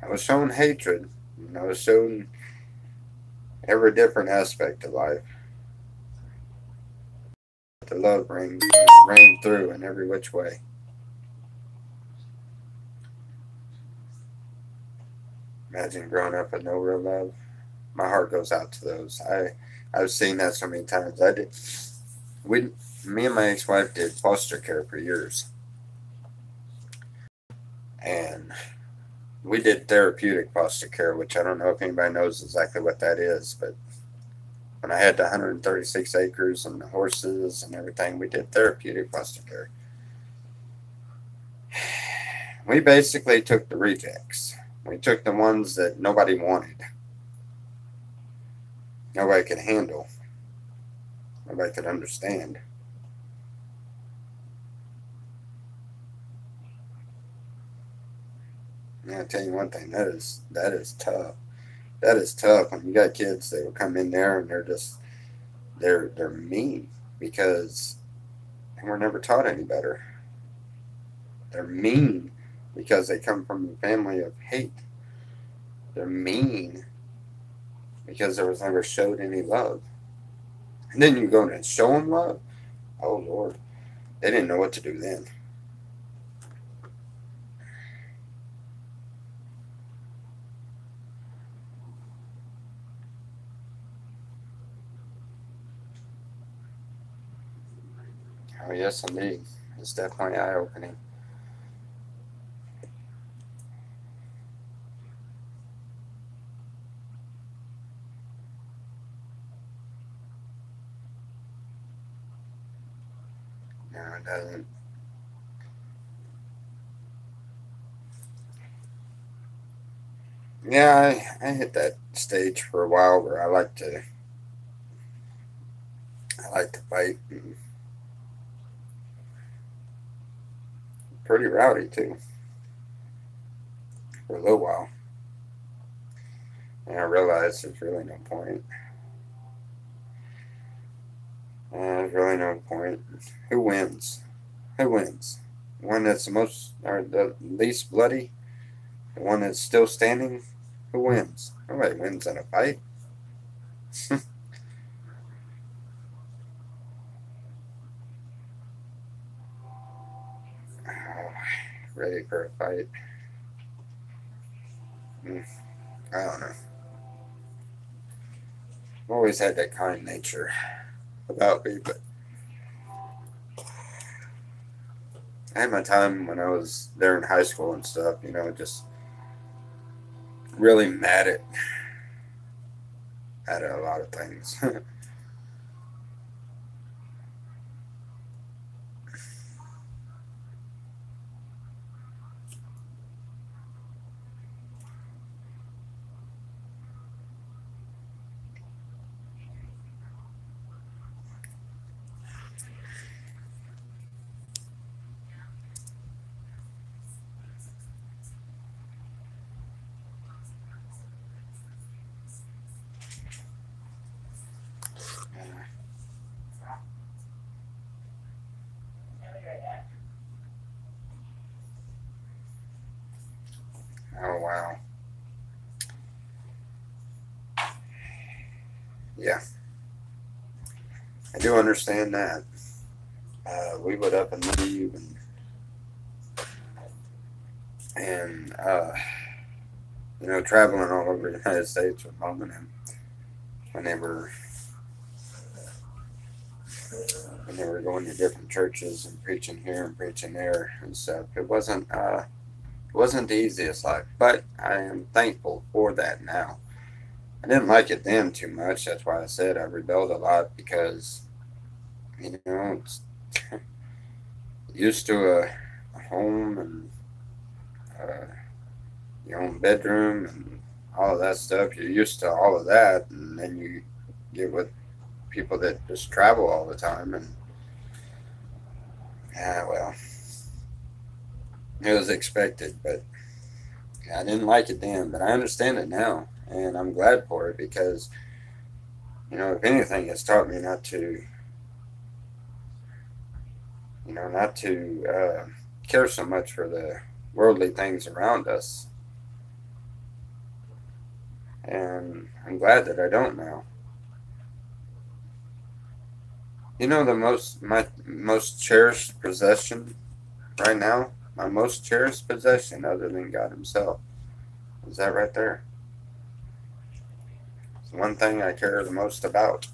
I was shown hatred. And I was shown every different aspect of life. The love rang through in every which way. Imagine growing up with no real love. My heart goes out to those. I've seen that so many times. Me and my ex-wife did foster care for years, and we did therapeutic foster care, which I don't know if anybody knows exactly what that is, but when I had the 136 acres and the horses and everything, we did therapeutic foster care. We basically took the rejects. We took the ones that nobody wanted, nobody could handle, nobody could understand. And I'll tell you one thing, that is tough. That is tough when you got kids that will come in there and they're mean because they were never taught any better. They're mean because they come from a family of hate. They're mean because there was never showed any love. And then you go and show them love. Oh Lord, they didn't know what to do then. Oh yes, indeed. It's definitely eye-opening. No, it doesn't. Yeah, I hit that stage for a while where I like to fight. And pretty rowdy too for a little while. And I realized there's really no point. There's really no point. Who wins? Who wins? The one that's the most or the least bloody? The one that's still standing? Who wins? Nobody wins in a fight. Ready for a fight? I don't know. I've always had that kind nature about me, but I had my time when I was there in high school and stuff, you know, just really mad at a lot of things. Oh, wow. Yeah, I do understand that. We would up and leave and you know, traveling all over the United States with Mom and him whenever whenever going to different churches and preaching here and preaching there and stuff. It wasn't the easiest life, but I am thankful for that now. I didn't like it then too much. That's why I said I rebelled a lot because, you know, it's used to a home and your own bedroom and all of that stuff. You're used to all of that, and then you get with people that just travel all the time, and yeah, well, it was expected, but I didn't like it then. But I understand it now, and I'm glad for it because, you know, if anything, it's taught me not to, you know, not to care so much for the worldly things around us. And I'm glad that I don't now. You know, my most cherished possession right now, my most cherished possession other than God Himself, is that right there. It's the one thing I care the most about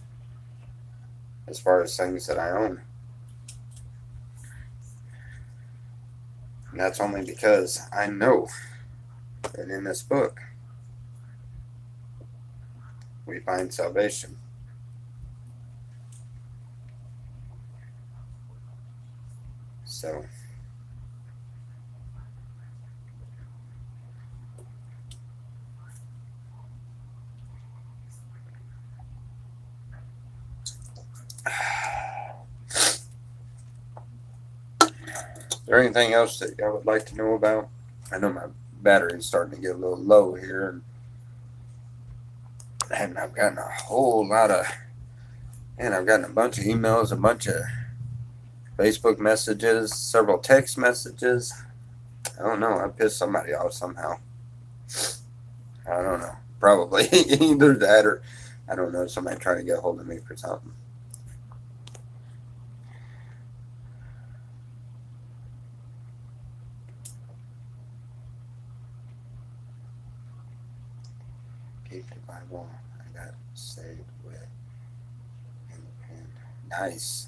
as far as things that I own. And that's only because I know that in this book we find salvation. So, is there anything else that I would like to know about? I know my battery's starting to get a little low here, and I've gotten a whole lot of, and I've gotten a bunch of emails, a bunch of Facebook messages, several text messages. I don't know. I pissed somebody off somehow. I don't know. Probably either that or I don't know. Somebody trying to get a hold of me for something. Keep the Bible. I got saved with in the pen. Nice.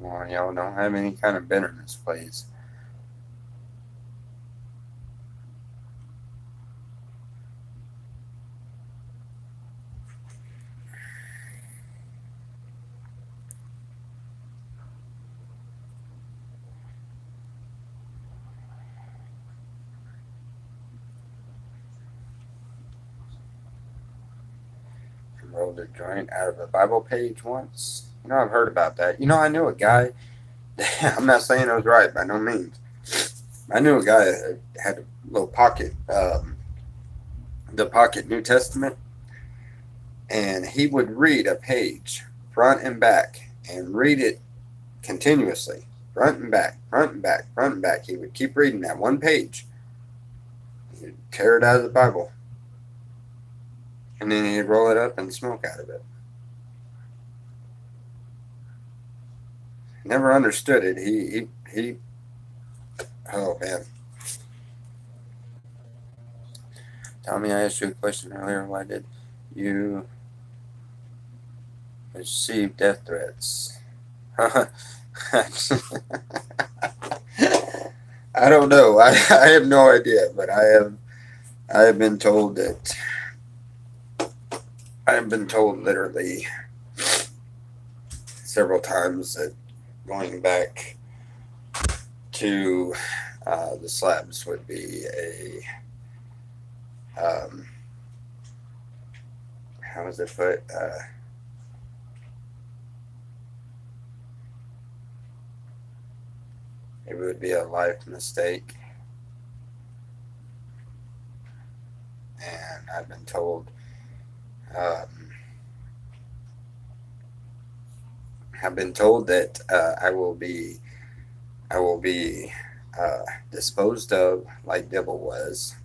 Well, y'all don't have any kind of bitterness, please. Rolled a joint out of a Bible page once. You know, I've heard about that. You know, I knew a guy. I'm not saying it was right by no means. I knew a guy that had a little pocket, the pocket New Testament, and he would read a page front and back and read it continuously. front and back, front and back, front and back. He would keep reading that one page. He'd tear it out of the Bible. And then he'd roll it up and smoke out of it. Never understood it. He oh man. Tommy, I asked you a question earlier. Why did you receive death threats? I don't know. I have no idea, but I have been told that I have been told literally several times that going back to the slabs would be a how was it put? It would be a life mistake. And I've been told that I will be disposed of like Dibble was.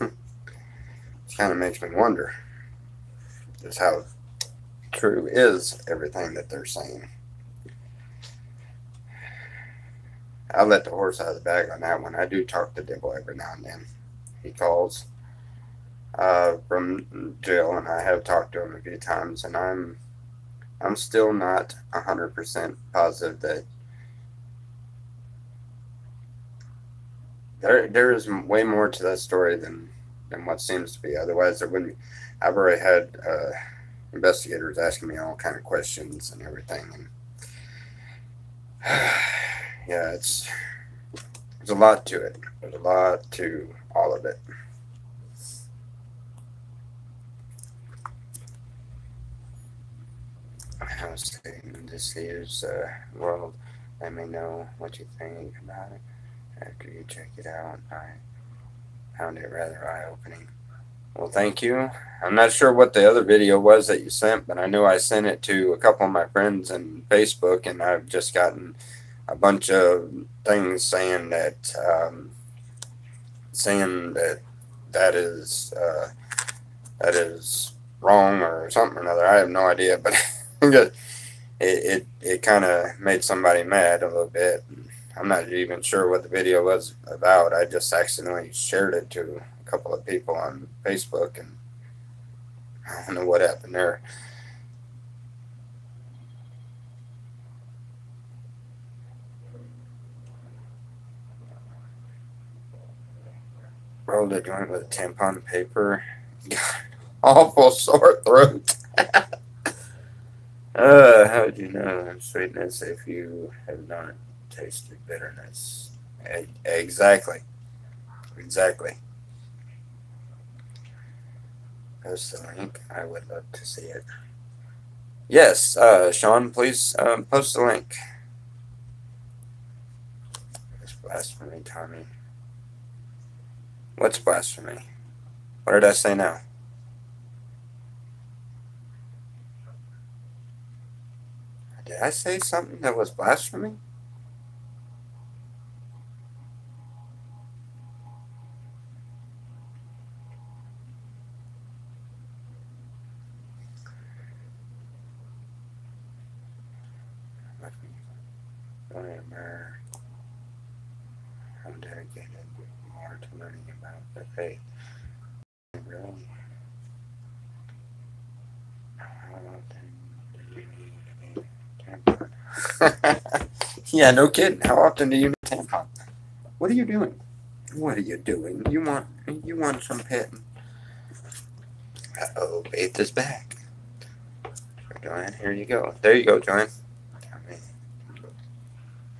It kind of makes me wonder just how true is everything that they're saying. I'll let the horse out of the bag on that one. I do talk to Dibble every now and then. He calls from jail, and I have talked to him a few times, and I'm still not 100% positive that there is way more to that story than what seems to be. Otherwise, there wouldn't. I've already had investigators asking me all kind of questions and everything, and yeah, there's a lot to it. There's a lot to all of it. I was saying this is world. Let me know what you think about it after you check it out. I found it rather eye-opening. Well, thank you. I'm not sure what the other video was that you sent, but I know I sent it to a couple of my friends on Facebook, and I've just gotten a bunch of things saying that that is wrong or something or another. I have no idea, but it kind of made somebody mad a little bit. I'm not even sure what the video was about. I just accidentally shared it to a couple of people on Facebook, and I don't know what happened there. Rolled a joint with a tampon paper. Awful sore throat. How would you know sweetness if you have not tasted bitterness? Exactly. Post the link. I would love to see it. Yes, Sean, please post the link. It's blasphemy, Tommy. What's blasphemy? What did I say now? Did I say something that was blasphemy? I'm dedicated more to learning about the faith. Really? How often do you need a tampon? Yeah, no kidding. How often do you need a tampon? What are you doing? What are you doing? You want some petting? Uh-oh, Faith is back. Joanne, here you go. There you go, Joanne.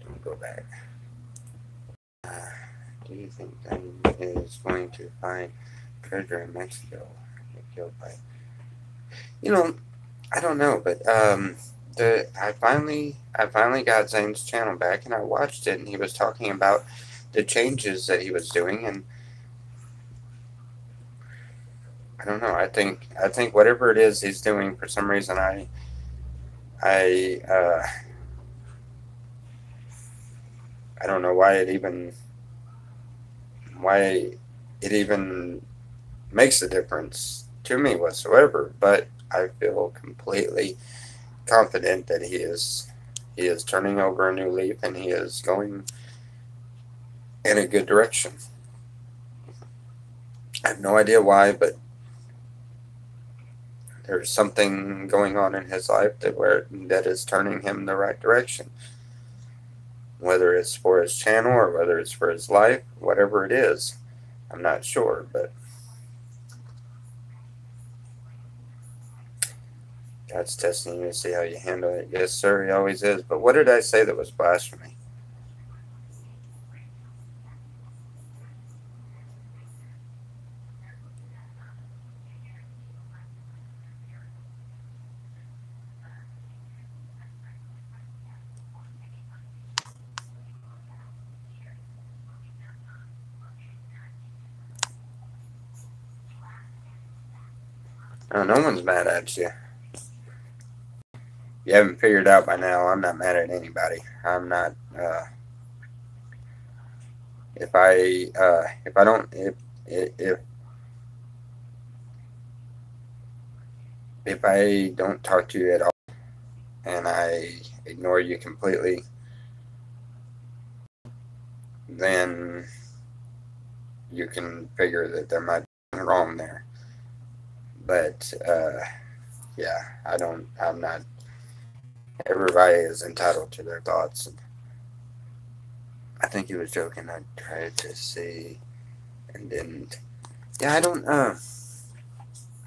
Don't go back. Do you think Diane is going to find treasure in Mexico? Get killed by? I don't know, but I finally got Zane's channel back, and I watched it, and he was talking about the changes that he was doing, and I don't know. I think whatever it is he's doing, for some reason, I don't know why it even makes a difference to me whatsoever, but I feel completely confident that he is turning over a new leaf and he is going in a good direction. I have no idea why, but there's something going on in his life that is turning him in the right direction. Whether it's for his channel or whether it's for his life, whatever it is, I'm not sure, but God's testing you to see how you handle it. Yes, sir, he always is. But what did I say that was blasphemy? Oh, no one's mad at you. You haven't figured out by now, I'm not mad at anybody. I'm not, if I don't, if I don't talk to you at all and I ignore you completely, then you can figure that there might be something wrong there. But, yeah, I'm not, everybody is entitled to their thoughts. I think he was joking. I tried to see and didn't. Yeah, I don't,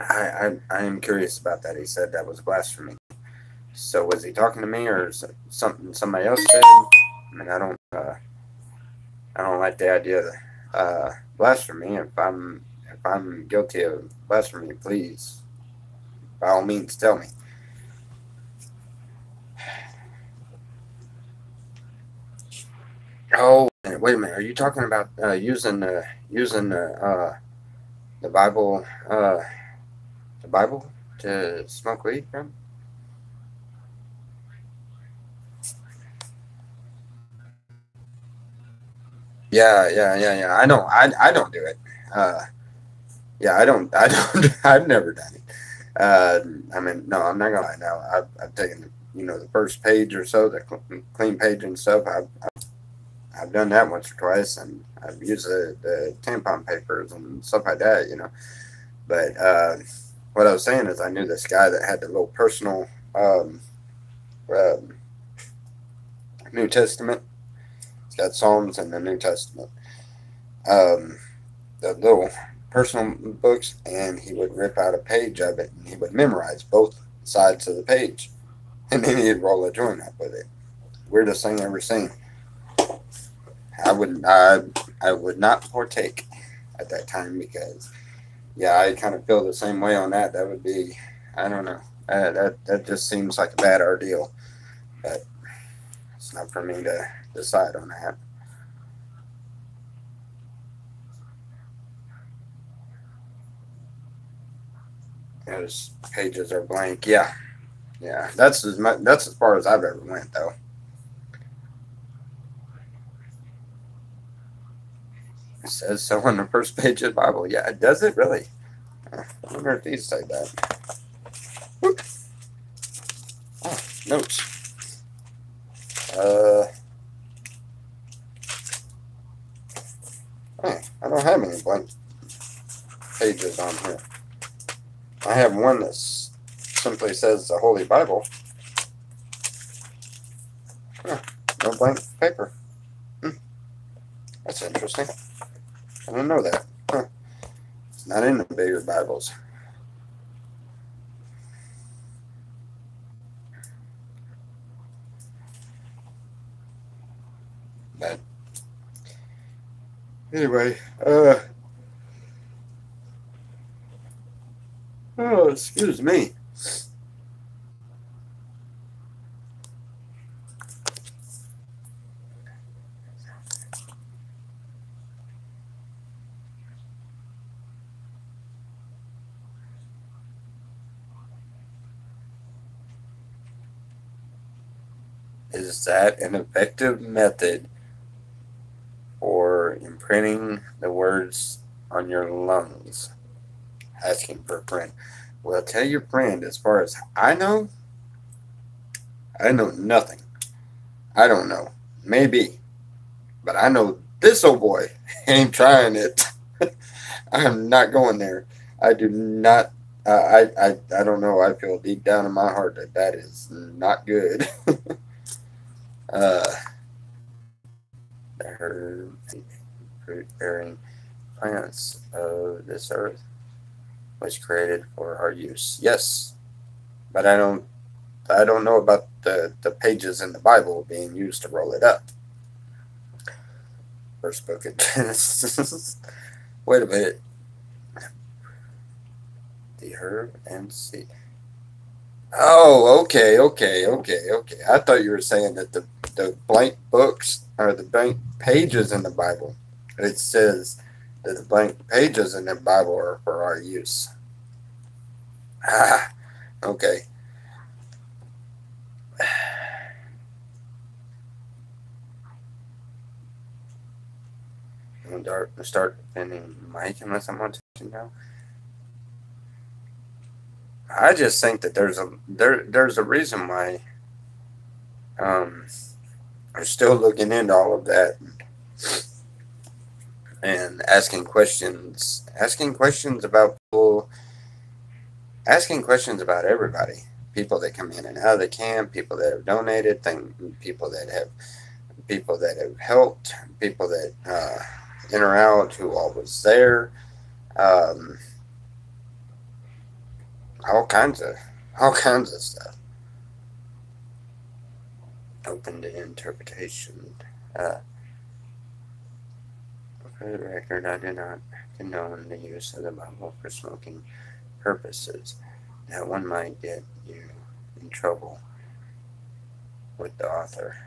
I am curious about that. He said that was blasphemy. So was he talking to me or something somebody else said? I mean, I don't like the idea of blasphemy. If I'm guilty of blasphemy, please, by all means, tell me. Oh, wait a minute. Are you talking about using the Bible to smoke weed from? Yeah. I don't do it. Yeah, I don't. I've never done it. I mean, no, I'm not gonna lie. Now, I've taken the first page or so, the clean page and stuff. I've done that once or twice, and I've used the tampon papers and stuff like that. But what I was saying is, I knew this guy that had the little personal um, New Testament. It's got Psalms and the New Testament. The little personal books, and he would rip out a page of it and he would memorize both sides of the page, and then he'd roll a joint up with it. Weirdest thing I've ever seen. I would not partake at that time because, yeah, I kind of feel the same way on that. That would be, I don't know, that just seems like a bad ordeal, but it's not for me to decide on that. Those pages are blank. Yeah. That's that's as far as I've ever went though. It says so on the first page of the Bible. Yeah, does it really? I wonder if these say that. Whoop. Oh, notes. I don't have any blank pages on here. I have one that simply says the Holy Bible. Huh, no blank paper. That's interesting. I didn't know that. Huh. It's not in the bigger Bibles. But anyway, oh, excuse me. Is that an effective method or imprinting the words on your lungs. Asking for a friend. Well, tell your friend, as far as I know nothing. I don't know. Maybe. But I know this old boy ain't trying it. I'm not going there. I do not. I don't know. I feel deep down in my heart that that is not good. uh, her fruit-bearing plants of this earth was created for our use. Yes, but I don't know about the pages in the Bible being used to roll it up. First book of Genesis. Wait a minute. The herb and seed. Oh, okay. I thought you were saying that the blank books or the blank pages in the Bible. It says that the blank pages in the Bible are for our use. Ah, okay. I'm gonna start defending Mike unless I'm on attention now. I just think that there's a reason why I'm still looking into all of that and asking questions about people, asking questions about everybody, people that come in and out of the camp, people that have donated, people that have helped, people that in or out, who all was there, all kinds of stuff. Open to interpretation. For the record, I do not condone the use of the Bible for smoking purposes. That one might get you in trouble with the author.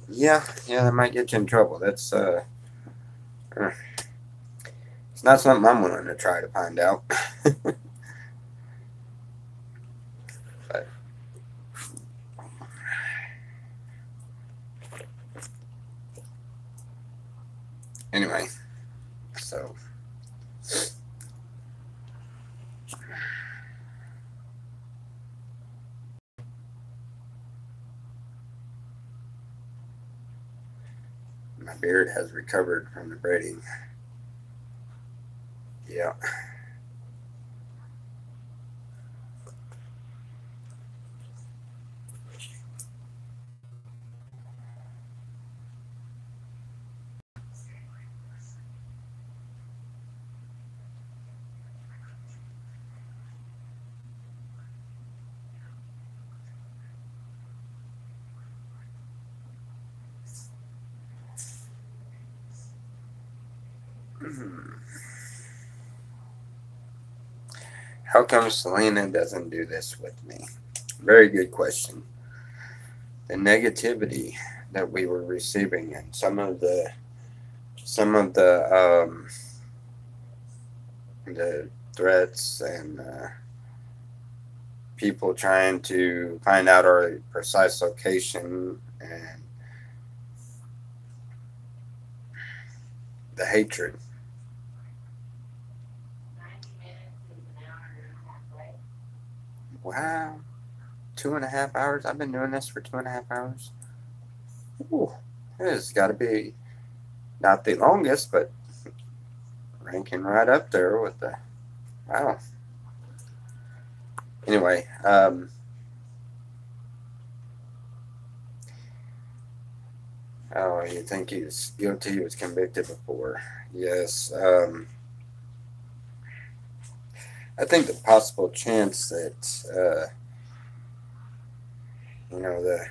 Yeah, that might get you in trouble. That's it's not something I'm willing to try to find out. But anyway, so my beard has recovered from the braiding. Yeah. How come Selena doesn't do this with me? Very good question. The negativity that we were receiving and some of the threats and people trying to find out our precise location and the hatred. 90 minutes is an hour and a half, right? Wow. 2.5 hours? I've been doing this for 2.5 hours. Ooh, this has got to be not the longest, but ranking right up there with the, wow. Anyway, oh, you think he's guilty? He was convicted before. Yes. I think the possible chance that, the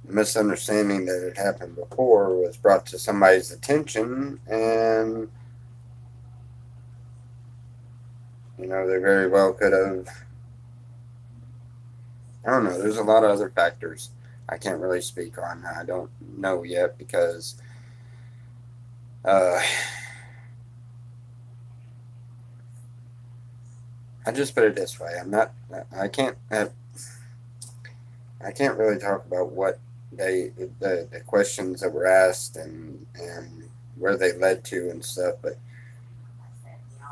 misunderstanding that had happened before was brought to somebody's attention, and they very well could have. I don't know. There's a lot of other factors I can't really speak on. I don't know yet because I just put it this way. I can't really talk about what the questions that were asked and where they led to and stuff, but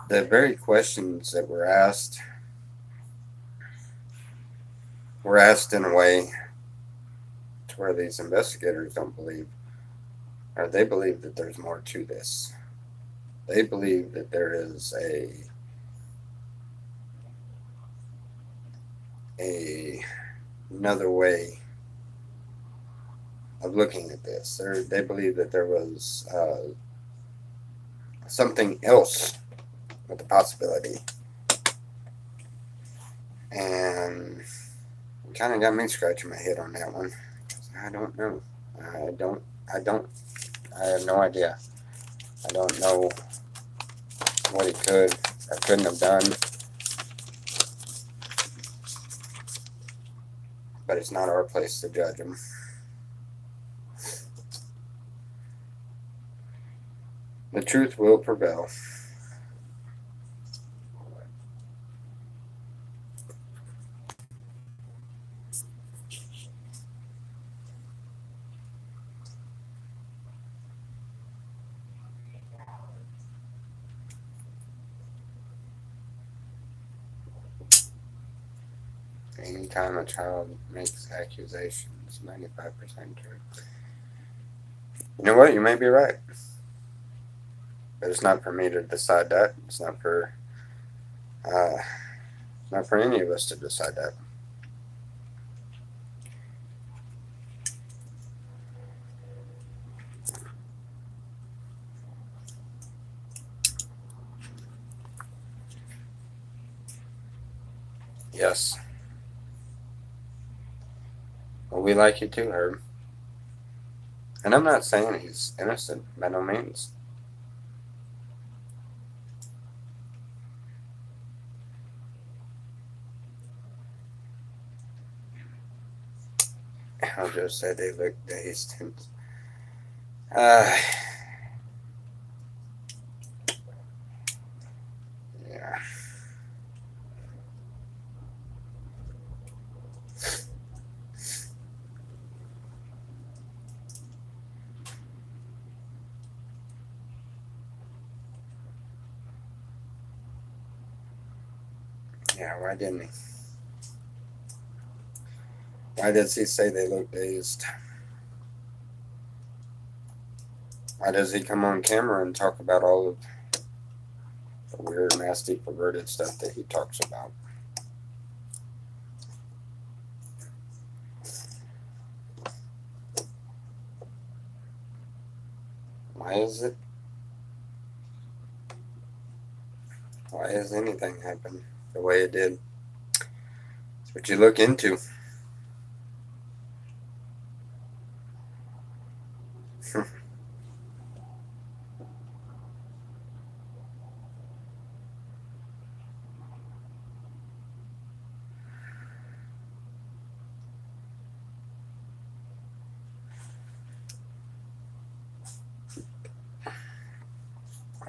the very questions that were asked in a way to where these investigators don't believe, or they believe that there's more to this. They believe that there is another way of looking at this. They believe that there was something else with the possibility, and it kind of got me scratching my head on that one. I don't know. I have no idea. I don't know what he could or couldn't have done, but it's not our place to judge him. The truth will prevail. Anytime a child makes accusations, 95% true. You know what? You may be right. But it's not for me to decide that. It's not for any of us to decide that. Yes. Well, we like you too, Herb. And I'm not saying he's innocent by no means. I'll just say they look dazed. Yeah. Yeah, why didn't he? Why does he say they look dazed? Why does he come on camera and talk about all of the weird, nasty, perverted stuff that he talks about? Why is it? Why has anything happened the way it did? It's what you look into.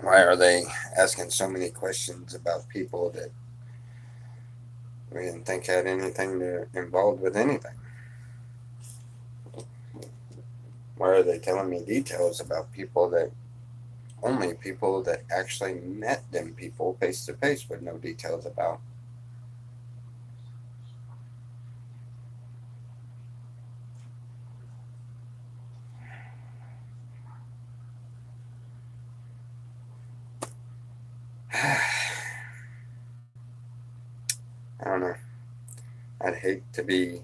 Why are they asking so many questions about people that we didn't think had anything involved with anything? Why are they telling me details about people that only people that actually met them people face to face would know details about? I don't know. I'd hate to be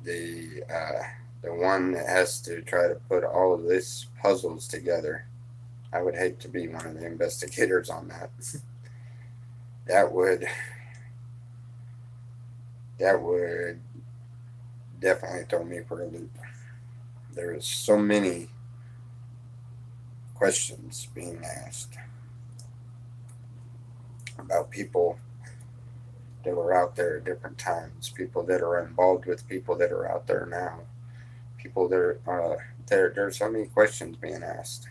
the one that has to try to put all of these puzzles together. I would hate to be one of the investigators on that. That would definitely throw me for a loop. There is so many questions being asked about people that were out there at different times, people that are involved with people that are out there now, people that are there's so many questions being asked.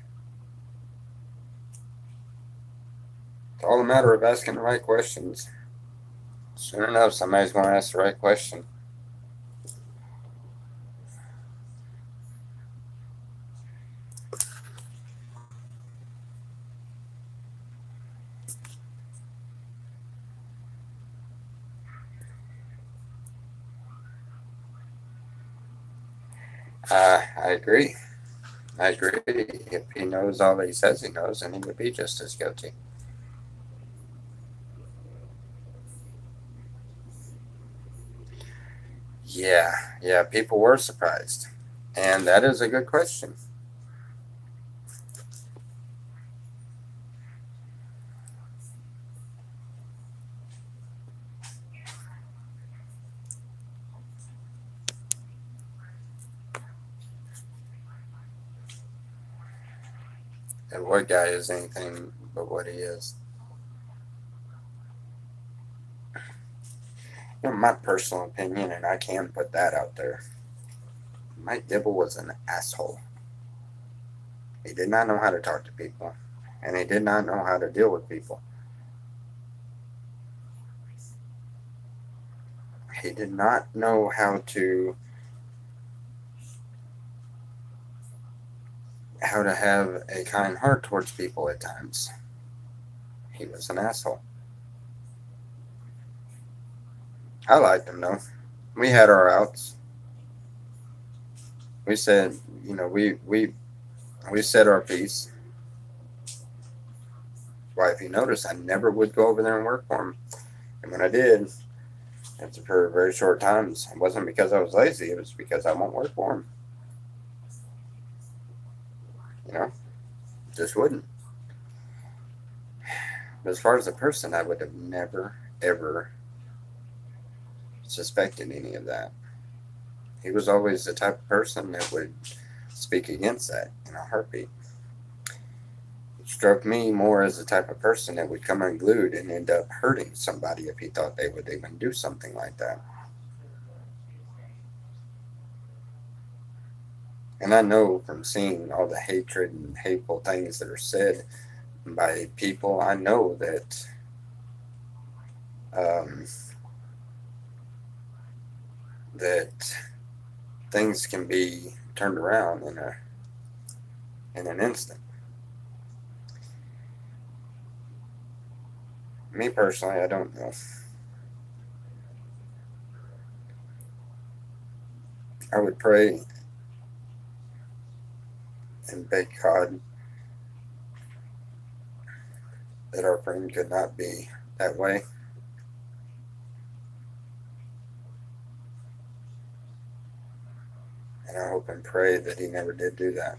It's all a matter of asking the right questions. Soon enough, somebody's going to ask the right question. I agree. I agree. If he knows all he says he knows, then he would be just as guilty. Yeah, yeah, people were surprised. And that is a good question. And what guy is anything but what he is? My personal opinion, and I can put that out there. Mike Dibble was an asshole. He did not know how to talk to people, and he did not know how to deal with people. He did not know how to have a kind heart towards people at times. He was an asshole. I liked him though. We had our outs. We said, we said our piece. Why, if you notice, I never would go over there and work for him. And when I did, it's for very short times. It wasn't because I was lazy. It was because I won't work for him. Just wouldn't. But as far as a person, I would have never, ever suspected any of that. He was always the type of person that would speak against that in a heartbeat. It struck me more as the type of person that would come unglued and end up hurting somebody if he thought they would even do something like that. And I know from seeing all the hatred and hateful things that are said by people, I know that that things can be turned around in an instant. Me personally, I don't know. I would pray and beg God that our friend could not be that way. And I hope and pray that he never did do that.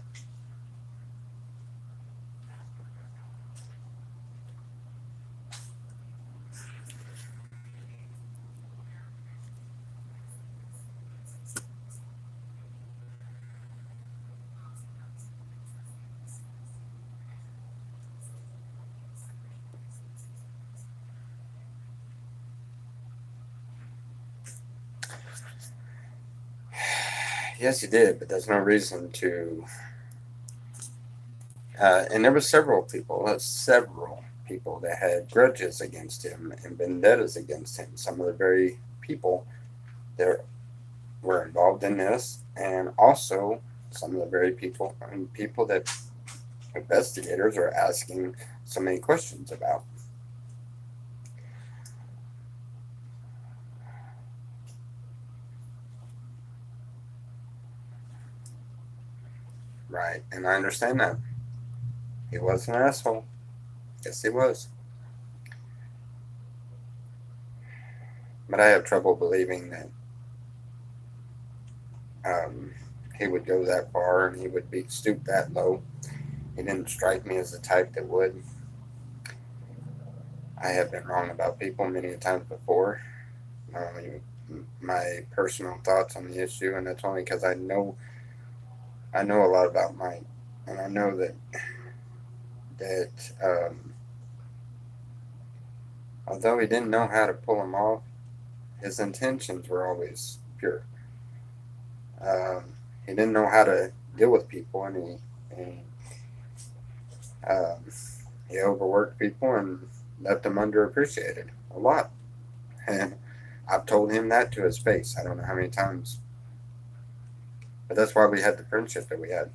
Yes, he did, but there's no reason to. And there were several people that had grudges against him and vendettas against him. Some of the very people that were involved in this, and also some of the very people that investigators are asking so many questions about. Right, and I understand that. He was an asshole. Yes, he was. But I have trouble believing that he would go that far and he would stoop that low. He didn't strike me as the type that would. I have been wrong about people many times before. My personal thoughts on the issue, and that's only because I know a lot about Mike, and I know that although he didn't know how to pull them off, his intentions were always pure. He didn't know how to deal with people, and he overworked people and left them underappreciated a lot. And I've told him that to his face. I don't know how many times. But that's why we had the friendship that we had.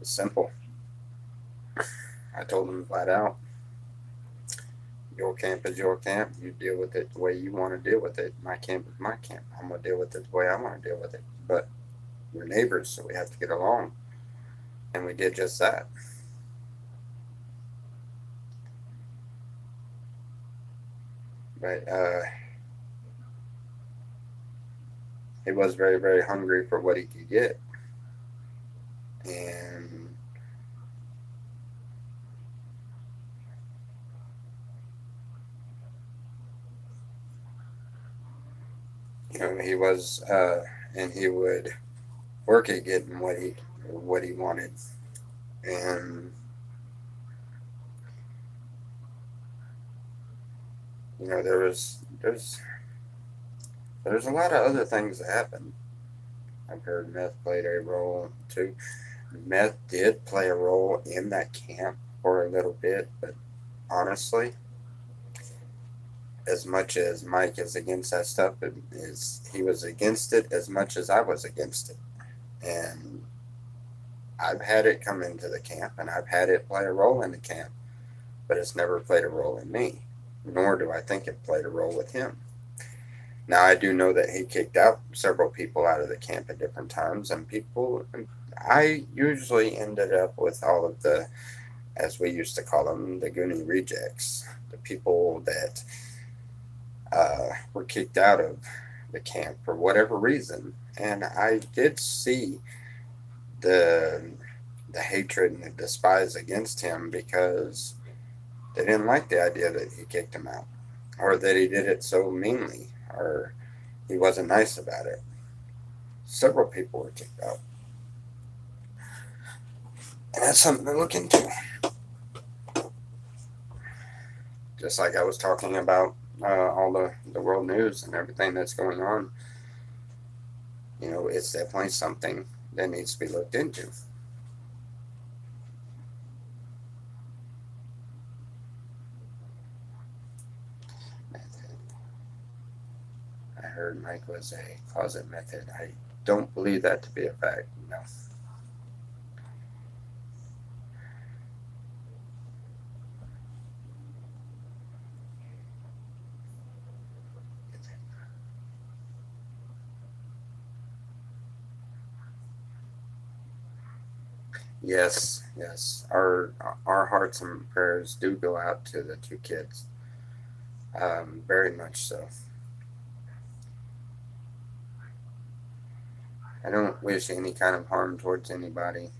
It's simple. I told him flat out Your camp is your camp. You deal with it the way you want to deal with it. My camp is my camp. I'm going to deal with it the way I want to deal with it. But we're neighbors, so we have to get along. And we did just that. But he was very, very hungry for what he could get. And he was, and he would work at getting what he wanted. And there's a lot of other things that happened. I've heard meth played a role too. Meth did play a role in that camp for a little bit, but honestly, as much as Mike is against that stuff, he was against it as much as I was against it. And I've had it come into the camp, and I've had it play a role in the camp, but it's never played a role in me, nor do I think it played a role with him. Now, I do know that he kicked out several people out of the camp at different times, and I usually ended up with all of the, as we used to call them, the Goonie rejects, the people that were kicked out of the camp for whatever reason. And I did see the hatred and the despise against him because they didn't like the idea that he kicked him out, or that he did it so meanly, or he wasn't nice about it. Several people were kicked out. And that's something to look into. Just like I was talking about all the world news and everything that's going on, it's definitely something that needs to be looked into. I heard Mike was a closet meth head. I don't believe that to be a fact, no. Yes. Our hearts and prayers do go out to the two kids. Very much so. I don't wish any kind of harm towards anybody.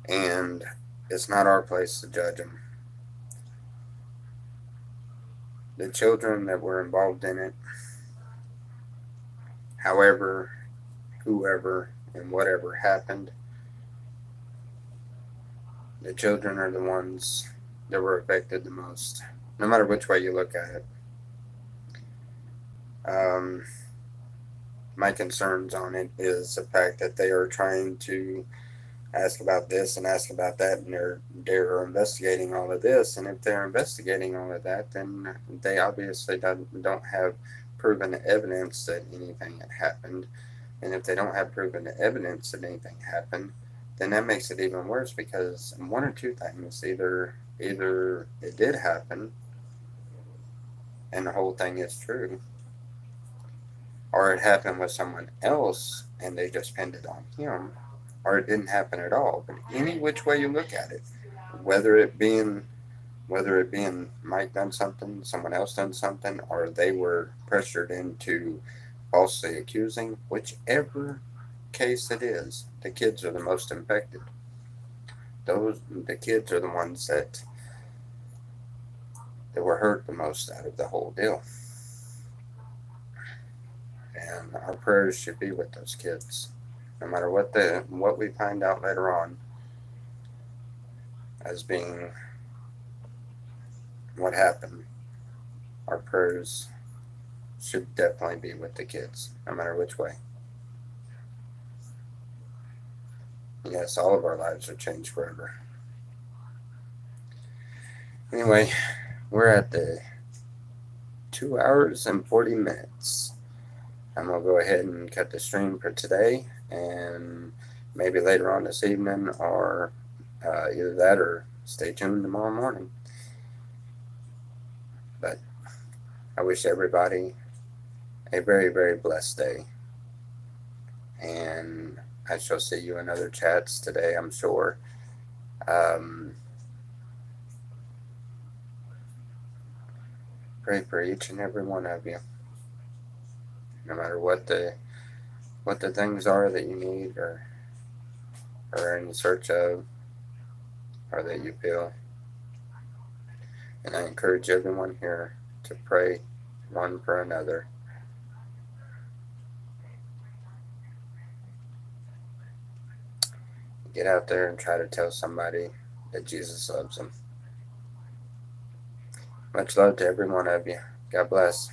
And it's not our place to judge them. The children that were involved in it, however, whoever, and whatever happened, the children are the ones that were affected the most, no matter which way you look at it. My concerns on it is the fact that they are trying to ask about this and ask about that, and they're investigating all of this. And if they're investigating all of that, then they obviously don't have proven evidence that anything had happened. And if they don't have proven evidence that anything happened, then that makes it even worse, because one or two things: either it did happen and the whole thing is true, or it happened with someone else and they just pinned it on him, or it didn't happen at all. But any which way you look at it, whether it being Mike done something, someone else done something, or they were pressured into falsely accusing, whichever case it is, the kids are the most infected. The kids are the ones that were hurt the most out of the whole deal. And our prayers should be with those kids, no matter what we find out later on as being what happened. Our prayers should definitely be with the kids, no matter which way. Yes, all of our lives are changed forever. Anyway, we're at the 2 hours and 40 minutes. I'm going to go ahead and cut the stream for today, and maybe later on this evening, or either that or stay tuned tomorrow morning. But I wish everybody a very, very blessed day. And I shall see you in other chats today, I'm sure. Pray for each and every one of you, no matter what the things are that you need or are in search of, or that you feel. And I encourage everyone here to pray one for another. Get out there and try to tell somebody that Jesus loves them. Much love to every one of you. God bless.